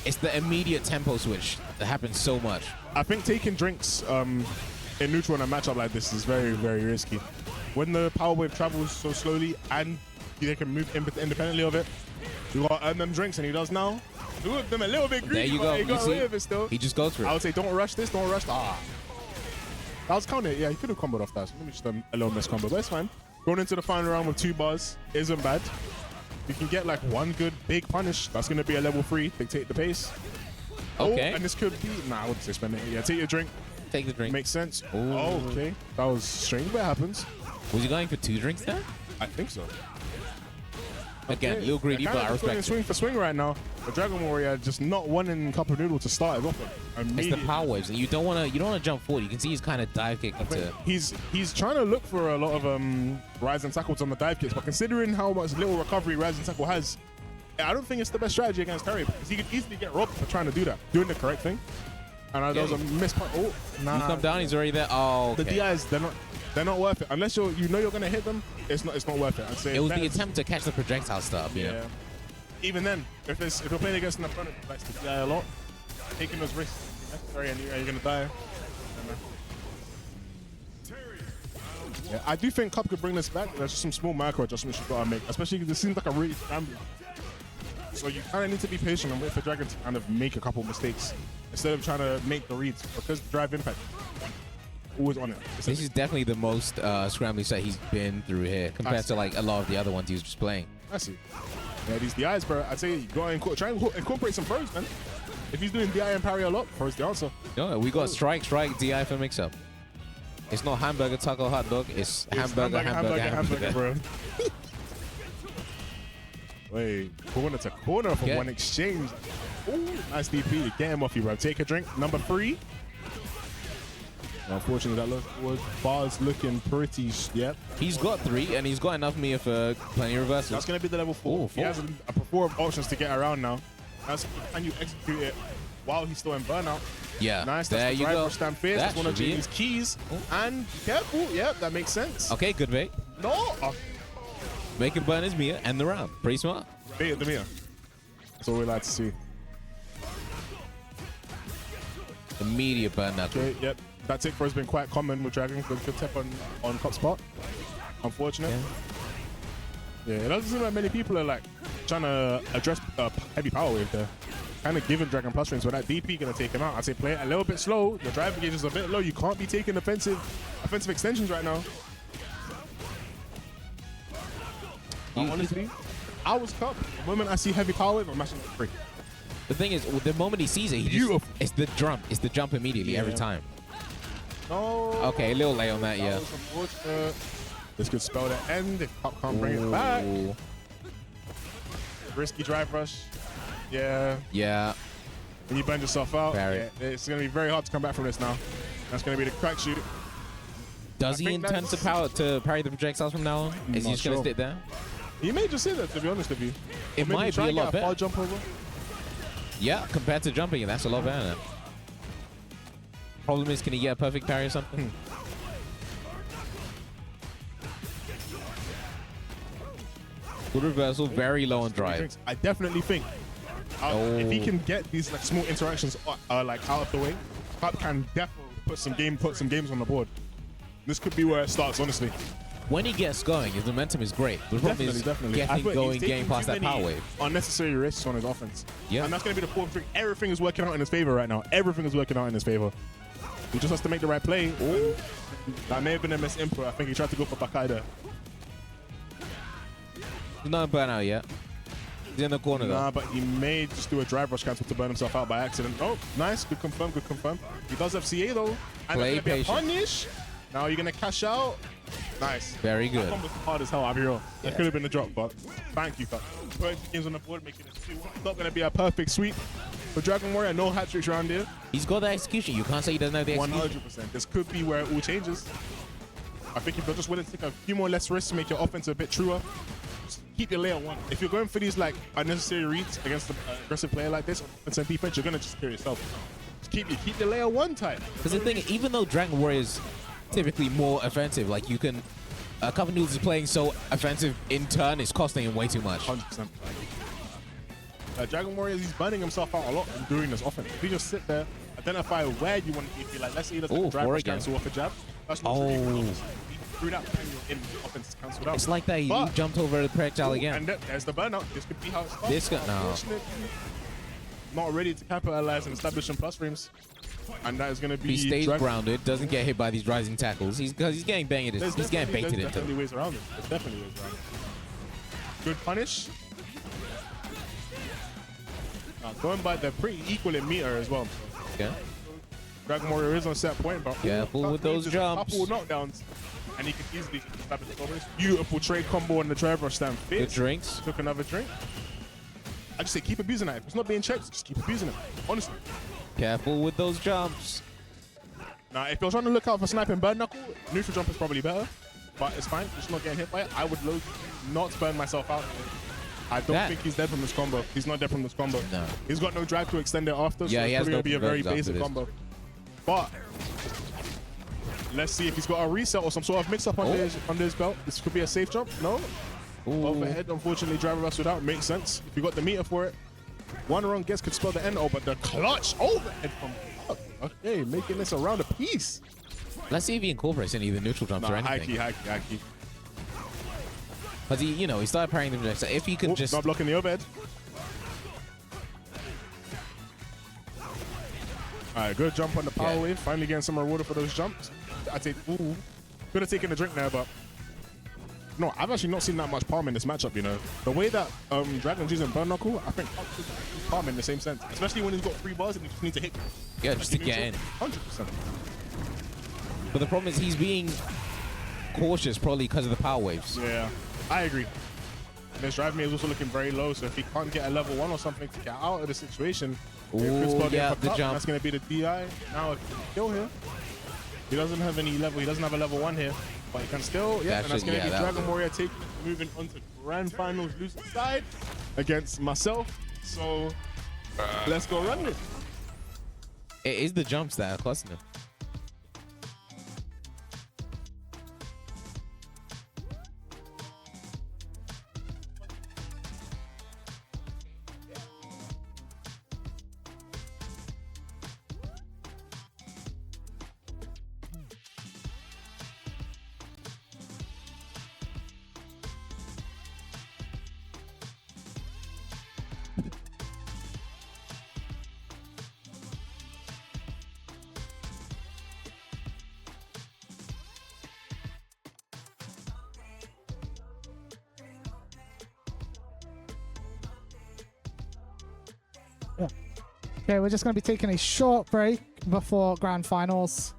it's the immediate tempo switch that happens so much. I think taking drinks in neutral in a matchup like this is very, very risky. When the power wave travels so slowly and they can move independently of it, you got to earn them drinks, and he does now. Two of them a little bit greedy, There you but go. he You got away see? with it still. He just goes for I it. would say don't rush this, don't rush that. That was counted. Yeah, he could have comboed off that. So maybe just a little miss combo, but it's fine. Going into the final round with 2 bars isn't bad. You can get like one good big punish. That's going to be a level 3. Dictate the pace. Okay. Oh, and this could be... Nah, I wouldn't say spend it. Yeah, take your drink. Take the drink. Makes sense. Ooh. Oh, okay. That was strange, but it happens. Was he going for 2 drinks there? I think so. Again, a little greedy, They're but kinda I just going respect swing it. for swing right now. The Dragon Warrior just not wanting Cupofnoodles to start it off with. It's the Immediate- power waves, and you don't want to jump forward. You can see he's kind of dive kick into. He's trying to look for a lot of rise and tackles on the dive kicks, but considering how much little recovery rise and tackle has, I don't think it's the best strategy against Terry, because he could easily get robbed for trying to do that, doing the correct thing. And there was a miss point. Oh, nah. You come down, he's already there. Oh, The okay. DIs, they're not worth it unless you know you're gonna hit them. It's not worth it. I'd say It was better the to- attempt to catch the projectile stuff, you know. Yeah. Even then, if you're playing against an opponent who likes to DI a lot, taking those risks is necessary, and you're gonna die. Yeah, I do think Cup could bring this back. There's just some small micro adjustments you've got to make, especially because it seems like a really So you kind of need to be patient and wait for Dragon to kind of make a couple mistakes instead of trying to make the reads, because drive impact always on it. This is definitely the most scrambly set he's been through here compared to like a lot of the other ones he was just playing. I see. Yeah, these DIs, bro. I'd say you go and try and incorporate some pros, man. If he's doing DI and parry a lot, pros the answer. No, we got strike, DI for mix-up. It's not hamburger, taco, hot dog. It's hamburger, bro. Wait, corner to corner from one exchange. Ooh, nice DP. Get him off you, bro. Take a drink. Number 3. Unfortunately, that bar's looking pretty. Yep. He's got 3, and he's got enough Mia for plenty of reversals. That's going to be the level 4. He has a plethora of options to get around now. Can you execute it while he's still in burnout? Yeah. Nice. There That's the you go. Stand fierce. That's one of Jamie's keys. And be careful. Yep, that makes sense. Okay, good bait. No. Oh. Make him burn his Mia, end the round. Pretty smart. Bait the Mia. That's all we like to see. Immediate burn now. Okay, yep. That tick for has been quite common with Dragon. Good tip on Cup's part. Unfortunate. Yeah, it doesn't seem like many people are like trying to address heavy power wave there. Kind of giving Dragon plus range, so that DP gonna take him out. I say play it a little bit slow. The drive gauge is a bit low. You can't be taking offensive extensions right now. Honestly, I was Cup. The moment I see heavy power wave, I'm mashing it free. The thing is, the moment he sees it, it's the jump. It's the jump immediately every time. No. Okay, a little late on that, yeah. Was unfortunate. This could spell the end if Cup can't bring it back. Risky drive rush. Yeah. Yeah. When you burn yourself out, yeah, it's going to be very hard to come back from this now. That's going to be the crack shoot. Does he intend to parry the projectiles from now on? Is he just going to sit there? He may just sit there, to be honest with you. It might be a lot better. Far jump over. Yeah, compared to jumping, that's a lot better. Problem is, can he get a perfect parry or something? Good reversal, very low on drive. I definitely think if he can get these like small interactions like out of the way, Cup can definitely put some games on the board. This could be where it starts, honestly. When he gets going, his momentum is great. The problem is getting going, getting past that power wave. Unnecessary risks on his offense. Yeah. And that's going to be the fourth thing. Everything is working out in his favor right now. Everything is working out in his favor. He just has to make the right play. That may have been a misinput. I think he tried to go for Bakai there. He's not burnout yet. He's in the corner though. Nah, but he may just do a drive rush cancel to burn himself out by accident. Oh, nice. Good confirm, good confirm. He does have CA though. And play patient. punish. Now you're going to cash out. Nice. Very good. That was hard as hell, I'll be real. That could have been a drop, but thank you, Cup. Putting games on the board, making it 2-1. It's not going to be a perfect sweep for Dragon Warrior. No hat tricks around here. He's got the execution. You can't say he doesn't have the execution. 100%. This could be where it all changes. I think if you're just willing to take a few more less risks to make your offense a bit truer, just keep your layer 1. If you're going for these like unnecessary reads against an aggressive player like this, offense and defense, you're going to just kill yourself. Just keep your layer 1 tight. Because the thing, even though Dragon Warrior is typically more offensive, like you can, Cupofnoodles is playing so offensive in turn, it's costing him way too much. 100%. Dragon Warrior, he's burning himself out a lot in doing this offense. If you just sit there, identify where you want to be, like, let's say he does like a drive rush cancel off a jab. That's not through that time you're in, the offense is cancelled out. It's like that, he jumped over the projectile again. And there's the burnout. This could be how it starts. This could, no. Not ready to capitalize and establish some plus frames. And that is going to be. He stays grounded, doesn't get hit by these rising tackles. He's getting baited. He's getting baited into. There's definitely ways around it. There's definitely ways around it. Good punish. Now going by, they're pretty equal in meter as well. Yeah. Dragon Warrior is on set point, but careful with those jumps. A couple knockdowns, and he can easily establish the beautiful trade combo on the drive rush stand. Good drinks. Took another drink. I just say keep abusing it. If it's not being checked, just keep abusing it. Honestly. Careful with those jumps. Now, if you're trying to look out for sniping burn knuckle, neutral jump is probably better, but it's fine. Just not getting hit by it. I would not burn myself out. I don't think he's dead from this combo. He's not dead from this combo. No. He's got no drive to extend it after, so yeah, it's probably going to be a very basic basic combo. But let's see if he's got a reset or some sort of mix-up under his belt. This could be a safe jump. No? Overhead, unfortunately, driver rush without. Makes sense. If you got the meter for it. One wrong guess could spell the end. Oh, but the clutch overhead from okay, making this a round of peace. Let's see if he incorporates any of the neutral jumps or anything. High key. Because he started parrying them. So if he could just not blocking the overhead. All right, good jump on the power Yeah. wave. Finally getting some reward for those jumps. Ooh, could have taken a drink there, but no, I've actually not seen that much palm in this matchup. You know, the way that Dragon's using Burn Knuckle, I think palm in the same sense, especially when he's got 3 bars and you just need to hit. Yeah, just to get in. 100%. But the problem is he's being cautious probably because of the power waves. Yeah, I agree. And this drive me is also looking very low, so if he can't get a level 1 or something to get out of the situation, Ooh, yeah, the jump. That's going to be the DI. Now, if he can kill here, he doesn't have any level. He doesn't have a level 1 here, but he can still. Yeah, and that's going to be Dragon Warrior moving on to Grand Finals losing side against myself. So let's go run this. It is the jumps that are costing him. Okay, we're just going to be taking a short break before grand finals,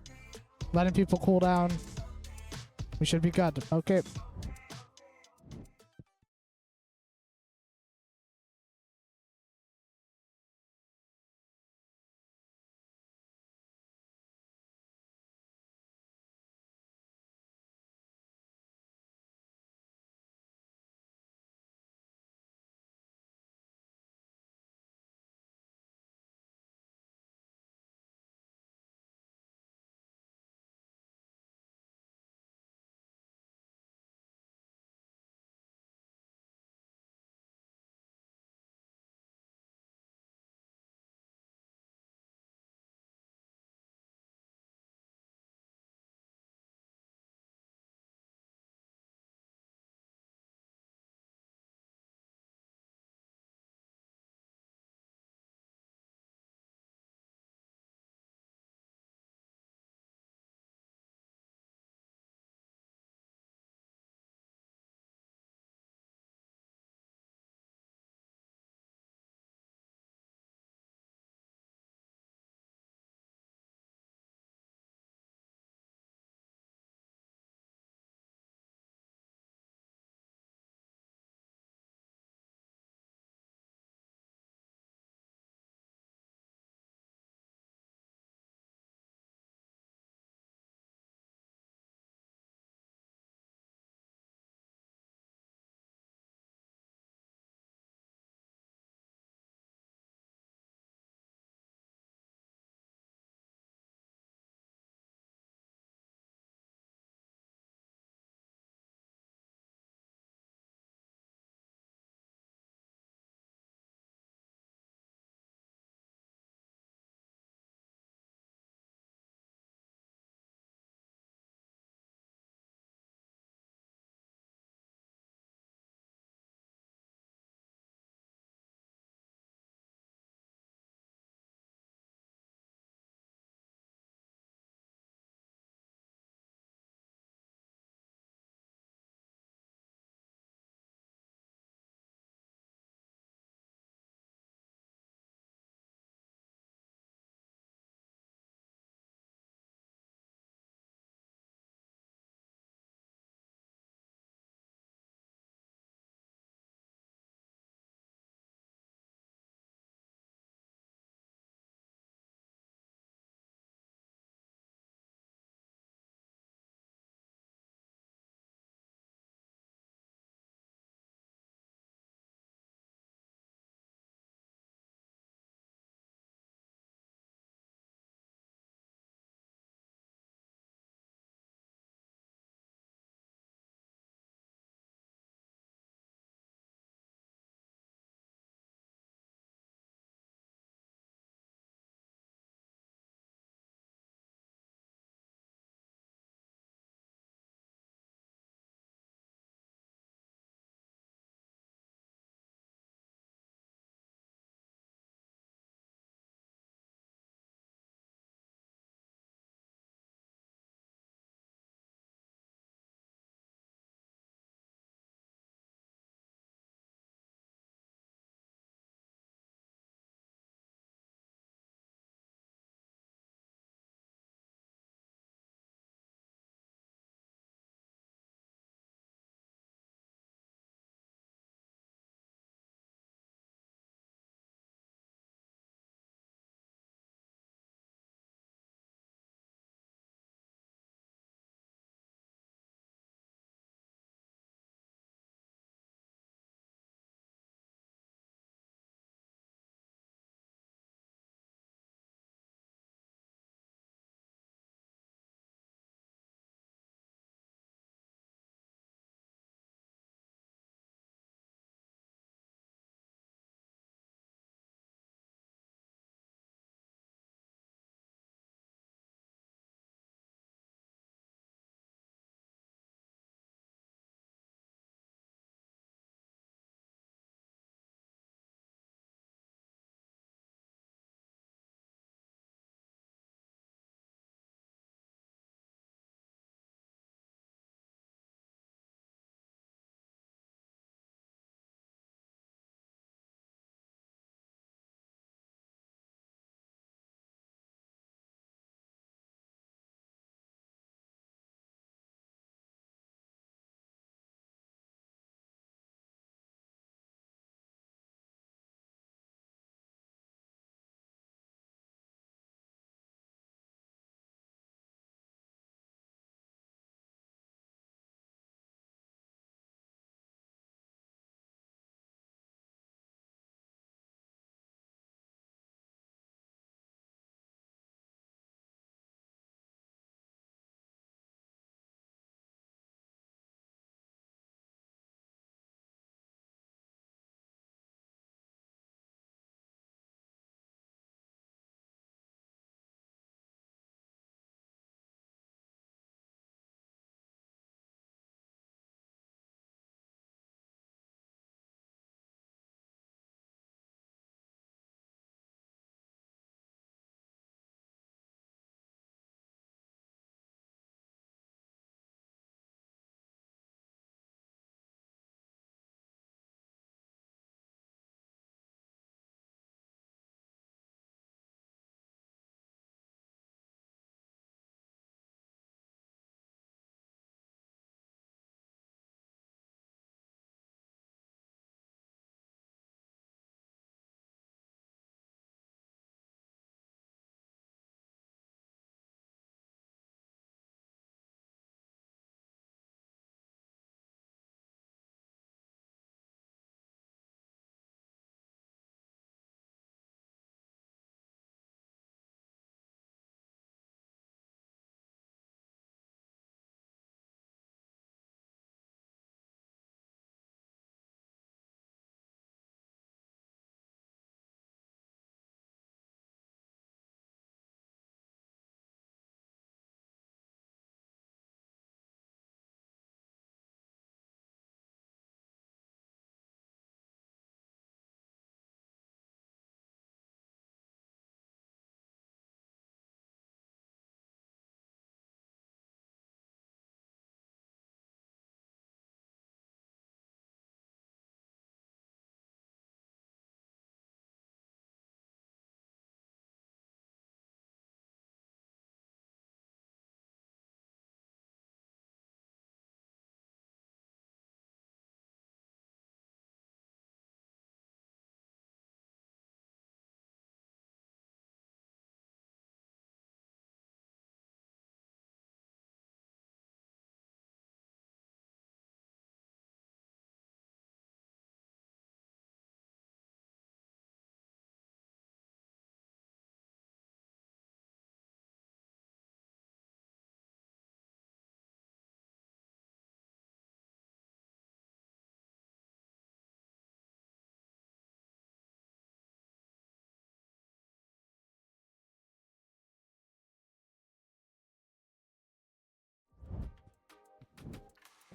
letting people cool down. We should be good. Okay.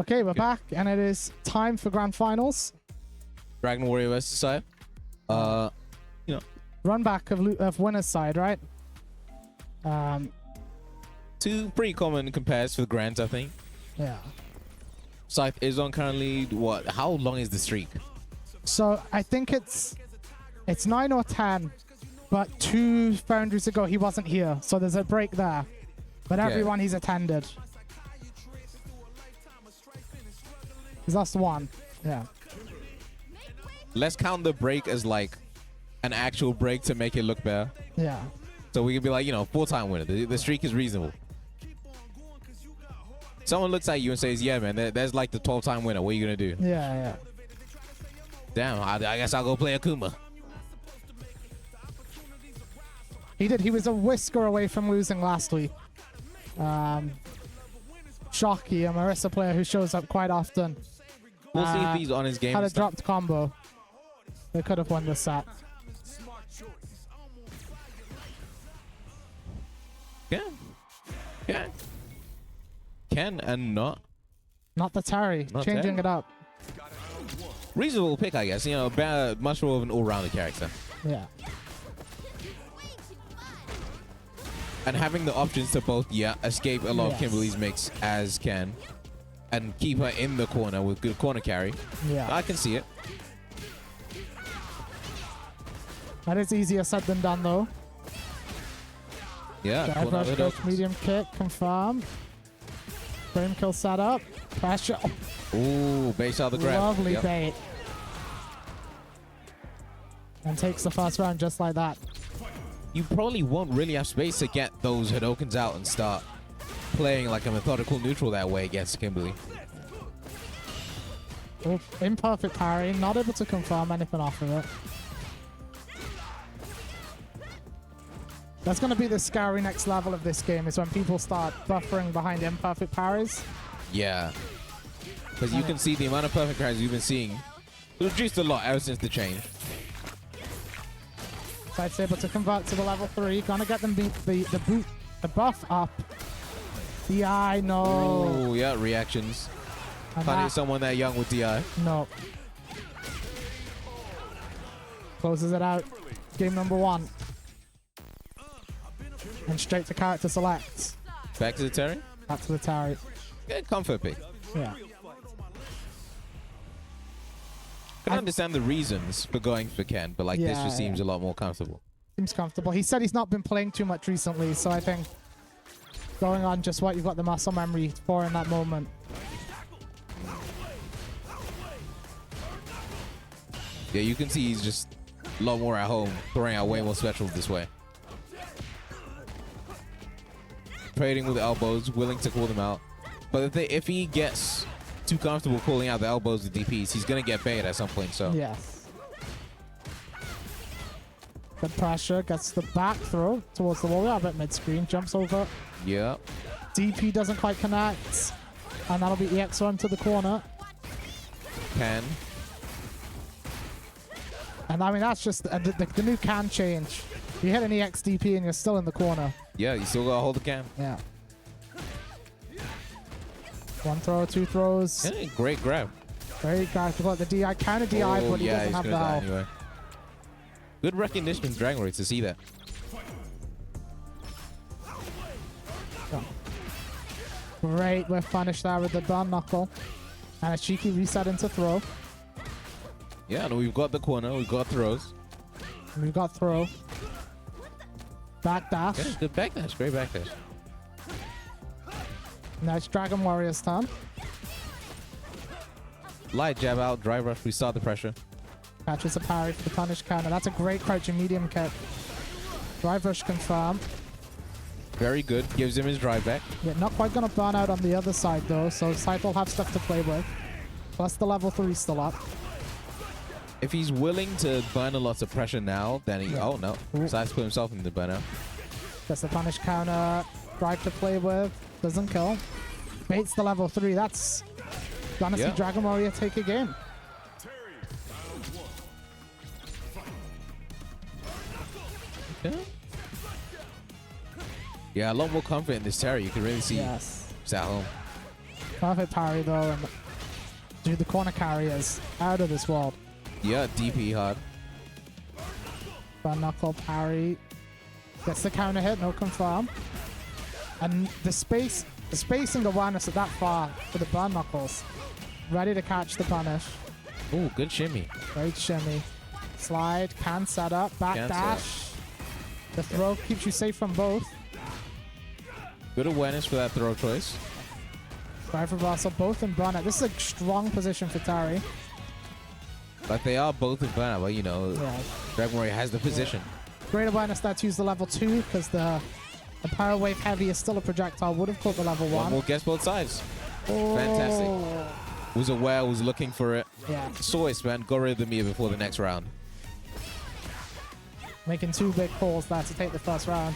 Okay, we're back, and it is time for grand finals. Dragon Warrior versus Scythe. Run back of winner's side, right? Two pretty common compares for the grands, I think. Yeah. Scythe is on currently what? How long is the streak? So I think it's 9 or 10, but 2 Foundries ago he wasn't here, so there's a break there. But Okay. everyone he's attended. He's lost 1. Yeah. Let's count the break as like an actual break to make it look better. Yeah. So we can be like, 4-time winner. The streak is reasonable. Someone looks at you and says, yeah, man, there's like the 12-time winner. What are you going to do? Yeah. Damn, I guess I'll go play Akuma. He was a whisker away from losing last week. Shocky, a Marissa player who shows up quite often. We'll see if he's on his game. Had a stuff. dropped combo. They could have won this set. Yeah. Can and not. Not the Terry. Not Changing Terry. it up. Reasonable pick, I guess. Much more of an all-rounded character. Yeah. And having the options to both, escape a lot of Yes. Kimberly's mix as Ken. And keep her in the corner with good corner carry. Yeah. I can see it. That is easier said than done, though. Yeah. Dive corner rush, with push, options. medium kick, confirm. Frame kill setup. Pressure. Ooh, base out the grab. Lovely Yep. bait. And takes the first round just like that. You probably won't really have space to get those Hadokens out and start playing like a methodical neutral that way against Kimberly. Oh, imperfect parry. Not able to confirm anything off of it. That's going to be the scary next level of this game, is when people start buffering behind imperfect parries. Yeah. Because you can see the amount of perfect parries we've been seeing reduced a lot ever since the change. So it's able to convert to the level 3. Gonna get them the buff up. DI, no. Oh, yeah, reactions. And Can't hit that, someone that young with DI. no. Closes it out. Game number 1. And straight to character selects. Back to the Terry. Back to the Terry. Good comfort pick. Yeah. I can understand the reasons for going for Ken, but like this just seems a lot more comfortable. Seems comfortable. He said he's not been playing too much recently, so I think going on just what you've got the muscle memory for in that moment. Yeah, you can see he's just a lot more at home, throwing out way more specials this way. Trading with elbows, willing to call them out. But if he gets too comfortable calling out the elbows with DPs, he's going to get baited at some point, so. Yes. Good pressure, gets the back throw towards the wall. A bit mid-screen, jumps over. Yeah. DP doesn't quite connect. And that'll be EX1 to the corner. Ken. And I mean, that's just the new can change. You hit an EX DP and you're still in the corner. Yeah, you still got to hold the Ken. Yeah. 1 throw, 2 throws. Yeah, great grab. Very practical. The DI, counter DI, but he doesn't he's have gonna the die health. anyway. Good recognition from Dragon Warrior to see that. Great, we're punished there with the burn knuckle. And a cheeky reset into throw. Yeah, and we've got the corner, we've got throws. We've got throw. Back dash. Yeah, good backdash, great backdash. Now it's Dragon Warrior's turn. Light jab out, drive rush, we start the pressure. Catches a parry for the punish counter. That's a great crouching medium kick. Drive rush confirm. Very good, gives him his drive back. Yeah, not quite gonna burn out on the other side though, so Scythe will have stuff to play with. Plus the level 3 still up. If he's willing to burn a lot of pressure now, then he... Yeah. Oh, no. Ooh. Scythe put himself in the burnout. Gets the punish counter. Drive to play with. Doesn't kill. Baits the level 3. That's gonna see Dragon Warrior take a game. Okay. Yeah, a lot more comfort in this Terry. You can really see Yes. he's at home. Perfect parry though, and dude, the corner carry is out of this world. Yeah, DP hard. Burn knuckle parry. Gets the counter hit, no confirm. And the spacing awareness at that far for the burn knuckles. Ready to catch the punish. Ooh, good shimmy. Great shimmy. Slide, can set up, back Can dash. The throw keeps you safe from both. Good awareness for that throw choice. Drive reversal, both in burnout. This is a strong position for Terry. But they are both in burnout, but you know, Yeah. Dragon Warrior has the position. Great awareness there to use the level 2 because the Power Wave Heavy is still a projectile. Would have caught the level 1. We'll guess both sides. Oh. Fantastic. Was aware, was looking for it. Yeah. Saw it, man. Got rid of the Mia before the next round. Making 2 big calls there to take the first round.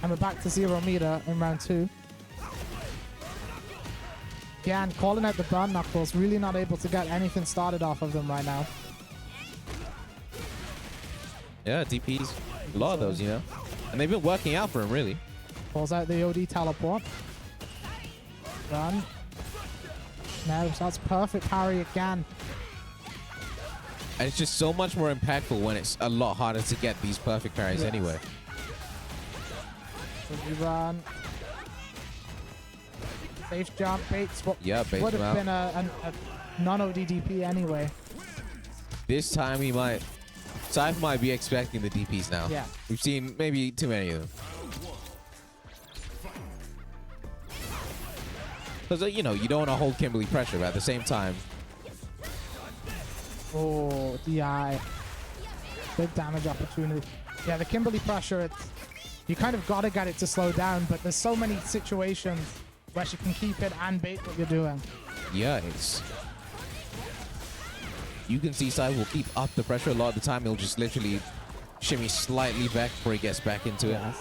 And we're back to 0 meter in round 2. Again, calling out the burn knuckles. Really not able to get anything started off of them right now. Yeah, DPs. A lot of those, you know. And they've been working out for him, really. Calls out the OD teleport. Run. No, that's perfect parry again. And it's just so much more impactful when it's a lot harder to get these perfect parries Yes. anyway. So we run. Safe jump, baits. What Yeah, bait would him have out. been a non-OD DP anyway. This time he might... Scythe might be expecting the DPs now. Yeah. We've seen maybe too many of them. Because, you know, you don't want to hold Kimberly pressure, but at the same time... Oh, DI. Big damage opportunity. Yeah, the Kimberly pressure, you kind of got to get it to slow down, but there's so many situations where she can keep it and bait what you're doing. Yeah, it's... You can see Scythe will keep up the pressure. A lot of the time, he'll just literally shimmy slightly back before he gets back into it. Yes.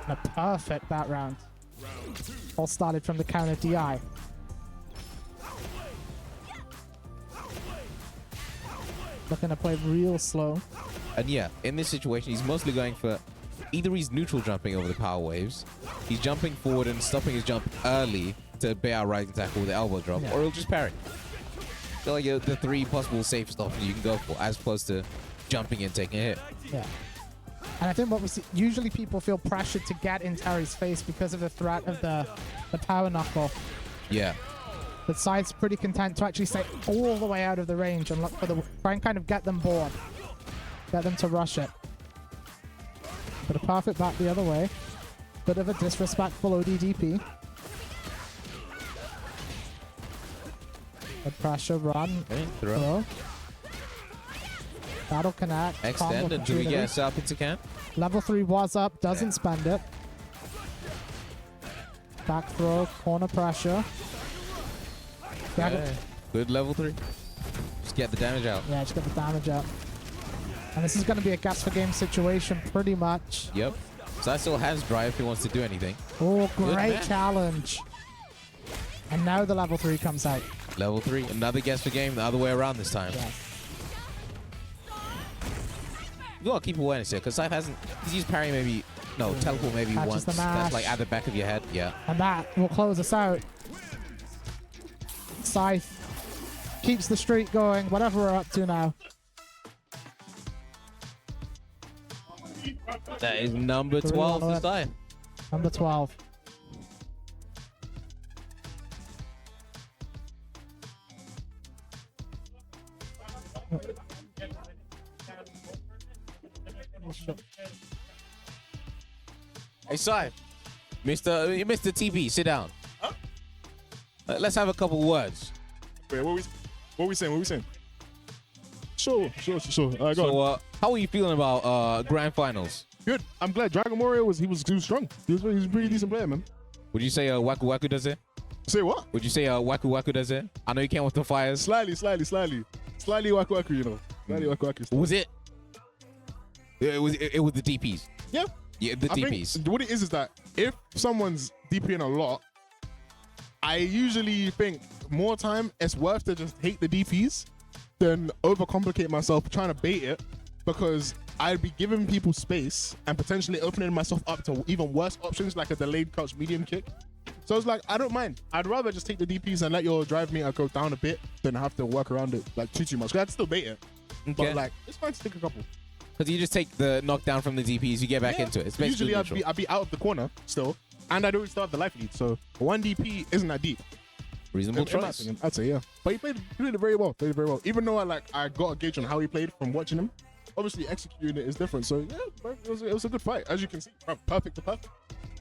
And a perfect that round. All started from the counter DI. Looking to play real slow. And yeah, in this situation, he's mostly going for... Either he's neutral jumping over the power waves, he's jumping forward and stopping his jump early to bait out rising tackle with the elbow drop, Yeah. or he'll just parry. So like the 3 possible safe stops you can go for, as opposed to jumping and taking a hit. Yeah. And I think what we see, usually people feel pressured to get in Terry's face because of the threat of the power knuckle. Yeah. But Scythe's pretty content to actually stay all the way out of the range and look for the... Try and kind of get them bored. Get them to rush it. But a perfect back the other way. Bit of a disrespectful ODDP. Good pressure, run, Okay, throw. throw. That'll connect. Extend, combo and do we opportunity. get us up into can? Level 3 was up, doesn't spend it. Back throw, corner pressure. Yeah, Good level 3. Just get the damage out. yeah, just get the damage up. And this is going to be a gas for game situation, pretty much. Yep. So I still has drive if he wants to do anything. Oh, Good great match. challenge. And now the level 3 comes out. Level 3. Another guess for game, the other way around this time. Yes. You gotta keep awareness here, because Scythe hasn't... He's used parry maybe... No, teleport maybe Catches once. the That's mash. like at the back of your head. Yeah. And that will close us out. Scythe keeps the streak going, whatever we're up to now. That is number 3 12 on for it. Scythe. Number 12. Hey, Scythe. Mr. TP, sit down. Huh? Let's have a couple words. Wait, what we saying? What we saying? Sure. All right, go on. So, how are you feeling about grand finals? Good. I'm glad Dragon Warrior was strong. He was a pretty decent player, man. Would you say Waku Waku does it? Say what? Would you say Waku Waku does it? I know you came with the fires. Slightly waku waku, you know. Slightly waku waku. Was it? It was the DPs. Yeah. Yeah, the I DPs. think what it is that if someone's DPing a lot, I usually think more time it's worth to just hate the DPs than overcomplicate myself trying to bait it, because I'd be giving people space and potentially opening myself up to even worse options like a delayed crouch medium kick. So So it's like, I don't mind. I'd rather just take the DPs and let your drive meter go down a bit than have to work around it like too much. 'Cause I'd still bait it. Okay. But like, it's fine to take a couple. Because you just take the knockdown from the DPs, you get back into it. It's basically Usually I'd be out of the corner still, and I don't still have the life lead. So 1 DP isn't that deep. reasonable In my choice. opinion, I'd say, yeah. But he played it very well. Played it very well. Even though I got a gauge on how he played from watching him. Obviously, executing it is different. So yeah, bro, it was a good fight, as you can see. Bro, perfect to perfect.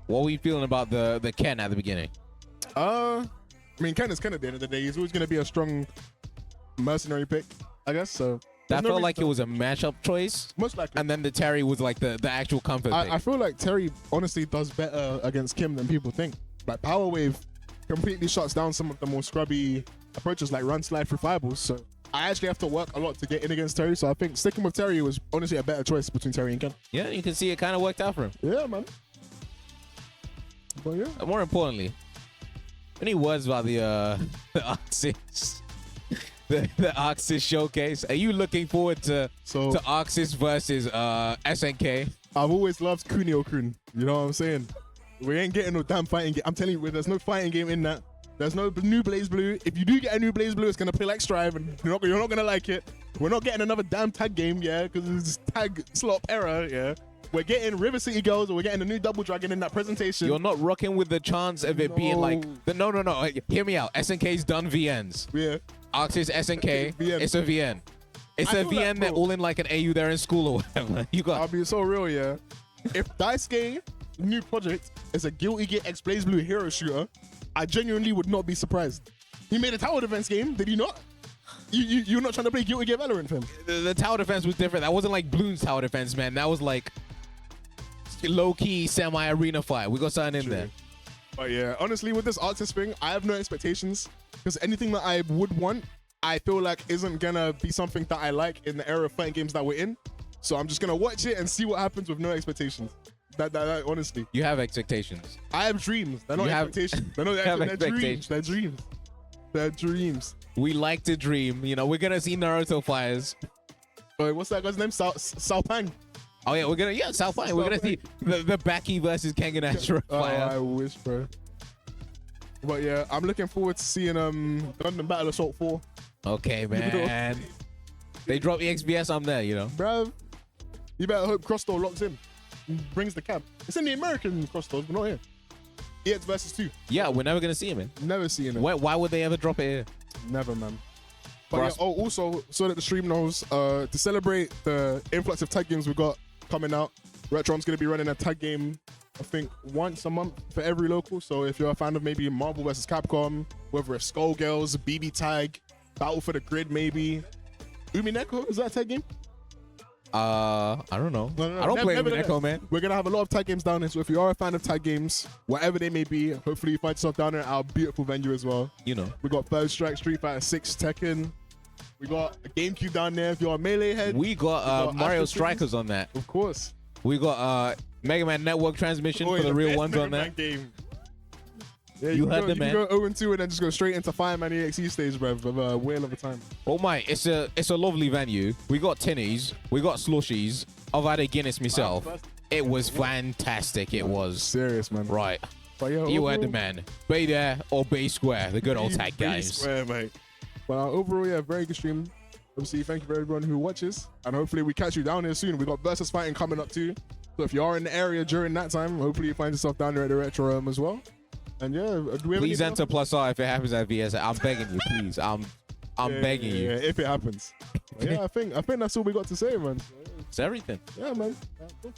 What were you feeling about the Ken at the beginning? I mean, Ken is Ken at the end of the day. He's always going to be a strong mercenary pick, I guess. So That felt like it was a matchup choice. most likely. And then the Terry was like the actual comfort pick. I feel like Terry honestly does better against Kim than people think. Like Power Wave completely shuts down some of the more scrubby approaches like run slide through fireballs. So I actually have to work a lot to get in against Terry. So I think sticking with Terry was honestly a better choice between Terry and Ken. Yeah, you can see it kind of worked out for him. Yeah, man. But yeah. And more importantly, any words about the Oxys? the Oxys showcase? Are you looking forward to Oxys versus SNK? I've always loved Kunio Kun. You know what I'm saying? We ain't getting no damn fighting game. I'm telling you, there's no fighting game in that. There's no new Blaze Blue. If you do get a new Blaze Blue, it's gonna play like Strive, and you're not gonna like it. We're not getting another damn tag game, yeah, because it's tag slop error, yeah. We're getting River City Girls, or we're getting a new Double Dragon in that presentation. You're not rocking with the chance of it being like no. Hear me out. SNK's done VNs. Yeah. Oxys SNK. VN. It's a VN. It's a VN that all in like an AU there in school or whatever. You got. I'll be so real, yeah. If Daisuke new project is a Guilty Gear X Blaze Blue hero shooter, I genuinely would not be surprised. He made a tower defense game, did he not? You're not trying to play Guilty Gear Valorant for him. The tower defense was different. That wasn't like Bloom's tower defense, man. That was like low-key semi-arena fight. We got something in there. But yeah, honestly, with this Arctis thing, I have no expectations. Because anything that I would want, I feel like isn't gonna be something that I like in the era of fighting games that we're in. So I'm just gonna watch it and see what happens with no expectations. That honestly. You have expectations. I have dreams. They're not expectations. They're not dreams. They're dreams. They're dreams. We like to dream. You know, we're gonna see Naruto fires. Wait, what's that guy's name? Sao Pang. Oh yeah, South Fire. We're gonna see the Baki versus Kengan Ashura fire. Oh, I wish, bro. But yeah, I'm looking forward to seeing Gundam Battle Assault 4. Okay, man. They drop EXBS, I'm there, you know. Bruv, you better hope Crossdoor locks in. Brings the cab. It's in the American Crossdoors, but not here. EX versus 2. Yeah, we're never gonna see him, man. Never seeing it. Why would they ever drop it here? Never, man. But yeah, also, so that the stream knows, to celebrate the influx of tag games we got coming out, Retron's going to be running a tag game, I think, once a month for every local. So if you're a fan of maybe Marvel vs. Capcom, whether it's Skullgirls, BB Tag, Battle for the Grid, maybe. Umineko, is that a tag game? I don't know. No, I don't play Umineko, man. We're going to have a lot of tag games down here. So if you are a fan of tag games, whatever they may be, hopefully you find yourself down there at our beautiful venue as well. You know. We got Third Strike, Street Fighter 6, Tekken. We got a GameCube down there if you're a Melee head. We got Mario Strikers on that. Of course. We got Mega Man Network Transmission for the real ones on that. Game. Yeah, you heard the man. You can go 0-2 and then just go straight into Fireman EXE stage, bruv, with a whale of a time. Oh my, it's a lovely venue. We got tinnies, we got slushies. I've had a Guinness myself. It was fantastic. It was. Serious, man. Right. But yeah, you heard the man. Bay there or Bay Square, the good old tag Bay games. Square, mate. But overall, yeah, very good stream. Obviously, thank you for everyone who watches. And hopefully we catch you down here soon. We got Versus Fighting coming up too. So if you are in the area during that time, hopefully you find yourself down there at the Retro Room as well. And yeah, do we have please enter plus R if it happens at VS. I'm begging you, please. I'm begging you. Yeah, if it happens. Yeah, I think that's all we got to say, man. It's everything. Yeah, man. Yeah, cool.